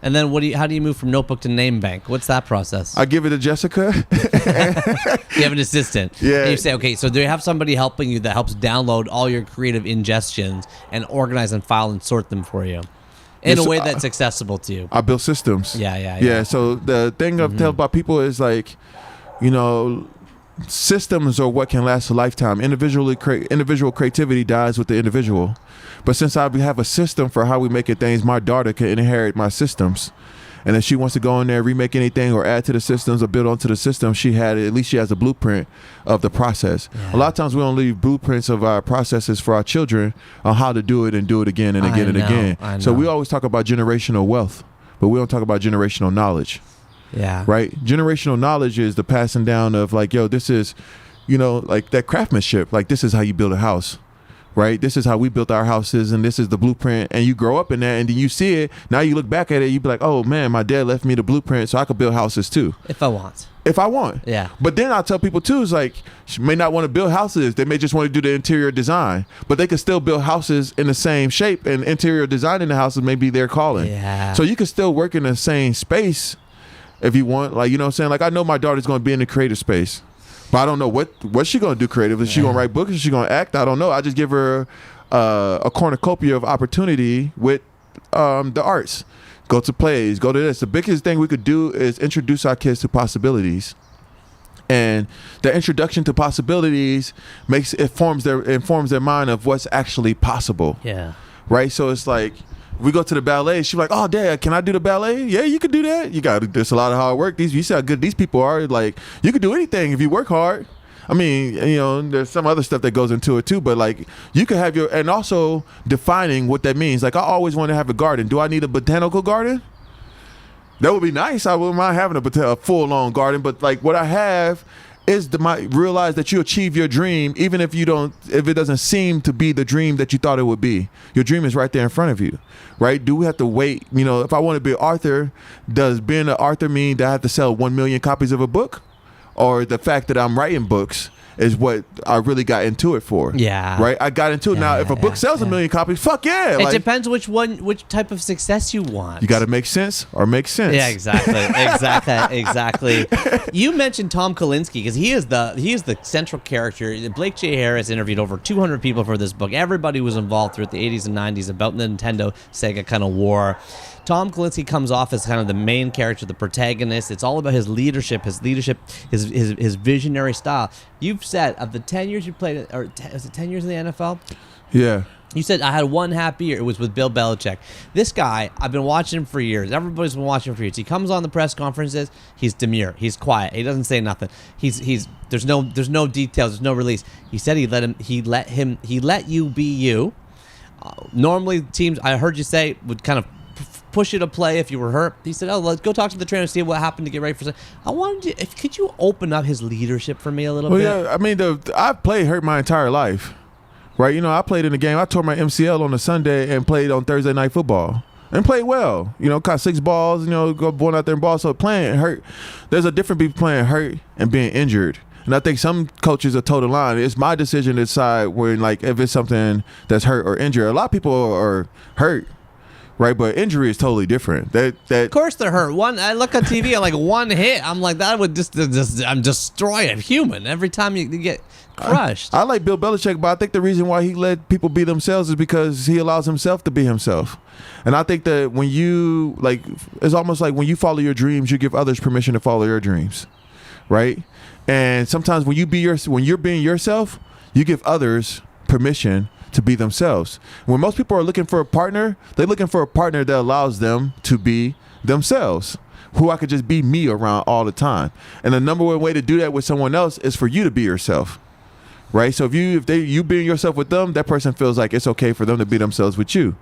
And then how do you move from notebook to name bank? What's that process? I give it to Jessica. You have an assistant. Yeah. And you say, okay, so do you have somebody helping you that helps download all your creative ingestions and organize and file and sort them for you in a way that's accessible to you? I build systems. Yeah. So the thing I've tell about people is like, systems are what can last a lifetime. Individual creativity dies with the individual. But since I have a system for how we make things, my daughter can inherit my systems. And if she wants to go in there, remake anything or add to the systems or build onto the system, at least she has a blueprint of the process. Yeah. A lot of times we don't leave blueprints of our processes for our children on how to do it and do it again and again and again. So we always talk about generational wealth, but we don't talk about generational knowledge. Yeah. Right? Generational knowledge is the passing down of like, yo, this is, like that craftsmanship. Like this is how you build a house. Right? This is how we built our houses, and this is the blueprint. And you grow up in that, and then you see it. Now you look back at it, you be like, oh man, my dad left me the blueprint so I could build houses too. If I want. Yeah. But then I tell people too, it's like, she may not want to build houses. They may just want to do the interior design, but they can still build houses in the same shape, and interior design in the houses may be their calling. Yeah. So you can still work in the same space if you want. Like, you know what I'm saying? Like, I know my daughter's going to be in the creative space, but I don't know what's she going to do creatively. Is she going to write books? Is she going to act? I don't know. I just give her a cornucopia of opportunity with the arts. Go to plays, go to this. The biggest thing we could do is introduce our kids to possibilities. And the introduction to possibilities informs their mind of what's actually possible. Yeah. Right? So it's like, we go to the ballet, she's like, oh dad, can I do the ballet? Yeah, you can do that. There's a lot of hard work. You see how good these people are. Like, you can do anything if you work hard. I mean, there's some other stuff that goes into it too, but like, you can have and also defining what that means. Like, I always want to have a garden. Do I need a botanical garden? That would be nice. I wouldn't mind having a full-on garden, but like, what I have is realize that you achieve your dream, even if it doesn't seem to be the dream that you thought it would be. Your dream is right there in front of you, right? Do we have to wait? If I want to be an author, does being an author mean that I have to sell 1 million copies of a book? Or the fact that I'm writing books is what I really got into it for. Yeah. Right? I got into it. Now, if a book sells 1 million copies, fuck yeah. It depends which type of success you want. You got to make sense or make sense. Yeah, exactly. You mentioned Tom Kalinske because he is the central character. Blake J. Harris interviewed over 200 people for this book. Everybody was involved throughout the 80s and 90s about the Nintendo Sega kind of war. Tom Kalinske comes off as kind of the main character, the protagonist. It's all about his leadership, his visionary style. You've said of the 10 years you played, or was it 10 years in the NFL? Yeah. You said, I had one happy year. It was with Bill Belichick. This guy, I've been watching him for years. Everybody's been watching him for years. He comes on the press conferences. He's demure. He's quiet. He doesn't say nothing. There's no details. There's no release. He said he let you be you. Normally teams, I heard you say, would kind of push you to play if you were hurt. He said, let's go talk to the trainer, see what happened to get ready for. I wanted to, could you open up his leadership for me a little bit? Yeah, I mean, I've played hurt my entire life, right? I played in the game. I tore my MCL on a Sunday and played on Thursday Night Football. and played well. You know, caught 6 balls. You know, going out there and ball. So playing hurt. There's a difference between playing hurt and being injured. And I think some coaches are toe the line. It's my decision to decide when, like, if it's something that's hurt or injured. A lot of people are hurt, right? But injury is totally different. Of course they're hurt. I look on TV at like one hit. I'm like, that would just destroy a human every time you get crushed. I like Bill Belichick, but I think the reason why he let people be themselves is because he allows himself to be himself. And I think that when you, like, it's almost like when you follow your dreams, you give others permission to follow your dreams, right? And sometimes when you're being yourself, you give others permission to be themselves. When most people are looking for a partner, they're looking for a partner that allows them to be themselves, who I could just be me around all the time. And the number one way to do that with someone else is for you to be yourself. Right? So if you being yourself with them, that person feels like it's okay for them to be themselves with you.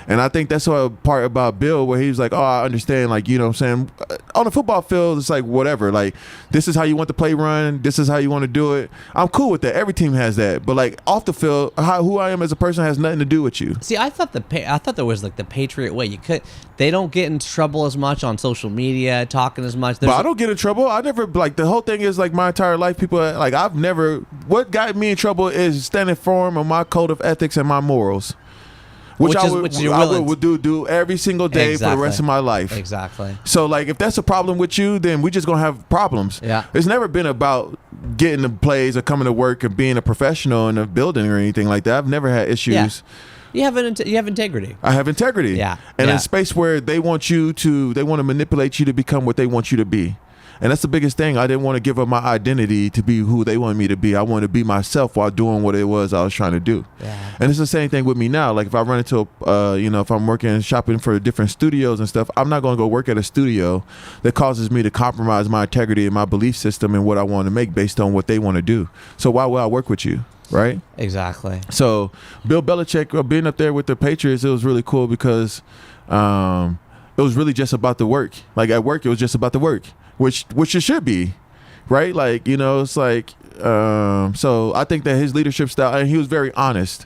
And I think that's a part about Bill where he's like, oh, I understand, like, you know what I'm saying? On the football field, it's like whatever. Like, this is how you want the play run. This is how you want to do it. I'm cool with that. Every team has that. But like off the field, who I am as a person has nothing to do with you. See, I thought there was like the Patriot way. They don't get in trouble as much on social media, talking as much. But I don't get in trouble. I never, like, the whole thing is like my entire life, people, like, what got me in trouble is standing firm on my code of ethics and my morals, which I would do every single day for the rest of my life. Exactly. So, like, if that's a problem with you, then we just gonna have problems. Yeah. It's never been about getting the plays or coming to work and being a professional in a building or anything like that. I've never had issues. Yeah. You have integrity. I have integrity. Yeah. And in a space where they want to manipulate you to become what they want you to be. And that's the biggest thing. I didn't want to give up my identity to be who they wanted me to be. I wanted to be myself while doing what it was I was trying to do. Yeah. And it's the same thing with me now. Like, if I run into, if I'm working shopping for different studios and stuff, I'm not going to go work at a studio that causes me to compromise my integrity and my belief system and what I want to make based on what they want to do. So why would I work with you? Right? Exactly. So Bill Belichick being up there with the Patriots, it was really cool because it was really just about the work. Like, at work, it was just about the work. Which it should be, right? Like, you know, it's like, so I think that his leadership style, and he was very honest.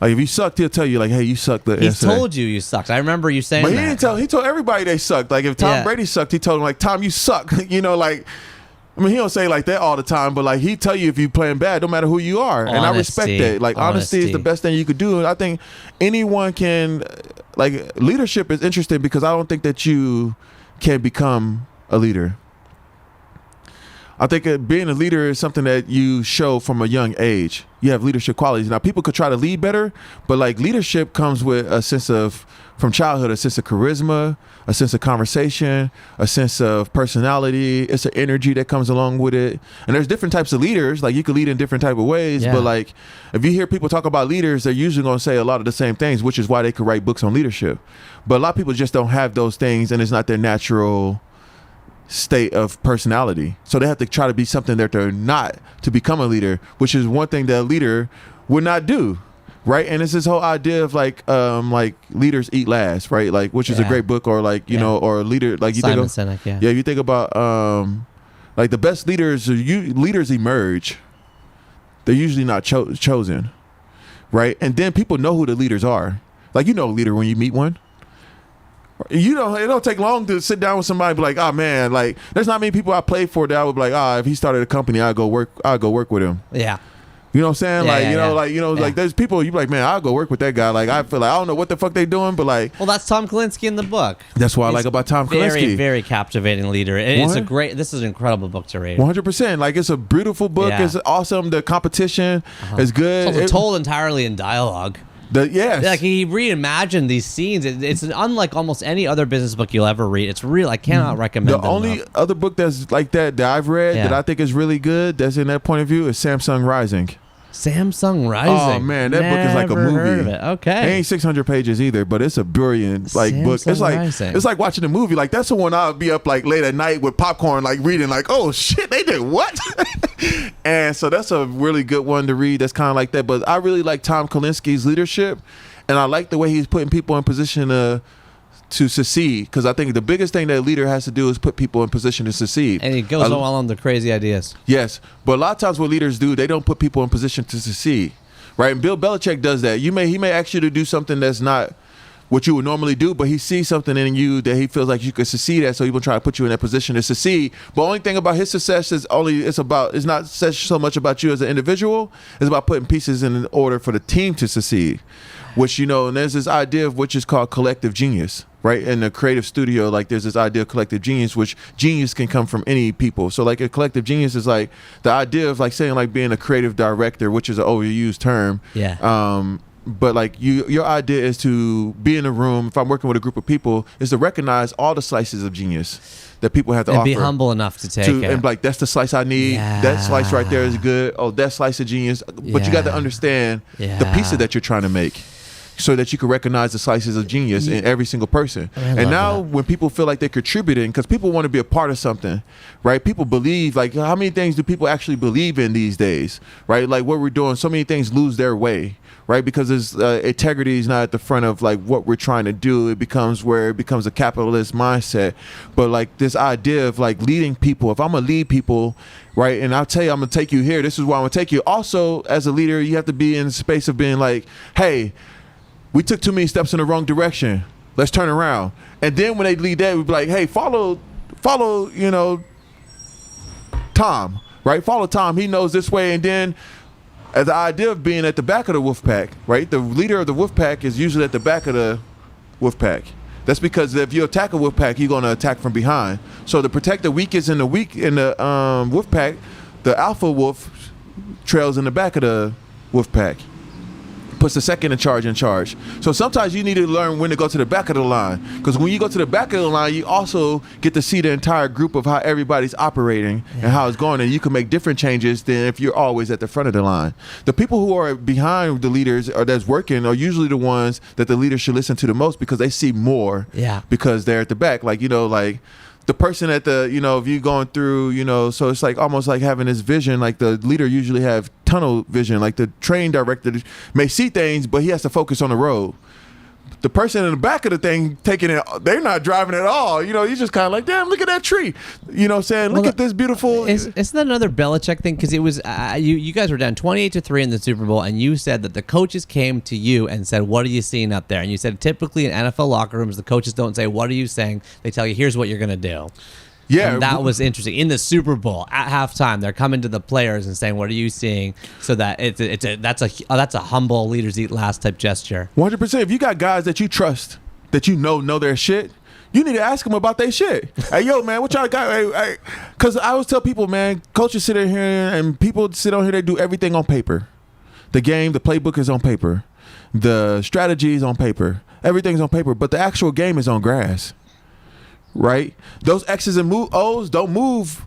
Like, if you sucked, he'll tell you, like, hey, you sucked. He told you sucked. I remember you saying that. But he didn't he told everybody they sucked. Like, if Tom Brady sucked, he told him, like, Tom, you suck. You know, like, I mean, he don't say like that all the time, but like, he tell you if you playing bad, no matter who you are. And I respect that. Like, honesty is the best thing you could do. And I think anyone can, like, leadership is interesting because I don't think that you can become a leader. I think being a leader is something that you show from a young age. You have leadership qualities. Now, people could try to lead better, but like, leadership comes with a sense of, from childhood, a sense of charisma, a sense of conversation, a sense of personality. It's an energy that comes along with it. And there's different types of leaders. Like, you can lead in different type of ways, but like, if you hear people talk about leaders, they're usually going to say a lot of the same things, which is why they could write books on leadership. But a lot of people just don't have those things, and it's not their natural state of personality. So they have to try to be something that they're not to become a leader, which is one thing that a leader would not do, right? And it's this whole idea of like leaders eat last, right? Like, which is a great book, or like, you know, or a leader, like you Simon think of, Sinek, you think about like, the best leaders emerge. They're usually not chosen, right? And then people know who the leaders are. Like, you know a leader when you meet one. You know, it don't take long to sit down with somebody and be like, oh man, like, there's not many people I played for that I would be like, if he started a company, I'll go work with him. Yeah. You know what I'm saying? Like, there's people you be like, man, I'll go work with that guy. Like, I feel like I don't know what the fuck they doing, but like, well, that's Tom Kalinske in the book. That's what I like about Tom Kalinske. Very, very captivating leader. This is an incredible book to read. 100%. Like, it's a beautiful book. Yeah. It's awesome. The competition is good. It's also told entirely in dialogue. Like, he reimagined these scenes. It's unlike almost any other business book you'll ever read. It's real. I cannot recommend it. The only other book that's like that I've read that I think is really good, that's in that point of view, is Samsung Rising. Samsung Rising. Oh man, that book is like a movie. Heard of it. Okay. It ain't 600 pages either, but it's a brilliant like book. It's like Rising. It's like watching a movie. Like, that's the one I'll be up like late at night with popcorn, like reading, like, oh shit, they did what? And so that's a really good one to read. That's kind of like that. But I really like Tom Kalinske's leadership, and I like the way he's putting people in position to succeed, because I think the biggest thing that a leader has to do is put people in position to succeed. And he goes all on the crazy ideas. Yes, but a lot of times what leaders do, they don't put people in position to succeed, right? And Bill Belichick does that. He may ask you to do something that's not what you would normally do, but he sees something in you that he feels like you could succeed at, so he will try to put you in that position to succeed. But the only thing about his success is it's not so much about you as an individual, it's about putting pieces in order for the team to succeed. Which, and there's this idea of which is called collective genius, right? In the creative studio, like there's this idea of collective genius, which genius can come from any people. So like a collective genius is like the idea of like saying like being a creative director, which is an overused term. Yeah. But like your idea is to be in a room, if I'm working with a group of people, is to recognize all the slices of genius that people have to offer. And be humble enough to take it. And like, that's the slice I need. Yeah. That slice right there is good. Oh, that slice of genius. But you got to understand the pieces that you're trying to make, so that you can recognize the slices of genius in every single person. And now when people feel like they're contributing, because people want to be a part of something, right? People believe, like, how many things do people actually believe in these days, right? Like what we're doing, so many things lose their way, right? Because there's integrity is not at the front of like what we're trying to do. It becomes a capitalist mindset. But like this idea of like leading people, if I'm gonna lead people, right, and I'll tell you I'm gonna take you here, this is where I'm gonna take you. Also, as a leader, you have to be in the space of being like, hey, we took too many steps in the wrong direction. Let's turn around. And then when they lead that, we'd be like, hey, follow, Tom, right? Follow Tom. He knows this way. And then as the idea of being at the back of the wolf pack, right? The leader of the wolf pack is usually at the back of the wolf pack. That's because if you attack a wolf pack, you're going to attack from behind. So to protect the weakest in the wolf pack, the alpha wolf trails in the back of the wolf pack. Puts the second in charge. So sometimes you need to learn when to go to the back of the line, because when you go to the back of the line, you also get to see the entire group of how everybody's operating and how it's going, and you can make different changes than if you're always at the front of the line. The people who are behind the leaders or that's working are usually the ones that the leader should listen to the most, because they see more because they're at the back. Like, like the person at the, if you're going through, so it's like almost like having this vision. Like the leader usually have tunnel vision. Like the train director may see things, but he has to focus on the road. The person in the back of the thing taking it, they're not driving at all. You're just kind of like, damn, look at that tree. You know what I'm saying? Look at this beautiful. Isn't that another Belichick thing? Because it was, you guys were down 28-3 in the Super Bowl, and you said that the coaches came to you and said, what are you seeing up there? And you said typically in NFL locker rooms, the coaches don't say, what are you saying? They tell you, here's what you're going to do. Yeah, and that was interesting. In the Super Bowl at halftime, they're coming to the players and saying, "What are you seeing?" So that that's a humble leaders eat last type gesture. 100%. If you got guys that you trust, that know their shit, you need to ask them about their shit. Hey, yo, man, what y'all got? Because I always tell people, man, coaches sit in here and people sit on here. They do everything on paper. The game, the playbook is on paper. The strategy is on paper. Everything's on paper, but the actual game is on grass. Right? Those X's and O's don't move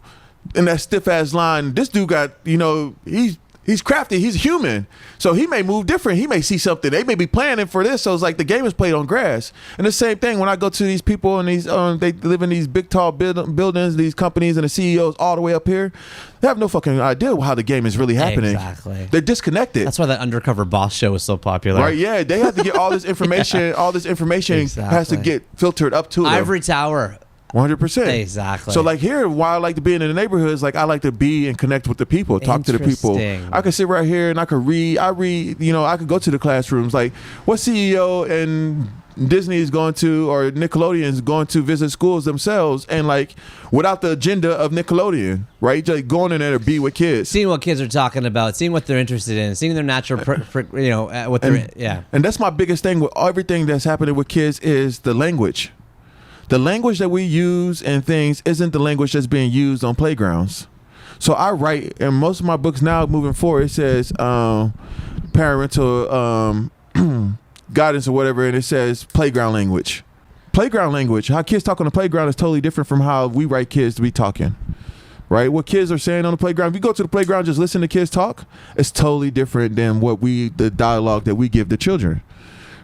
in that stiff ass line. This dude got, he's crafty. He's human. So he may move different. He may see something. They may be planning for this. So it's like the game is played on grass. And the same thing when I go to these people and these they live in these big tall buildings, these companies and the CEOs all the way up here. They have no fucking idea how the game is really happening. Exactly. They're disconnected. That's why that Undercover Boss show was so popular. Right, yeah. They have to get all this information. All this information has to get filtered up to them. Ivory Tower. 100%. Exactly. So like here, why I like to be in the neighborhoods, like I like to be and connect with the people, talk to the people. I can sit right here and I could read. I could go to the classrooms. Like what CEO and Disney is going to, or Nickelodeon is going to visit schools themselves, and like without the agenda of Nickelodeon, right? Just going in there to be with kids, seeing what kids are talking about, seeing what they're interested in, seeing their natural, what they're And that's my biggest thing with everything that's happening with kids is the language. The language that we use and things isn't the language that's being used on playgrounds. So I write in most of my books now moving forward, it says parental guidance or whatever, and it says playground language. Playground language, how kids talk on the playground is totally different from how we write kids to be talking. Right? What kids are saying on the playground, if you go to the playground, just listen to kids talk, it's totally different than the dialogue that we give the children.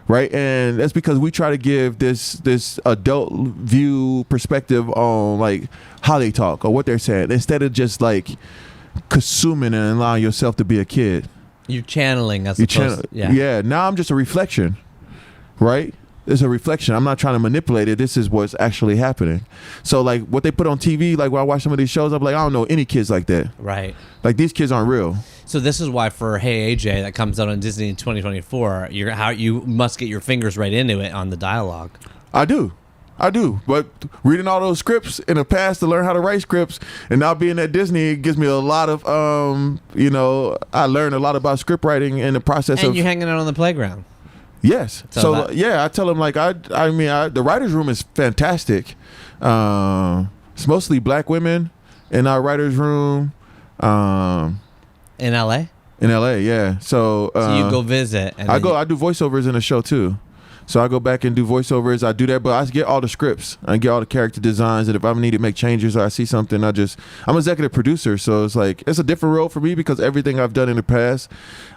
Right, and that's because we try to give this adult view perspective on like how they talk or what they're saying, instead of just like consuming and allowing yourself to be a kid. You're channeling as opposed. Yeah. Now I'm just a reflection, right? It's a reflection. I'm not trying to manipulate it. This is what's actually happening. So like what they put on TV, like when I watch some of these shows, I'm like, I don't know any kids like that. Right. Like these kids aren't real. So this is why for Hey AJ that comes out on Disney in 2024, you must get your fingers right into it on the dialogue. I do. But reading all those scripts in the past to learn how to write scripts, and now being at Disney, it gives me a lot of, I learned a lot about script writing in the process. And you're hanging out on the playground. Yes. So yeah, I tell them like the writers' room is fantastic. It's mostly black women in our writers' room. In LA? In LA, yeah. So you go visit. And I do voiceovers in the show too. So I go back and do voiceovers. I do that, but I get all the scripts. I get all the character designs, and if I need to make changes or I see something, I'm executive producer. So it's like it's a different role for me because everything I've done in the past,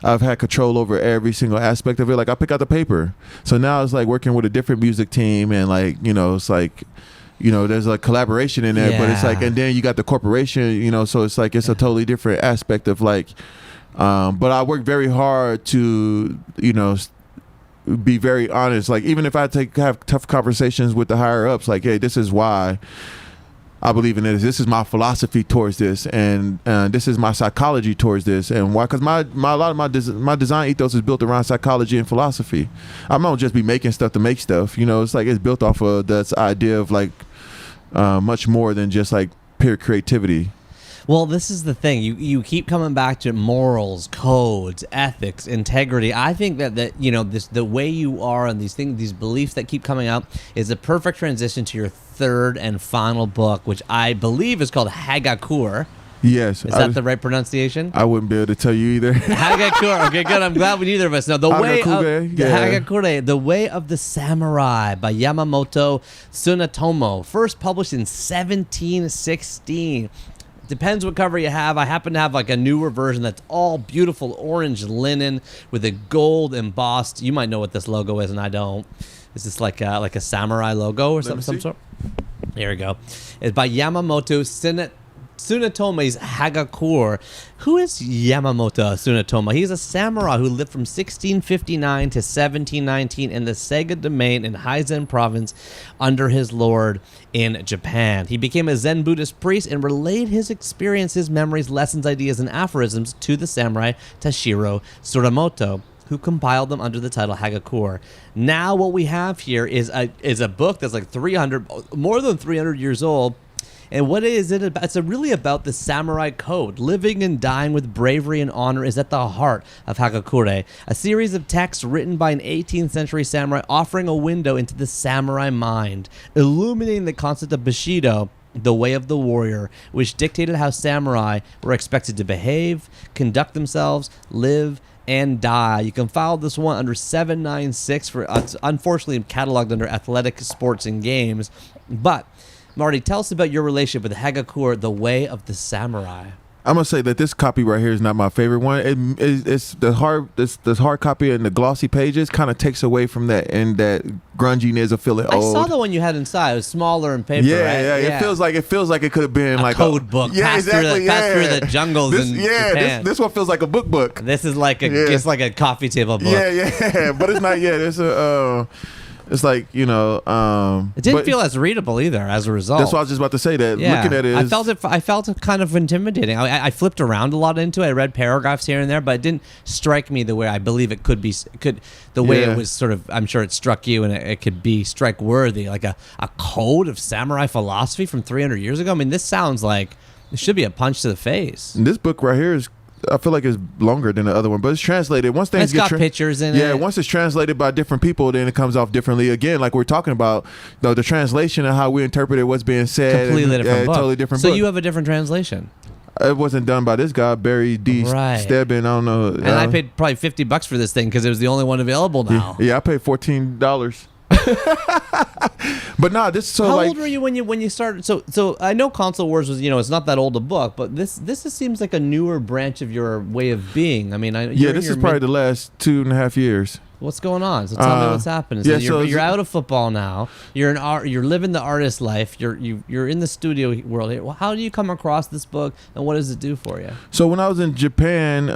I've had control over every single aspect of it. Like I pick out the paper. So now it's like working with a different music team, and like it's like. There's like collaboration in there, but it's like, and then you got the corporation, so it's like, it's a totally different aspect of like, but I work very hard to, be very honest. Like, even if I have tough conversations with the higher ups, like, hey, this is why I believe in this. This is my philosophy towards this, and this is my psychology towards this, and why? Because a lot of my design ethos is built around psychology and philosophy. I don't just be making stuff to make stuff. It's like it's built off of this idea of like much more than just like pure creativity. Well, this is the thing. You keep coming back to morals, codes, ethics, integrity. I think that the way you are and these things, these beliefs that keep coming up, is a perfect transition to your third and final book, which I believe is called Hagakur. Yes. Is that the right pronunciation? I wouldn't be able to tell you either. Hagakur. Okay, good. I'm glad neither of us know. Hagakure, The Way of the Samurai by Yamamoto Tsunetomo. First published in 1716. Depends what cover you have. I happen to have like a newer version that's all beautiful orange linen with a gold embossed. You might know what this logo is, and I don't. Is this like a samurai logo or some sort? There we go. It's by Yamamoto Tsunetomo's Hagakur. Who is Yamamoto Tsunetomo? He's a samurai who lived from 1659 to 1719 in the Sega domain in Hizen province under his lord in Japan. He became a Zen Buddhist priest and relayed his experiences, memories, lessons, ideas, and aphorisms to the samurai Tashiro Suramoto, who compiled them under the title Hagakur. Now what we have here is a book that's like more than 300 years old. And what is it about? It's really about the samurai code. Living and dying with bravery and honor is at the heart of Hagakure, a series of texts written by an 18th century samurai offering a window into the samurai mind, illuminating the concept of Bushido, the way of the warrior, which dictated how samurai were expected to behave, conduct themselves, live, and die. You can file this one under 796 for it's unfortunately cataloged under athletic, sports, and games. But Marty, tell us about your relationship with Hagakur, The Way of the Samurai. I'm gonna say that this copy right here is not my favorite one. It's the hard copy and the glossy pages kind of takes away from that and that grunginess of feeling old. I saw the one you had inside. It was smaller in paper. Yeah. It feels like it could have been like code book. Yeah, exactly. Pass through the jungles in Japan. This one feels like a book. This is like it's like a coffee table book. Yeah, but it's not yet. It's a. It's like, it didn't feel as readable either as a result. That's what I was just about to say. That looking at it, I felt it kind of intimidating. I flipped around a lot into it. I read paragraphs here and there, but it didn't strike me the way I believe it could be. The way it was sort of. I'm sure it struck you, and it could be strike worthy, like a code of samurai philosophy from 300 years ago. I mean, this sounds like it should be a punch to the face. And this book right here is. I feel like it's longer than the other one, but it's translated. Once things it's got pictures in it. Yeah, once it's translated by different people, then it comes off differently. Again, like we're talking about, the translation and how we interpreted what's being said. Completely different book. Totally different book. So book. you have a different translation. It wasn't done by this guy, Barry D. Stebbin. I don't know. And I paid probably $50 for this thing because it was the only one available now. Yeah, I paid $14. But nah, this so how like. How old were you when you started? So I know Console Wars was it's not that old a book, but this seems like a newer branch of your way of being. I mean, this is probably the last 2.5 years. What's going on? So tell me what's happening. So you're out of football now. You're you're living the artist life. You're in the studio world here. Well, how do you come across this book, and what does it do for you? So when I was in Japan,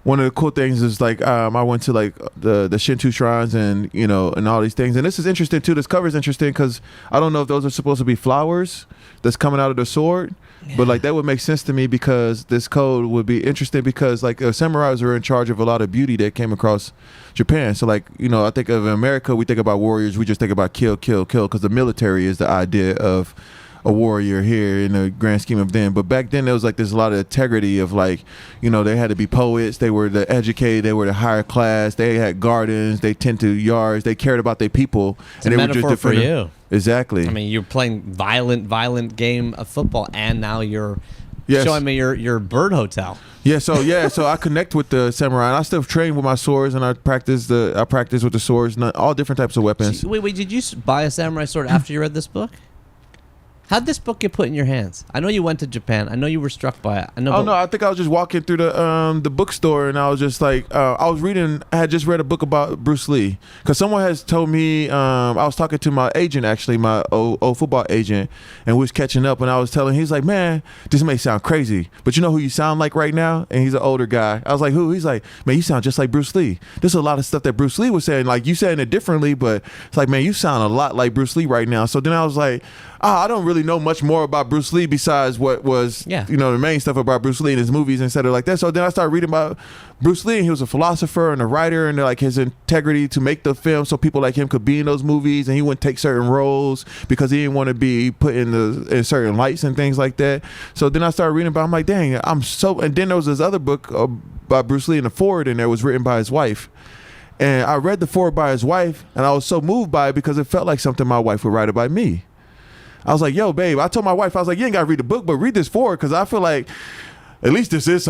one of the cool things is like I went to like the Shinto shrines and and all these things, and this is interesting too. This cover is interesting because I don't know if those are supposed to be flowers that's coming out of the sword, but like that would make sense to me because this code would be interesting because like samurais are in charge of a lot of beauty that came across Japan. So like I think of America, we think about warriors, we just think about kill because the military is the idea of a warrior here in the grand scheme of them. But back then there was like there's a lot of integrity of like they had to be poets, they were the educated, they were the higher class, they had gardens, they tended to yards, they cared about their people. It's and a metaphor for you. Exactly. I mean, you're playing violent game of football, and now you're showing me your bird hotel. So I connect with the samurai, and I still train with my swords, and I practice with the swords, all different types of weapons. Wait, did you buy a samurai sword after you read this book? How'd this book get put in your hands? I know you went to Japan. I know you were struck by it. No, I think I was just walking through the bookstore, and I was just like, I had just read a book about Bruce Lee, because someone has told me, I was talking to my agent, actually, my old football agent, and we was catching up, and I was telling him, he's like, man, this may sound crazy, but you know who you sound like right now? And he's an older guy. I was like, who? He's like, man, you sound just like Bruce Lee. There's a lot of stuff that Bruce Lee was saying, like you saying it differently, but it's like, man, you sound a lot like Bruce Lee right now. So then I was like, I don't really know much more about Bruce Lee besides what was, the main stuff about Bruce Lee and his movies and stuff like that. So then I started reading about Bruce Lee, and he was a philosopher and a writer, and like his integrity to make the film so people like him could be in those movies, and he wouldn't take certain roles because he didn't want to be put in certain lights and things like that. So then I started reading about, I'm like, dang, and then there was this other book about Bruce Lee in the forward, and it was written by his wife. And I read the forward by his wife, and I was so moved by it because it felt like something my wife would write about me. I was like, yo, babe, I told my wife, I was like, you ain't got to read the book, but read this forward, because I feel like at least this is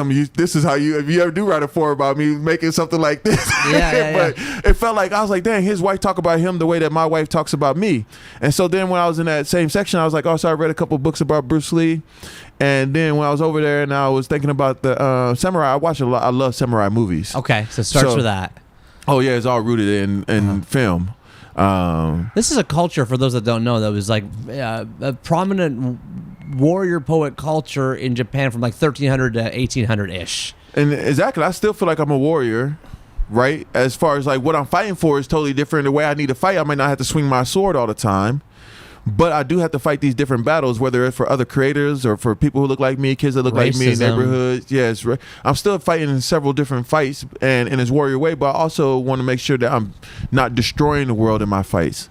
how if you ever do write a forward about me, making something like this. But it felt like, I was like, dang, his wife talk about him the way that my wife talks about me. And so then when I was in that same section, I was like, oh, so I read a couple books about Bruce Lee. And then when I was over there and I was thinking about the samurai, I watch a lot. I love samurai movies. Okay, so starts with that. Oh, yeah, it's all rooted in film. This is a culture, for those that don't know, that was like a prominent warrior poet culture in Japan from like 1300 to 1800-ish. And exactly, I still feel like I'm a warrior, right? As far as like what I'm fighting for is totally different. The way I need to fight, I might not have to swing my sword all the time, but I do have to fight these different battles, whether it's for other creators or for people who look like me, kids that look like me, neighborhoods. Yes, I'm still fighting in several different fights and in this warrior way, but I also want to make sure that I'm not destroying the world in my fights.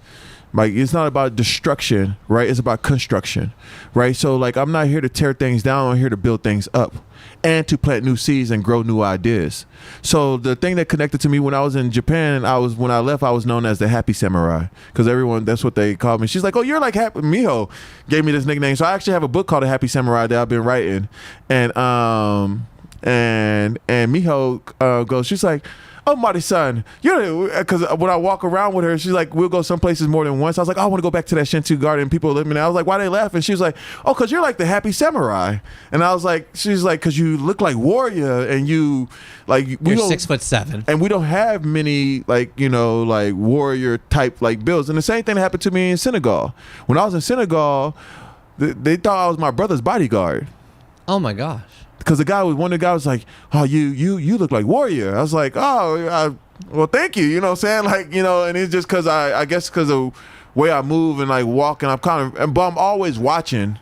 Like, it's not about destruction, right? It's about construction, right? So like, I'm not here to tear things down. I'm here to build things up and to plant new seeds and grow new ideas. So the thing that connected to me when I was in Japan, when I left, I was known as the Happy Samurai, because everyone, that's what they called me. She's like, oh, you're like Happy. Miho gave me this nickname. So I actually have a book called The Happy Samurai that I've been writing. And Miho goes, she's like, oh, Marty-san, because when I walk around with her, she's like, we'll go some places more than once. I was like, oh, I want to go back to that Shinto garden. People live in there. I was like, why they laughing? She was like, oh, because you're like the Happy Samurai. And I was like, she's like, because you look like warrior, and you're 6'7", and we don't have many like warrior type like builds. And the same thing happened to me in Senegal. When I was in Senegal, they thought I was my brother's bodyguard. Oh my gosh. Because one of the guys was like, oh, you look like warrior. I was like, oh, well, thank you. You know what I'm saying? Like, and it's just because I guess because of the way I move and like walk, and but I'm always watching.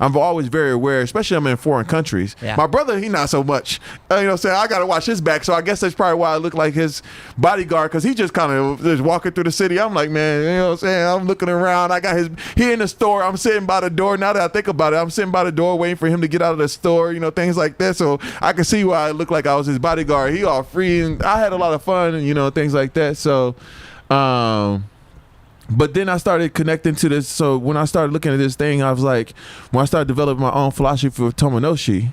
I'm always very aware, especially I'm in foreign countries. Yeah. My brother, he not so much. You know what I'm saying? I got to watch his back. So I guess that's probably why I look like his bodyguard, because he just kind of just walking through the city. I'm like, man, you know what I'm saying? I'm looking around. I got he in the store. I'm sitting by the door. Now that I think about it, I'm sitting by the door waiting for him to get out of the store, things like that. So I can see why I look like I was his bodyguard. He all free, and I had a lot of fun and, things like that. So, but then I started connecting to this. So when I started looking at this thing, I was like, when I started developing my own philosophy for Tomonoshi,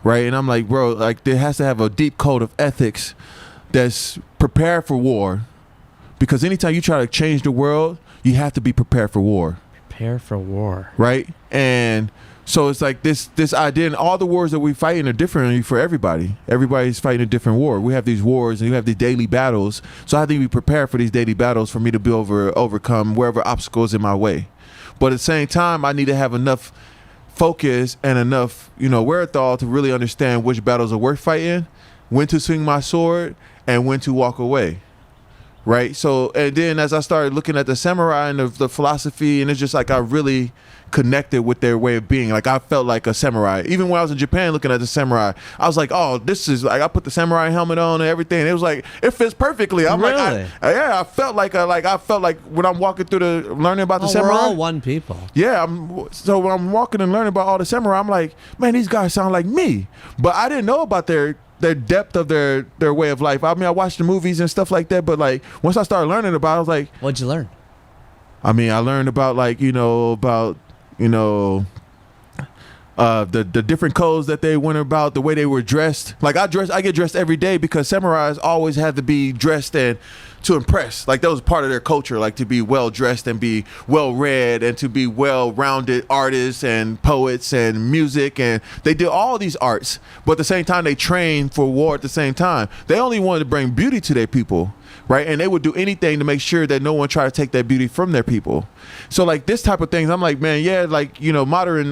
right? And I'm like, bro, like there has to have a deep code of ethics that's prepared for war. Because anytime you try to change the world, you have to be prepared for war. Prepare for war. Right? And so it's like this idea, and all the wars that we fighting are different for everybody. Everybody's fighting a different war. We have these wars and you have these daily battles. So I have to be prepared for these daily battles for me to be overcome wherever obstacles in my way. But at the same time, I need to have enough focus and enough, wherewithal to really understand which battles are worth fighting when to swing my sword, and when to walk away. Right. So, and then as I started looking at the samurai and the philosophy, and it's just like I really connected with their way of being. Like I felt like a samurai. Even when I was in Japan looking at the samurai, I was like, oh, this is like, I put the samurai helmet on and everything. It was like, it fits perfectly. I'm really? I felt like when I'm walking through learning about the samurai. We're all one people. Yeah. So when I'm walking and learning about all the samurai, I'm like, man, these guys sound like me. But I didn't know about their depth of their way of life. I mean, I watched the movies and stuff like that, but like once I started learning about it, I was like, what'd you learn? I mean, I learned about the different codes that they went about, the way they were dressed. Like I get dressed every day because samurais always had to be dressed and to impress. Like that was part of their culture, like to be well dressed and be well read and to be well rounded artists and poets and music, and they did all these arts, but at the same time they trained for war at the same time. They only wanted to bring beauty to their people, right? And they would do anything to make sure that no one tried to take that beauty from their people. So like this type of things, I'm like, man, yeah, like, modern,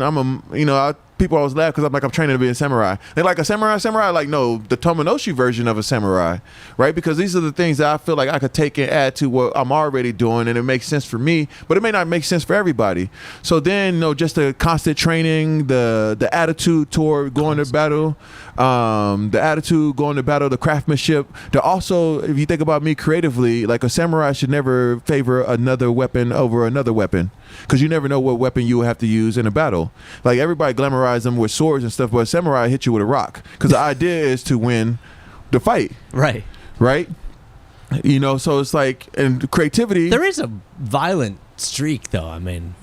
people always laugh because I'm like, I'm training to be a samurai. They're like, a samurai? Like, no, the Tomonoshi version of a samurai, right? Because these are the things that I feel like I could take and add to what I'm already doing, and it makes sense for me, but it may not make sense for everybody. So then, just the constant training, the attitude toward going to battle, the craftsmanship. Also, if you think about me creatively, like a samurai should never favor another weapon over another weapon, because you never know what weapon you will have to use in a battle. Like everybody glamorizes them with swords and stuff, but a samurai hit you with a rock, because the idea is to win the fight. Right. So it's like, and creativity. There is a violent streak, though. I mean,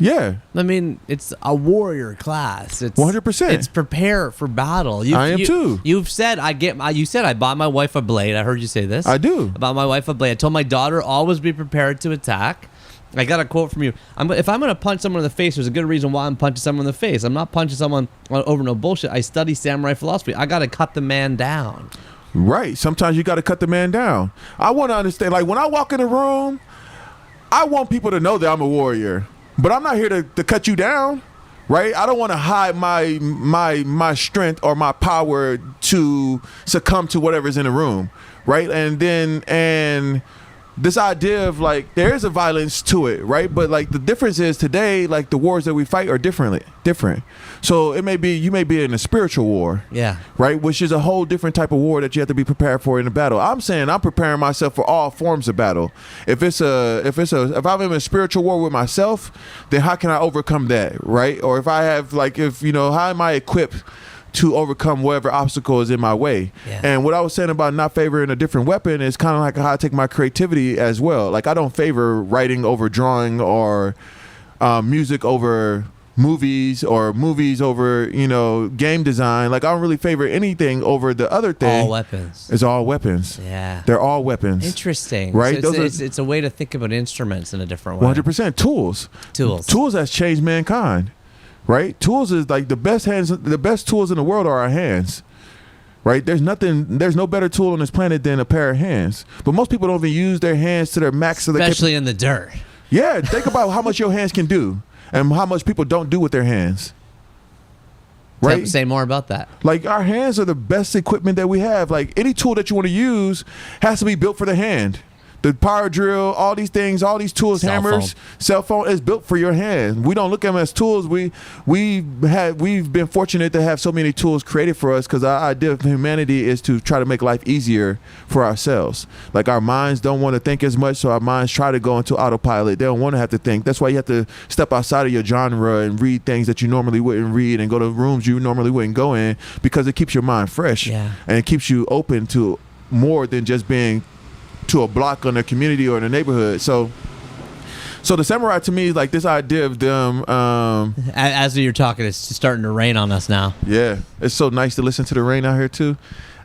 it's a warrior class. It's 100%. It's prepare for battle. I am too. You've said you said I bought my wife a blade. I heard you say this. I do. I bought my wife a blade. I told my daughter always be prepared to attack. I got a quote from you. If I'm going to punch someone in the face, there's a good reason why I'm punching someone in the face. I'm not punching someone over no bullshit. I study samurai philosophy. I got to cut the man down. Right. Sometimes you got to cut the man down. I want to understand, like when I walk in a room, I want people to know that I'm a warrior, but I'm not here to cut you down. Right. I don't want to hide my strength or my power to succumb to whatever's in the room. Right. And this idea of like there is a violence to it, right? But like the difference is today, like the wars that we fight are different. So you may be in a spiritual war, right? Which is a whole different type of war that you have to be prepared for in a battle. I'm saying I'm preparing myself for all forms of battle. If I'm in a spiritual war with myself, then how can I overcome that, right? Or how am I equipped to overcome whatever obstacle is in my way? And what I was saying about not favoring a different weapon is kind of like how I take my creativity as well. Like I don't favor writing over drawing or music over movies or movies over game design. Like I don't really favor anything over the other thing. All weapons. It's all weapons. Yeah, they're all weapons. Interesting, right? So it's a way to think about instruments in a different way. 100%. Tools has changed mankind. Right? Tools is like the best tools in the world are our hands. Right? There's no better tool on this planet than a pair of hands. But most people don't even use their hands to their max. Especially in the dirt. Yeah. Think about how much your hands can do and how much people don't do with their hands. Right? Say more about that. Like our hands are the best equipment that we have. Like any tool that you want to use has to be built for the hand. The power drill, all these things, all these tools, hammers, cell phone is built for your hand. We don't look at them as tools. We've been fortunate to have so many tools created for us because our idea of humanity is to try to make life easier for ourselves. Like our minds don't want to think as much, so our minds try to go into autopilot. They don't want to have to think. That's why you have to step outside of your genre and read things that you normally wouldn't read and go to rooms you normally wouldn't go in, because it keeps your mind fresh and it keeps you open to more than just being to a block on the community or in the neighborhood. So the samurai to me is like this idea of them. As you're talking, it's starting to rain on us now. Yeah, it's so nice to listen to the rain out here too.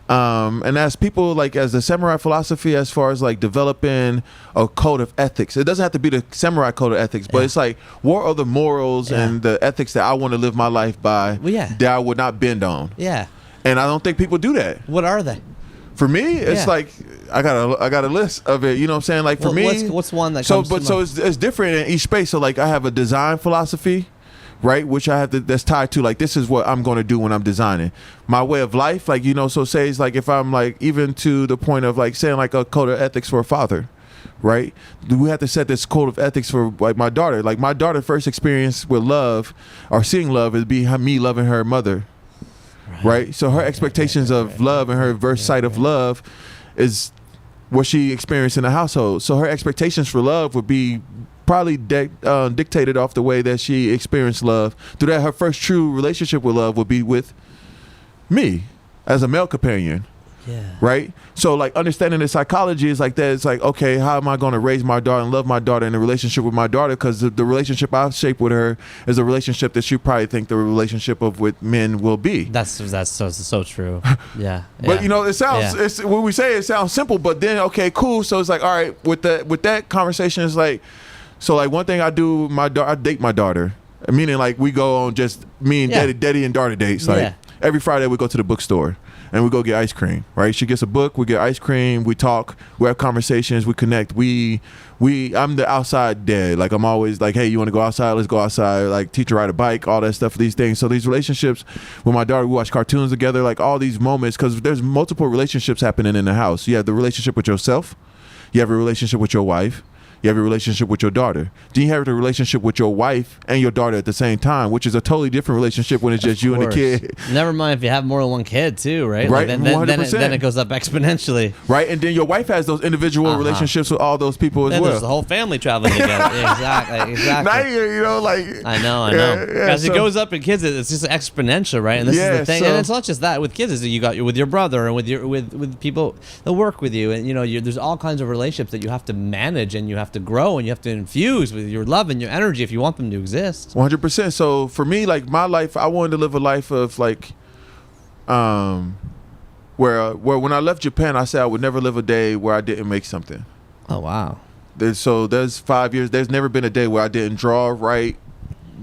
And as people like as the samurai philosophy, as far as like developing a code of ethics, it doesn't have to be the samurai code of ethics, but it's like what are the morals and the ethics that I want to live my life by that I would not bend on. Yeah, and I don't think people do that. What are they? For me, it's like I got a list of it. You know what I'm saying? Like for me, what's one that comes to mind? So it's different in each space. So like I have a design philosophy, right? Which I have to, that's tied to like, this is what I'm going to do when I'm designing my way of life. Like, you know, so say it's like, if I'm like, even to the point of like saying like a code of ethics for a father, right? We have to set this code of ethics for like my daughter. Like my daughter's first experience with love or seeing love is be me loving her mother, right? So her expectations of love and her verse sight of love is what she experienced in the household. So her expectations for love would be probably dictated off the way that she experienced love. Through that, her first true relationship with love would be with me as a male companion. Yeah. Right? So like understanding the psychology is like that. It's like, okay, how am I going to raise my daughter and love my daughter in a relationship with my daughter? Because the relationship I've shaped with her is a relationship that she probably think the relationship of with men will be. That's so true. Yeah. But you know, it sounds it's when we say it sounds simple, but then okay, cool. So it's like, all right, with that conversation is like, so like one thing I do, I date my daughter, meaning like we go on just me and daddy and daughter dates. Like every Friday we go to the bookstore and we go get ice cream, right? She gets a book, we get ice cream, we talk, we have conversations, we connect. I'm the outside dad. Like I'm always like, hey, you want to go outside? Let's go outside. Like teach her ride a bike, all that stuff, these things. So these relationships with my daughter, we watch cartoons together, like all these moments, because there's multiple relationships happening in the house. You have the relationship with yourself, you have a relationship with your wife, you have a relationship with your daughter. Then you have the relationship with your wife and your daughter at the same time, which is a totally different relationship when it's just you and the kid. Never mind if you have more than one kid too, right? Right, like then it goes up exponentially. Right, and then your wife has those individual relationships with all those people as well. There's the whole family traveling together. Exactly. Now you know, like I know. As it goes up in kids, it's just exponential, right? And this is the thing, and it's not just that with kids. Is that you got with your brother and with people that work with you, and you know, there's all kinds of relationships that you have to manage and you have to grow and you have to infuse with your love and your energy if you want them to exist. 100%. So for me, like my life, I wanted to live a life of like, where when I left Japan, I said I would never live a day where I didn't make something. Oh wow. There's 5 years. There's never been a day where I didn't draw, write,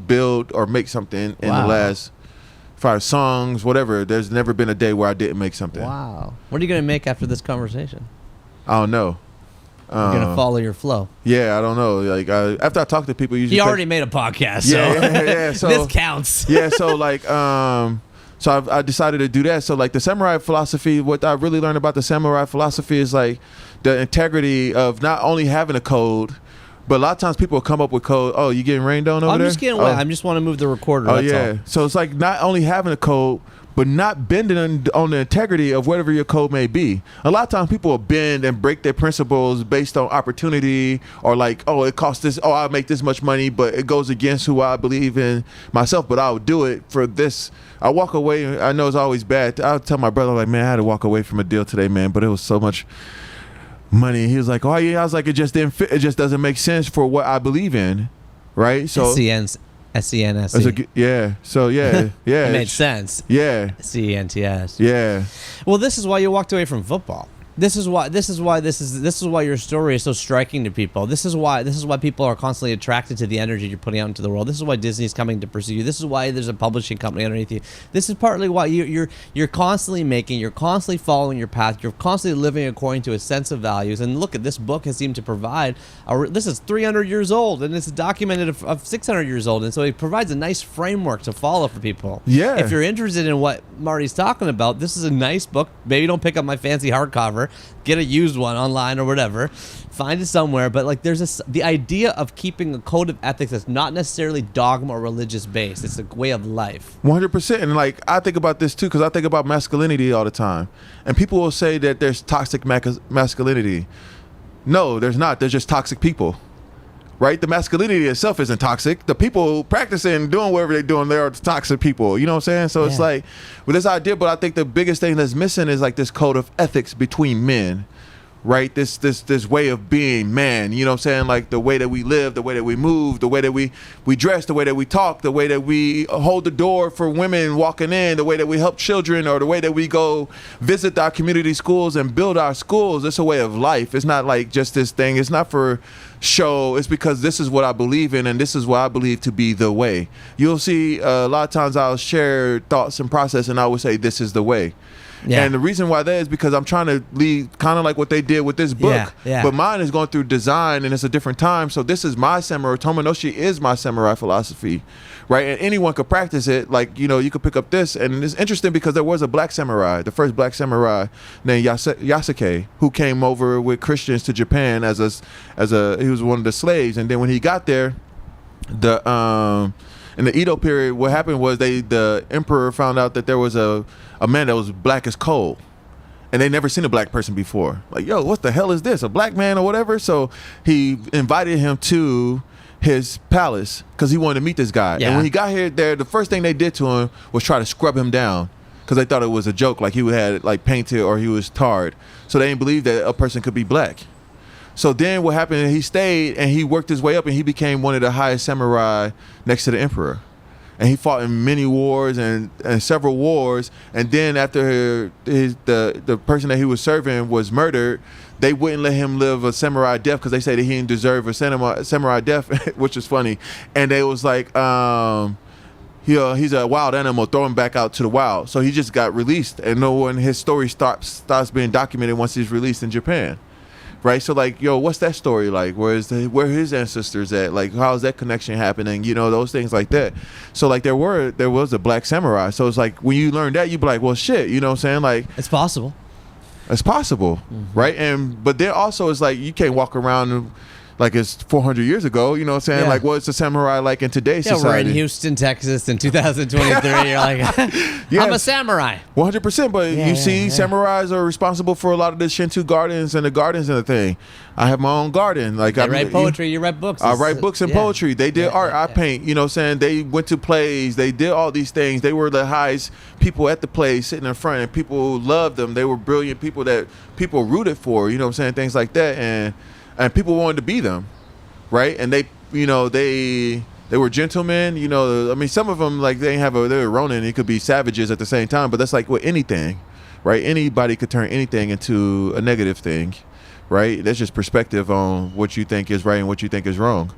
build, or make something in the last 5 songs, whatever. There's never been a day where I didn't make something. Wow. What are you gonna make after this conversation? I don't know. You're gonna follow your flow. Yeah, I don't know. Like after I talk to people, usually he already made a podcast. So. Yeah. So this counts. Yeah. So like, so I decided to do that. So like the samurai philosophy, what I really learned about the samurai philosophy is like the integrity of not only having a code, but a lot of times people will come up with code. Oh, you getting rained on over there? I'm just getting wet. I just want to move the recorder. Oh that's yeah. all. So it's like not only having a code, but not bending on the integrity of whatever your code may be. A lot of times people will bend and break their principles based on opportunity or like, oh, it costs this, oh, I'll make this much money, but it goes against who I believe in myself, but I'll do it for this. I walk away, I know it's always bad. I'll tell my brother, like, man, I had to walk away from a deal today, man, but it was so much money. He was like, oh yeah, I was like, it just didn't fit. It just doesn't make sense for what I believe in, right? So SENSE. Yeah. So yeah. It made sense. Yeah. CENTS. Yeah. Well, this is why you walked away from football. This is why your story is so striking to people. This is why people are constantly attracted to the energy you're putting out into the world. This is why Disney's coming to pursue you. This is why there's a publishing company underneath you. This is partly why you're constantly you're constantly following your path. You're constantly living according to a sense of values. And look, at this book has seemed to provide. This is 300 years old, and it's documented of 600 years old, and so it provides a nice framework to follow for people. Yeah. If you're interested in what Marty's talking about, this is a nice book. Maybe don't pick up my fancy hardcover. Get a used one online or whatever. Find it somewhere. But like, there's the idea of keeping a code of ethics that's not necessarily dogma or religious based. It's a way of life. 100%. And like, I think about this too, because I think about masculinity all the time. And people will say that there's toxic masculinity. No, there's not. There's just toxic people. Right? The masculinity itself isn't toxic. The people practicing, doing whatever they're doing, they are toxic people. You know what I'm saying? So it's like, with this idea, but I think the biggest thing that's missing is like this code of ethics between men. Right? This way of being man, you know what I'm saying? Like the way that we live, the way that we move, the way that we dress, the way that we talk, the way that we hold the door for women walking in, the way that we help children, or the way that we go visit our community schools and build our schools. It's a way of life. It's not like just this thing. It's not for show. It's because this is what I believe in, and this is what I believe to be the way. You'll see a lot of times I'll share thoughts and process, and I will say this is the way. Yeah. And the reason why that is because I'm trying to lead kind of like what they did with this book. Yeah. But mine is going through design and it's a different time. So this is my samurai. Tomonoshi is my samurai philosophy, right? And anyone could practice it. Like, you know, you could pick up this. And it's interesting because there was a black samurai, the first black samurai named Yasuke, who came over with Christians to Japan he was one of the slaves. And then when he got there, in the Edo period, what happened was the emperor found out that there was a man that was black as coal, and they never seen a black person before. Like, yo, what the hell is this? A black man or whatever? So he invited him to his palace because he wanted to meet this guy. Yeah. And when he got here, the first thing they did to him was try to scrub him down because they thought it was a joke, like he had like painted or he was tarred. So they didn't believe that a person could be black. So then what happened, he stayed and he worked his way up and he became one of the highest samurai next to the emperor. And he fought in many wars and several wars. And then after the person that he was serving was murdered, they wouldn't let him live a samurai death because they said that he didn't deserve a samurai death, which is funny. And they was like, he's a wild animal, throw him back out to the wild. So he just got released. And his story starts being documented once he's released in Japan. Right, so like, yo, what's that story like? Where his ancestors at? Like, how's that connection happening? You know, those things like that. So like, there was a black samurai. So it's like when you learn that, you be like, well, shit, you know what I'm saying? Like, It's possible. it's possible, right? But then also it's like you can't walk around like it's 400 years ago. You know what I'm saying? Yeah. Like, what's a samurai like in today's Yeah, we're society? in Houston, Texas in 2023. You're like, Yeah. I'm a samurai. 100%, but Yeah, you see, yeah. samurais are responsible for a lot of the Shinto gardens and the gardens and the thing. I have my own garden. Like, I write poetry, you write books. I write books and Yeah. poetry. They did art. I paint. You know what I'm saying? They went to plays. They did all these things. They were the highest people at the play sitting in front, and people loved them. They were brilliant people that people rooted for. You know what I'm saying? Things like that, and people wanted to be them, right? And they were gentlemen. You know, I mean, some of them like they were Ronin. It could be savages at the same time, but that's like with anything, right? Anybody could turn anything into a negative thing. Right, that's just perspective on what you think is right and what you think is wrong,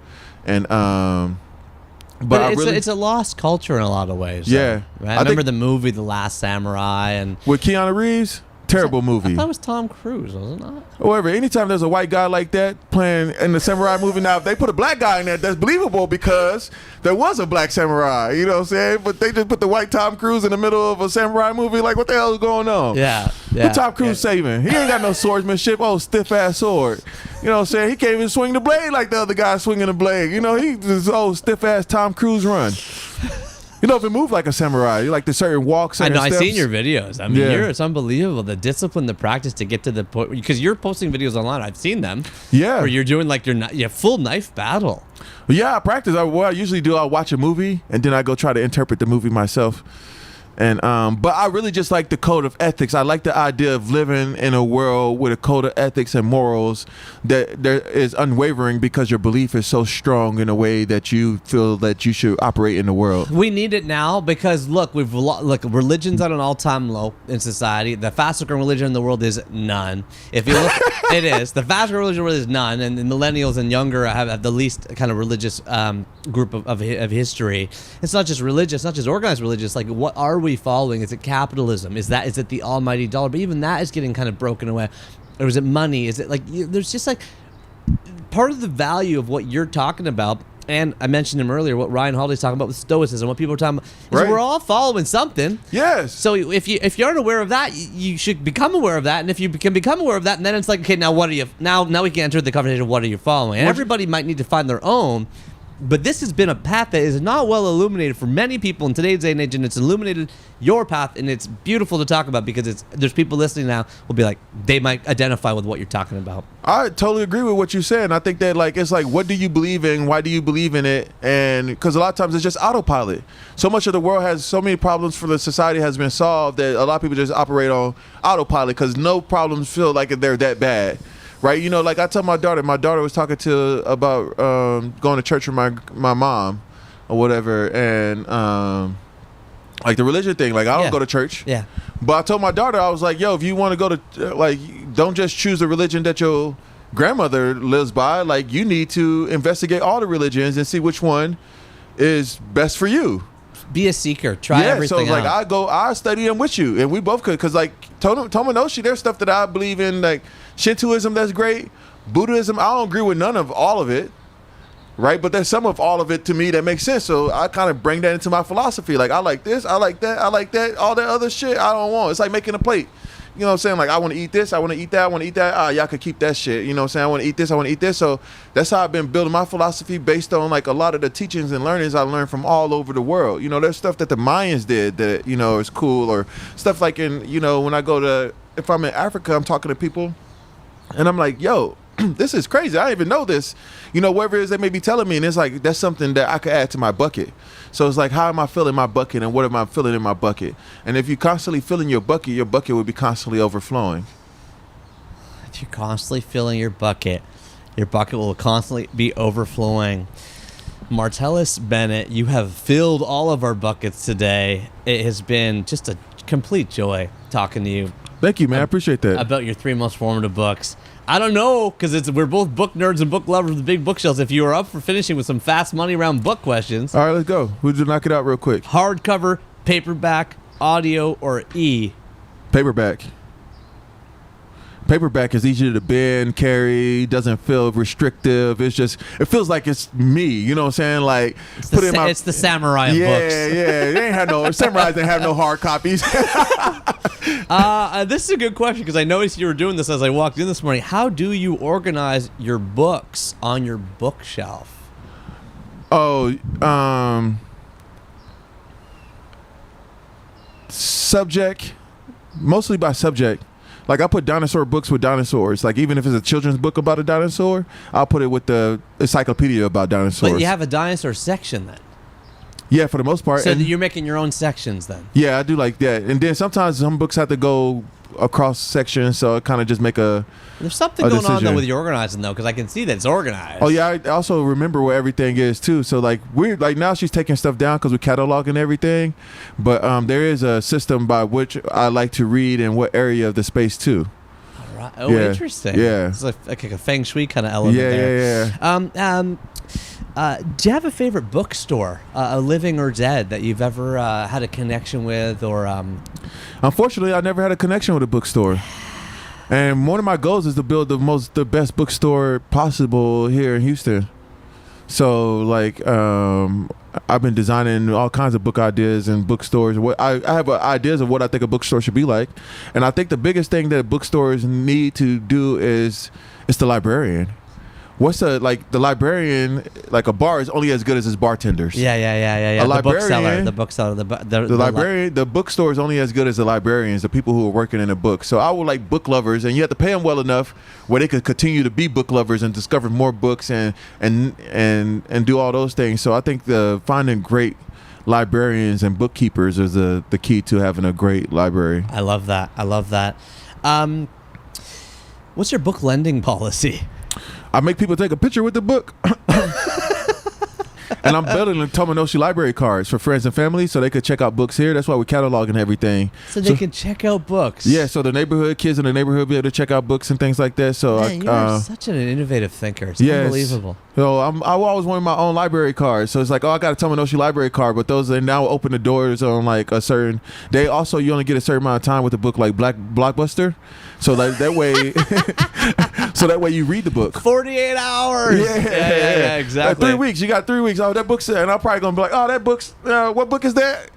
and But it's a lost culture in a lot of ways. Yeah. Right? I I remember think- the movie The Last Samurai, and with Keanu Reeves, terrible I movie. thought it was Tom Cruise, wasn't it? However, anytime there's a white guy like that playing in the samurai movie, now if they put a black guy in there, that's believable because there was a black samurai. You know what I'm saying? But they just put the white Tom Cruise in the middle of a samurai movie. Like, what the hell is going on? Yeah. What Tom Cruise saving? He ain't got no swordsmanship. Oh, stiff ass sword. You know what I'm saying? He can't even swing the blade like the other guy swinging the blade. You know, he just stiff ass Tom Cruise run. You don't even move like a samurai. You like the certain walks. I And know. I've steps. seen your videos. I mean, Yeah. it's unbelievable the discipline, the practice to get to the point because you're posting videos online. I've seen them. Yeah. Where you're doing like your full knife battle. Yeah, I practice. What I usually do, I watch a movie and then I go try to interpret the movie myself. And but I really just like the code of ethics. I like the idea of living in a world with a code of ethics and morals that there is unwavering because your belief is so strong in a way that you feel that you should operate in the world. We need it now because look, religion's at an all-time low in society. The fastest growing religion in the world is none. If you look, it is the fastest growing religion in the world is none, and the millennials and younger have the least kind of religious group of history. It's not just religious, it's not just organized religious. Like, what are we following? Is it capitalism? Is it the almighty dollar? But even that is getting kind of broken away. Or is it money? Is it like there's just like part of the value of what you're talking about? And I mentioned him earlier, what Ryan Holiday's talking about with stoicism, what people are talking about is Right. we're all following something. Yes. So if you aren't aware of that, you should become aware of that. And if you can become aware of that, and then it's like, okay, now what are you? Now we can enter the conversation of what are you following? And everybody might need to find their own. But this has been a path that is not well illuminated for many people in today's day and age, and it's illuminated your path, and it's beautiful to talk about because there's people listening now will be like, they might identify with what you're talking about. I totally agree with what you said. And I think that like it's like, what do you believe in? Why do you believe in it? And because a lot of times it's just autopilot. So much of the world has so many problems for the society has been solved that a lot of people just operate on autopilot because no problems feel like they're that bad. Right, you know, like I tell my daughter was talking about going to church with my mom or whatever, and like the religion thing, like I don't go to church. Yeah. But I told my daughter, I was like, yo, if you want to go to, like, don't just choose the religion that your grandmother lives by. Like, you need to investigate all the religions and see which one is best for you. Be a seeker. Try everything so like out. I study them with you, and we both could, because like Tomonoshi, there's stuff that I believe in, like Shintoism that's great. Buddhism, I don't agree with none of all of it. Right, but there's some of all of it to me that makes sense. So I kind of bring that into my philosophy. Like I like this, I like that, I like that. All that other shit I don't want. It's like making a plate. You know what I'm saying? Like I want to eat this, I want to eat that, I want to eat that. Y'all could keep that shit. You know what I'm saying? I want to eat this, I want to eat this. So that's how I've been building my philosophy based on like a lot of the teachings and learnings I learned from all over the world. You know, there's stuff that the Mayans did that, you know, is cool, or stuff like in, you know, when I go to, if I'm in Africa, I'm talking to people and I'm like, yo, this is crazy. I didn't even know this. You know, whatever it is they may be telling me, and it's like that's something that I could add to my bucket. So it's like, how am I filling my bucket, and what am I filling in my bucket? And if you constantly filling your bucket will be constantly overflowing. If you're constantly filling your bucket will constantly be overflowing. Martellus Bennett, you have filled all of our buckets today. It has been just a complete joy talking to you. Thank you, man. I appreciate that. About your 3 most formative books. I don't know, because we're both book nerds and book lovers with big bookshelves. If you are up for finishing with some fast money round book questions. All right, let's go. We'll just knock it out real quick. Hardcover, paperback, audio, or e? Paperback. Paperback is easier to bend, carry, doesn't feel restrictive. It's just, it feels like it's me. You know what I'm saying? Like, it's the samurai of books. Yeah. They ain't had no samurais. Didn't have no hard copies. This is a good question because I noticed you were doing this as I walked in this morning. How do you organize your books on your bookshelf? Oh, subject, mostly by subject. Like I put dinosaur books with dinosaurs. Like even if it's a children's book about a dinosaur, I'll put it with the encyclopedia about dinosaurs. But you have a dinosaur section then. Yeah, for the most part. So you're making your own sections then. Yeah, I do like that. And then sometimes some books have to go across sections, so I kind of just make a There's something going on though with your organizing though, because I can see that it's organized. Oh yeah, I also remember where everything is too. So like now she's taking stuff down because we're cataloging everything, but there is a system by which I like to read in what area of the space too. All right. Oh, yeah. Interesting. Yeah, it's like a feng shui kind of element there. Yeah. Do you have a favorite bookstore, a living or dead, that you've ever had a connection with, or? Unfortunately, I never had a connection with a bookstore, and one of my goals is to build the best bookstore possible here in Houston. So, like, I've been designing all kinds of book ideas and bookstores. I have ideas of what I think a bookstore should be like, and I think the biggest thing that bookstores need to do is the librarian. The librarian, like a bar is only as good as its bartenders. Yeah. A librarian, the bookseller, the bookstore is only as good as the librarians, the people who are working in a book. So I would like book lovers, and you have to pay them well enough where they could continue to be book lovers and discover more books and do all those things. So I think finding great librarians and bookkeepers is the key to having a great library. I love that. What's your book lending policy? I make people take a picture with the book. And I'm building the TOMONOSHi library cards for friends and family so they could check out books here. That's why we're cataloging everything. So they can check out books. Yeah, so the kids in the neighborhood will be able to check out books and things like that. So man, you're such an innovative thinker. It's unbelievable. So I always wanted my own library card. So it's like, I got a TOMONOSHi library card, but those they now open the doors on like a certain day. Also, you only get a certain amount of time with the book, like Blockbuster. So like that way, so that way you read the book. 48 hours. Yeah, exactly. 3 weeks. You got 3 weeks. Oh, that book's and I'm probably gonna be like, oh, that book's what book is that?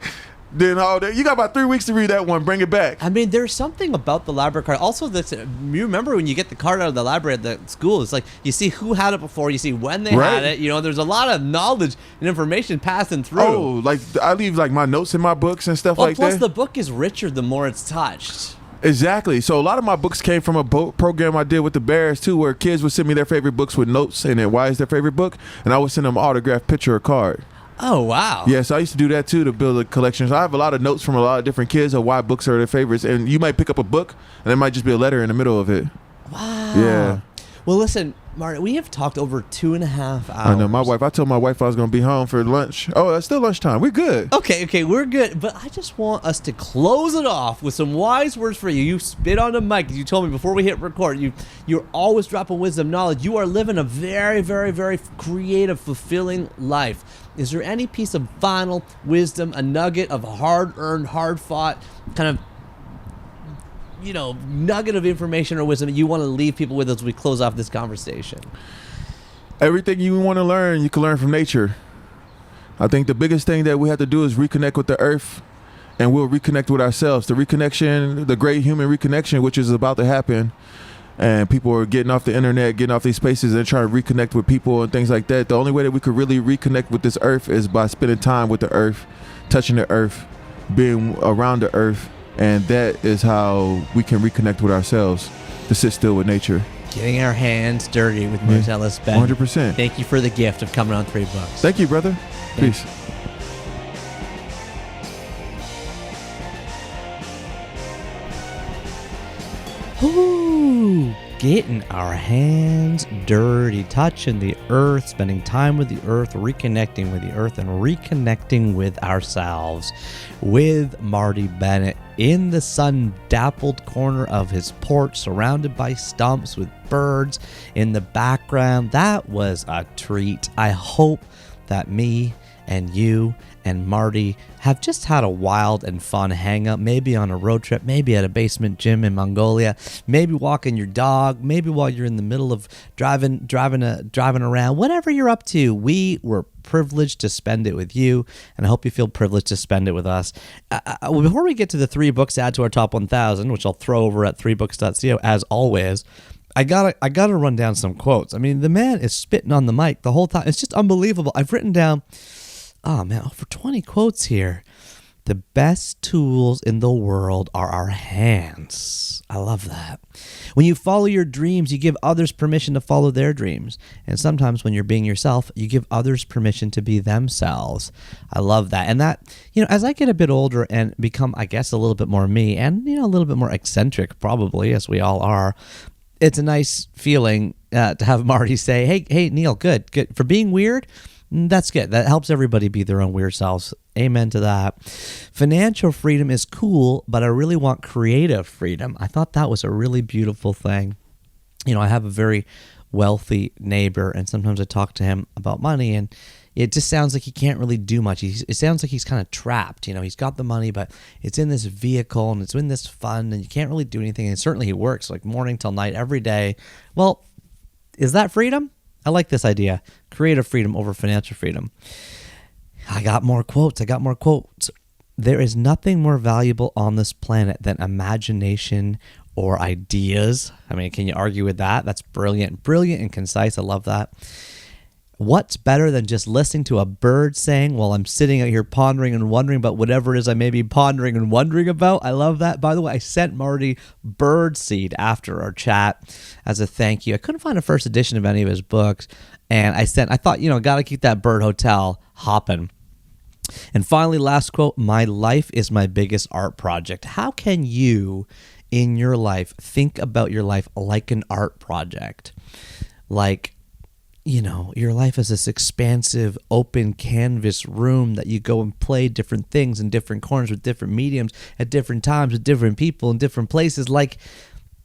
Then you got about 3 weeks to read that one. Bring it back. I mean, there's something about the library card. Also, you remember when you get the card out of the library at the school, it's like you see who had it before, you see when they had it. You know, there's a lot of knowledge and information passing through. Oh, like I leave like my notes in my books and stuff like that. Plus, the book is richer the more it's touched. Exactly. So a lot of my books came from a program I did with the Bears too, where kids would send me their favorite books with notes in it. Why is their favorite book? And I would send them an autographed picture or card. Oh, wow. Yeah, so I used to do that too to build a collection. So I have a lot of notes from a lot of different kids of why books are their favorites. And you might pick up a book and there might just be a letter in the middle of it. Wow. Yeah. Well, listen, Marty, we have talked over 2.5 hours. I know. I told my wife I was going to be home for lunch. Oh, it's still lunchtime. We're good. Okay, we're good. But I just want us to close it off with some wise words for you. You spit on the mic. You told me before we hit record, you're always dropping wisdom knowledge. You are living a very, very, very creative, fulfilling life. Is there any piece of final wisdom, a nugget of hard-earned, hard-fought kind of nugget of information or wisdom that you want to leave people with as we close off this conversation? Everything you want to learn, you can learn from nature. I think the biggest thing that we have to do is reconnect with the earth, and we'll reconnect with ourselves. The reconnection, the great human reconnection, which is about to happen, and people are getting off the internet, getting off these spaces and trying to reconnect with people and things like that. The only way that we could really reconnect with this earth is by spending time with the earth, touching the earth, being around the earth, and that is how we can reconnect with ourselves, to sit still with nature. Getting our hands dirty with Martellus Bennett. 100%. Thank you for the gift of coming on 3 Books. Thank you, brother. Peace. Ooh, getting our hands dirty, touching the earth, spending time with the earth, reconnecting with the earth, and reconnecting with ourselves. With Marty Bennett in the sun-dappled corner of his porch, surrounded by stumps with birds in the background. That was a treat. I hope that me and you and Marty have just had a wild and fun hang up, maybe on a road trip, maybe at a basement gym in Mongolia, maybe walking your dog, maybe while you're in the middle of driving around, whatever you're up to. We were privileged to spend it with you, and I hope you feel privileged to spend it with us. Before we get to the 3 books to add to our top 1,000, which I'll throw over at 3books.co as always, I gotta run down some quotes. I mean, the man is spitting on the mic the whole time. It's just unbelievable. I've written down, over 20 quotes here. The best tools in the world are our hands. I love that. When you follow your dreams, you give others permission to follow their dreams. And sometimes when you're being yourself, you give others permission to be themselves. I love that. And that, as I get a bit older and become, I guess, a little bit more me and, a little bit more eccentric, probably, as we all are, it's a nice feeling to have Marty say, hey, Neil, good. For being weird, that's good. That helps everybody be their own weird selves. Amen to that. Financial freedom is cool, but I really want creative freedom. I thought that was a really beautiful thing. I have a very wealthy neighbor, and sometimes I talk to him about money, and it just sounds like he can't really do much. It sounds like he's kind of trapped. He's got the money, but it's in this vehicle, and it's in this fund, and you can't really do anything. And certainly he works like morning till night every day. Well, is that freedom? I like this idea. Creative freedom over financial freedom. I got more quotes. There is nothing more valuable on this planet than imagination or ideas. I mean, can you argue with that? That's brilliant and concise. I love that. What's better than just listening to a bird saying while I'm sitting out here pondering and wondering about whatever it is I may be pondering and wondering about? I love that. By the way, I sent Marty bird seed after our chat as a thank you. I couldn't find a first edition of any of his books, and I thought, got to keep that bird hotel hopping. And finally, last quote, my life is my biggest art project. How can you, in your life, think about your life like an art project? Like, your life is this expansive, open canvas room that you go and play different things in different corners with different mediums at different times with different people in different places. Like,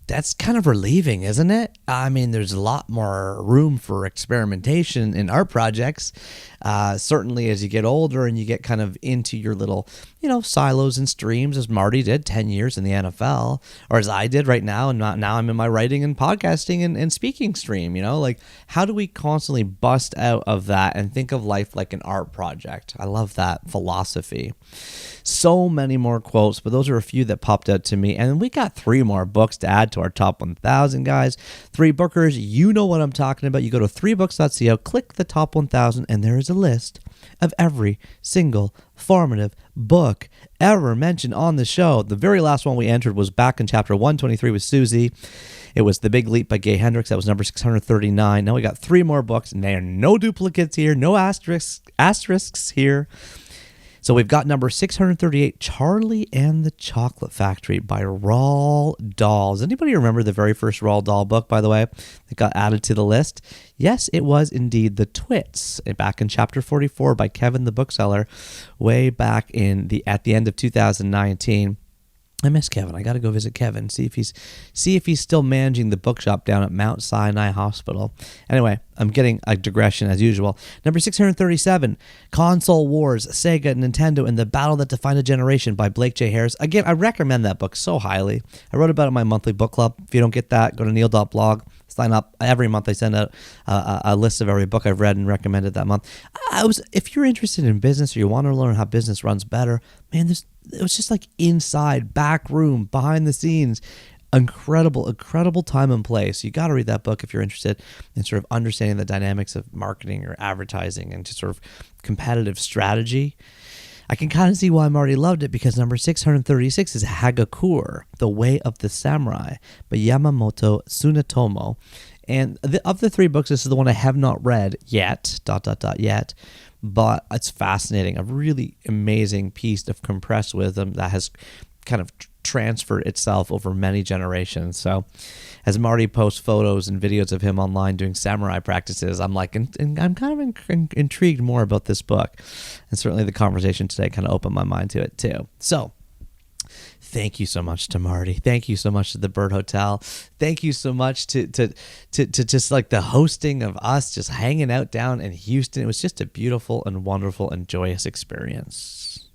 that's kind of relieving, isn't it? I mean, there's a lot more room for experimentation in art projects. Certainly as you get older and you get kind of into your little, silos and streams, as Marty did 10 years in the NFL, or as I did right now. And now I'm in my writing and podcasting and speaking stream, like how do we constantly bust out of that and think of life like an art project? I love that philosophy. So many more quotes, but those are a few that popped out to me. And we got 3 more books to add to our top 1,000, guys. 3 bookers, you know what I'm talking about. You go to 3books.co, click the top 1,000, and there is a list of every single formative book ever mentioned on the show. The very last one we entered was back in chapter 123 with Susie. It was The Big Leap by Gay Hendricks. That was number 639. Now we got 3 more books, and there are no duplicates here, no asterisks here. So we've got number 638, Charlie and the Chocolate Factory by Roald Dahl. Does anybody remember the very first Roald Dahl book, by the way, that got added to the list? Yes, it was indeed The Twits, back in chapter 44 by Kevin the Bookseller, way back at the end of 2019. I miss Kevin. I got to go visit Kevin, see if he's still managing the bookshop down at Mount Sinai Hospital. Anyway, I'm getting a digression as usual. Number 637, Console Wars, Sega, Nintendo, and the Battle That Defined a Generation by Blake J. Harris. Again, I recommend that book so highly. I wrote about it in my monthly book club. If you don't get that, go to neil.blog. Sign up. Every month I send out a list of every book I've read and recommended that month. If you're interested in business or you want to learn how business runs better, man, it was just like inside, back room, behind the scenes. Incredible time and place. You got to read that book if you're interested in sort of understanding the dynamics of marketing or advertising and just sort of competitive strategy. I can kind of see why Marty loved it, because number 636 is Hagakure, The Way of the Samurai by Yamamoto Tsunetomo. And of the three books, this is the one I have not read yet, yet, but it's fascinating. A really amazing piece of compressed wisdom that has kind of transferred itself over many generations. So as Marty posts photos and videos of him online doing samurai practices, I'm like, and I'm kind of intrigued more about this book. And certainly the conversation today kind of opened my mind to it too. So thank you so much to Marty. Thank you so much to the Bird Hotel. Thank you so much to just like the hosting of us just hanging out down in Houston. It was just a beautiful and wonderful and joyous experience.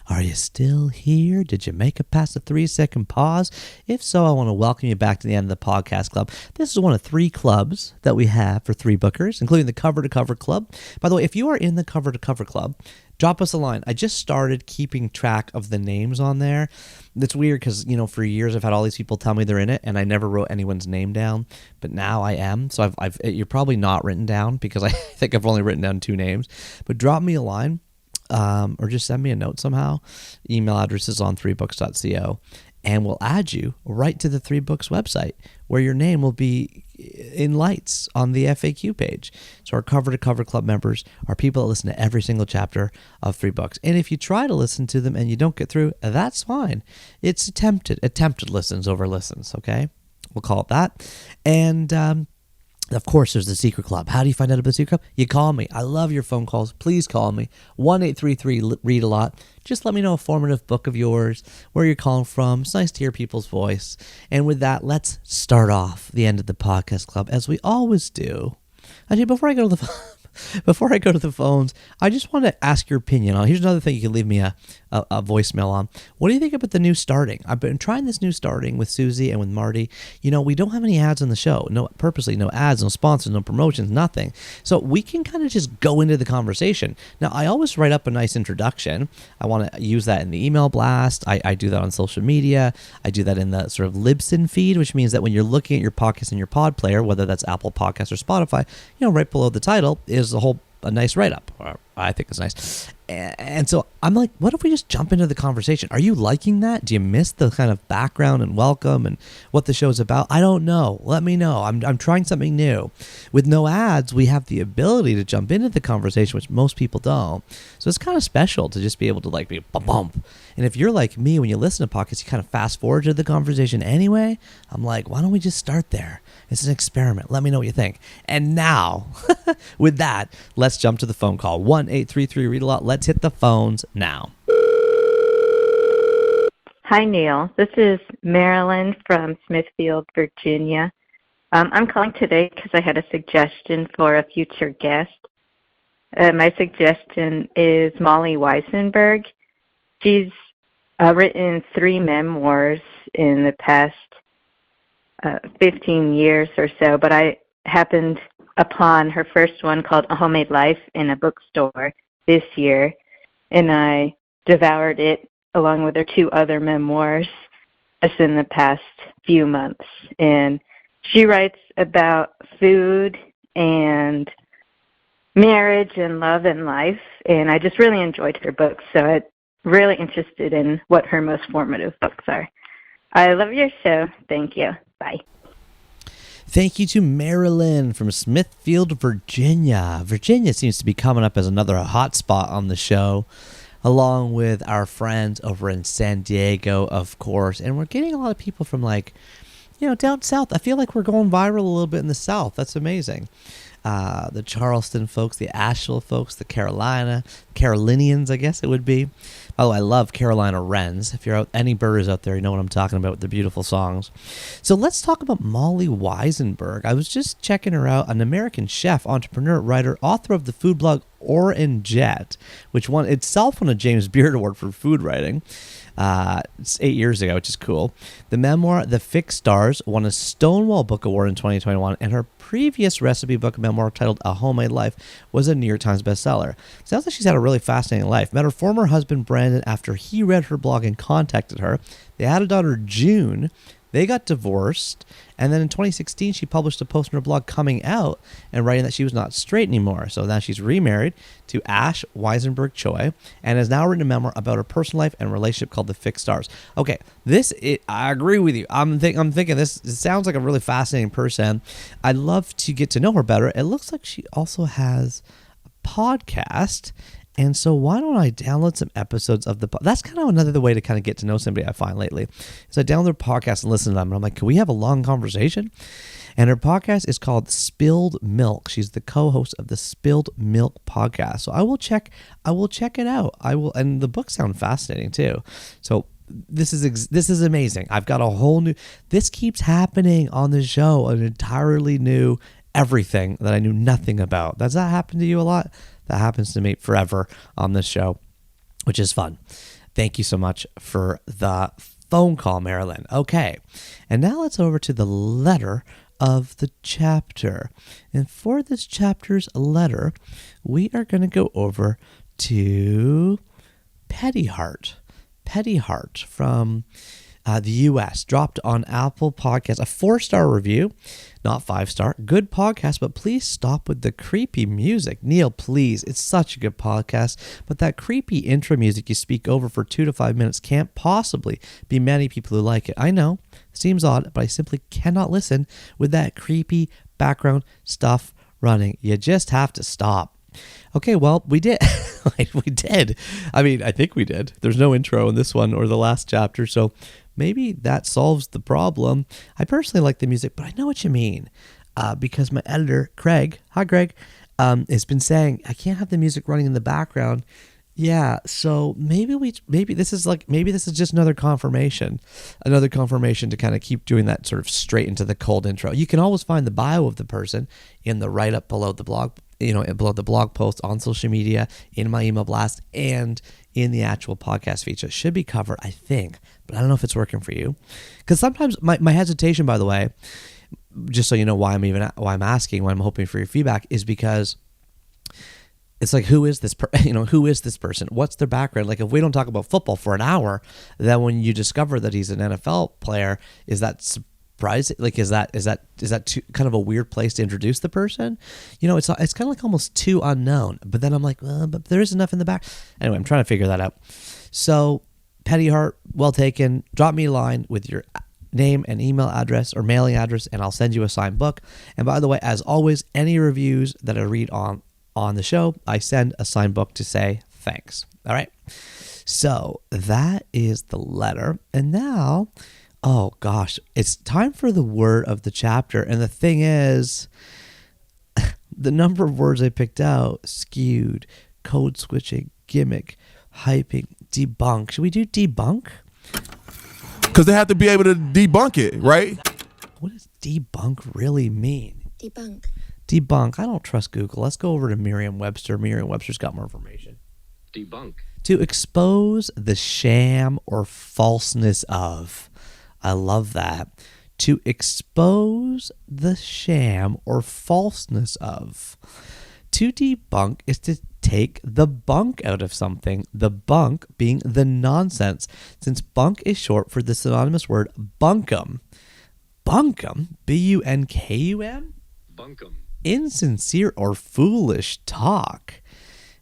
Are you still here? Did you make it past the 3-second pause? If so, I want to welcome you back to the end of the podcast club. This is one of 3 clubs that we have for 3 bookers, including the Cover to Cover Club. By the way, if you are in the Cover to Cover Club, drop us a line. I just started keeping track of the names on there. That's weird because, for years I've had all these people tell me they're in it, and I never wrote anyone's name down. But now I am. So you're probably not written down because I think I've only written down 2 names. But drop me a line. Or just send me a note somehow. Email address is on 3books.co, and we'll add you right to the 3 Books website, where your name will be in lights on the FAQ page. So our Cover to Cover Club members are people that listen to every single chapter of 3 Books. And if you try to listen to them and you don't get through, that's fine. It's attempted listens over listens, okay? We'll call it that. And of course, there's the Secret Club. How do you find out about the Secret Club? You call me. I love your phone calls. Please call me. 1-833-READ-A-LOT. Just let me know a formative book of yours, where you're calling from. It's nice to hear people's voice. And with that, let's start off the end of the podcast club, as we always do. Actually, before I go to the phones, I just want to ask your opinion on. Here's another thing you can leave me a voicemail on. What do you think about the new starting? I've been trying this new starting with Susie and with Marty. We don't have any ads on the show. Purposely no ads, no sponsors, no promotions, nothing. So we can kind of just go into the conversation. Now, I always write up a nice introduction. I want to use that in the email blast. I do that on social media. I do that in the sort of Libsyn feed, which means that when you're looking at your podcast in your pod player, whether that's Apple Podcasts or Spotify, right below the title is a nice write-up. I think it's nice. And so I'm like, what if we just jump into the conversation? Are you liking that? Do you miss the kind of background and welcome and what the show's about? I don't know. Let me know. I'm trying something new. With no ads, we have the ability to jump into the conversation, which most people don't. So it's kind of special to just be able to be bump. And if you're like me, when you listen to podcasts, you kind of fast forward to the conversation anyway. I'm like, why don't we just start there? It's an experiment. Let me know what you think. And now, with that, let's jump to the phone call. 1-833-READ-A-LOT. Let's hit the phones now. Hi, Neil. This is Marilyn from Smithfield, Virginia. I'm calling today because I had a suggestion for a future guest. My suggestion is Molly Weissenberg. She's written 3 memoirs in the past 15 years or so, but I happened upon her first one called A Homemade Life in a bookstore this year, and I devoured it along with her 2 other memoirs just in the past few months. And she writes about food and marriage and love and life, and I just really enjoyed her books, so I'm really interested in what her most formative books are. I love your show. Thank you. Bye. Thank you to Marilyn from Smithfield, Virginia. Virginia seems to be coming up as another hot spot on the show, along with our friends over in San Diego, of course. And we're getting a lot of people from down south. I feel like we're going viral a little bit in the south. That's amazing. The Charleston folks, the Asheville folks, the Carolinians, I guess it would be. Oh, I love Carolina Wrens. If you're out, any birders out there, you know what I'm talking about with the beautiful songs. So let's talk about Molly Weisenberg. I was just checking her out, an American chef, entrepreneur, writer, author of the food blog Oren Jet, which won itself won a James Beard Award for food writing. It's 8 years ago, which is cool. The memoir, The Fixed Stars, won a Stonewall Book Award in 2021, and her previous recipe book memoir titled A Homemade Life was a New York Times bestseller. Sounds like she's had a really fascinating life. Met her former husband, Brandon, after he read her blog and contacted her. They had a daughter, June. They got divorced, and then in 2016, she published a post on her blog coming out and writing that she was not straight anymore. So now she's remarried to Ash Weisenberg Choi and has now written a memoir about her personal life and relationship called The Fixed Stars. Okay, I agree with you. I'm thinking this sounds like a really fascinating person. I'd love to get to know her better. It looks like she also has a podcast. And so why don't I download some episodes of that's kind of another way to kind of get to know somebody I find lately. So I download their podcast and listen to them. And I'm like, can we have a long conversation? And her podcast is called Spilled Milk. She's the co-host of the Spilled Milk podcast. So I will check it out. And the books sound fascinating too. So this is amazing. I've got a whole new, this keeps happening on the show, an entirely new everything that I knew nothing about. Does that happen to you a lot? That happens to me forever on this show, which is fun. Thank you so much for the phone call, Marilyn. Okay, and now let's over to the letter of the chapter. And for this chapter's letter, we are going to go over to Petty Heart. Petty Heart from the U.S. dropped on Apple Podcasts a 4-star review, not 5-star. Good podcast, but please stop with the creepy music. Neil, please. It's such a good podcast, but that creepy intro music you speak over for 2 to 5 minutes can't possibly be many people who like it. I know, seems odd, but I simply cannot listen with that creepy background stuff running. You just have to stop. Okay, well, we did. We did. I mean, I think we did. There's no intro in this one or the last chapter, so maybe that solves the problem. I personally like the music, but I know what you mean because my editor, Craig, hi Craig, has been saying I can't have the music running in the background. Yeah, so maybe this is just another confirmation to kind of keep doing that sort of straight into the cold intro. You can always find the bio of the person in the write up below the blog, below the blog post on social media, in my email blast, and in the actual podcast feature. It should be covered, I think, but I don't know if it's working for you. Because sometimes my hesitation, by the way, just so you know why I'm asking, why I'm hoping for your feedback, is because it's like, who is this person? What's their background? Like, if we don't talk about football for an hour, then when you discover that he's an NFL player, is that surprising? Like, is that too, kind of a weird place to introduce the person? It's kind of like almost too unknown. But then I'm like, well, but there is enough in the back. Anyway, I'm trying to figure that out. So, Petty Heart, well taken. Drop me a line with your name and email address or mailing address, and I'll send you a signed book. And by the way, as always, any reviews that I read on the show, I send a signed book to say thanks. All right. So that is the letter. And now, oh gosh, it's time for the word of the chapter. And the thing is, the number of words I picked out: skewed, code switching, gimmick, hyping, debunk. Should we do debunk? Because they have to be able to debunk it, right? What does debunk really mean? Debunk. I don't trust Google. Let's go over to Merriam-Webster. Merriam-Webster's got more information. Debunk. To expose the sham or falseness of. I love that. To expose the sham or falseness of. To debunk is to take the bunk out of something, the bunk being the nonsense, since bunk is short for the synonymous word bunkum. Bunkum? B-U-N-K-U-M? Bunkum. Insincere or foolish talk.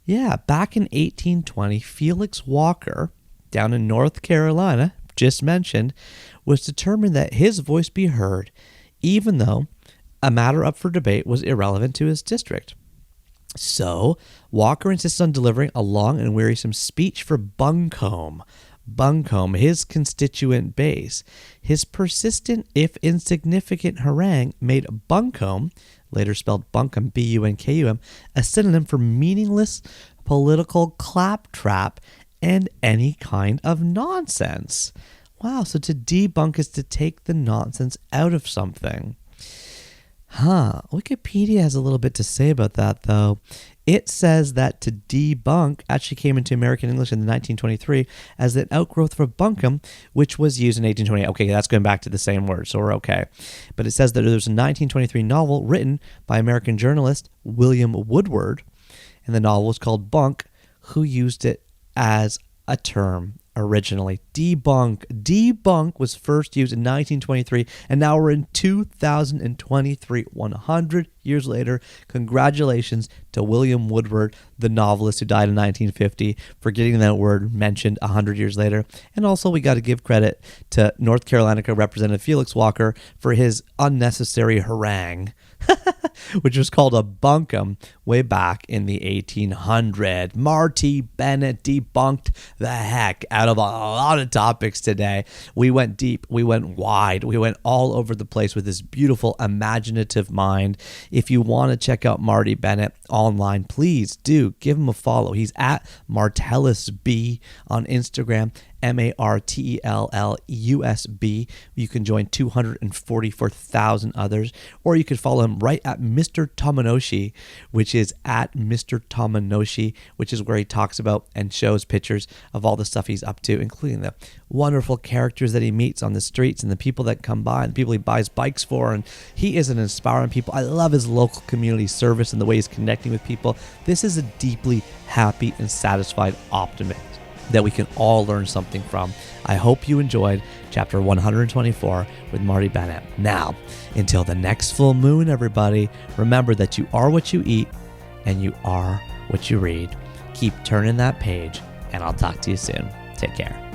Yeah, back in 1820, Felix Walker, down in North Carolina, just mentioned, was determined that his voice be heard, even though a matter up for debate was irrelevant to his district. So, Walker insists on delivering a long and wearisome speech for Buncombe, his constituent base. His persistent, if insignificant harangue made Buncombe, later spelled Bunkum, B-U-N-K-U-M, a synonym for meaningless political claptrap and any kind of nonsense. Wow, so to debunk is to take the nonsense out of something. Wikipedia has a little bit to say about that, though. It says that to debunk actually came into American English in 1923 as an outgrowth of bunkum, which was used in 1828. Okay, that's going back to the same word, so we're okay. But it says that there was a 1923 novel written by American journalist William Woodward, and the novel was called Bunk, who used it as a term originally. Debunk was first used in 1923, and now we're in 2023, 100 years later. Congratulations to William Woodward, the novelist who died in 1950, for getting that word mentioned 100 years later. And also we got to give credit to North Carolina Representative Felix Walker for his unnecessary harangue, which was called a bunkum way back in the 1800s. Marty Bennett debunked the heck out of a lot of topics today. We went deep, we went wide, we went all over the place with this beautiful imaginative mind. If you want to check out Marty Bennett online, please do give him a follow. He's at Martellus B on Instagram, MartellUSB. You can join 244,000 others, or you could follow him right at Mr.TOMONOSHi, which is at Mr.TOMONOSHi, which is where he talks about and shows pictures of all the stuff he's up to, including the wonderful characters that he meets on the streets and the people that come by and the people he buys bikes for. And he is an inspiring people. I love his local community service and the way he's connecting with people. This is a deeply happy and satisfied optimist that we can all learn something from. I hope you enjoyed chapter 124 with Marty Bennett. Now, until the next full moon, everybody, remember that you are what you eat and you are what you read. Keep turning that page, and I'll talk to you soon. Take care.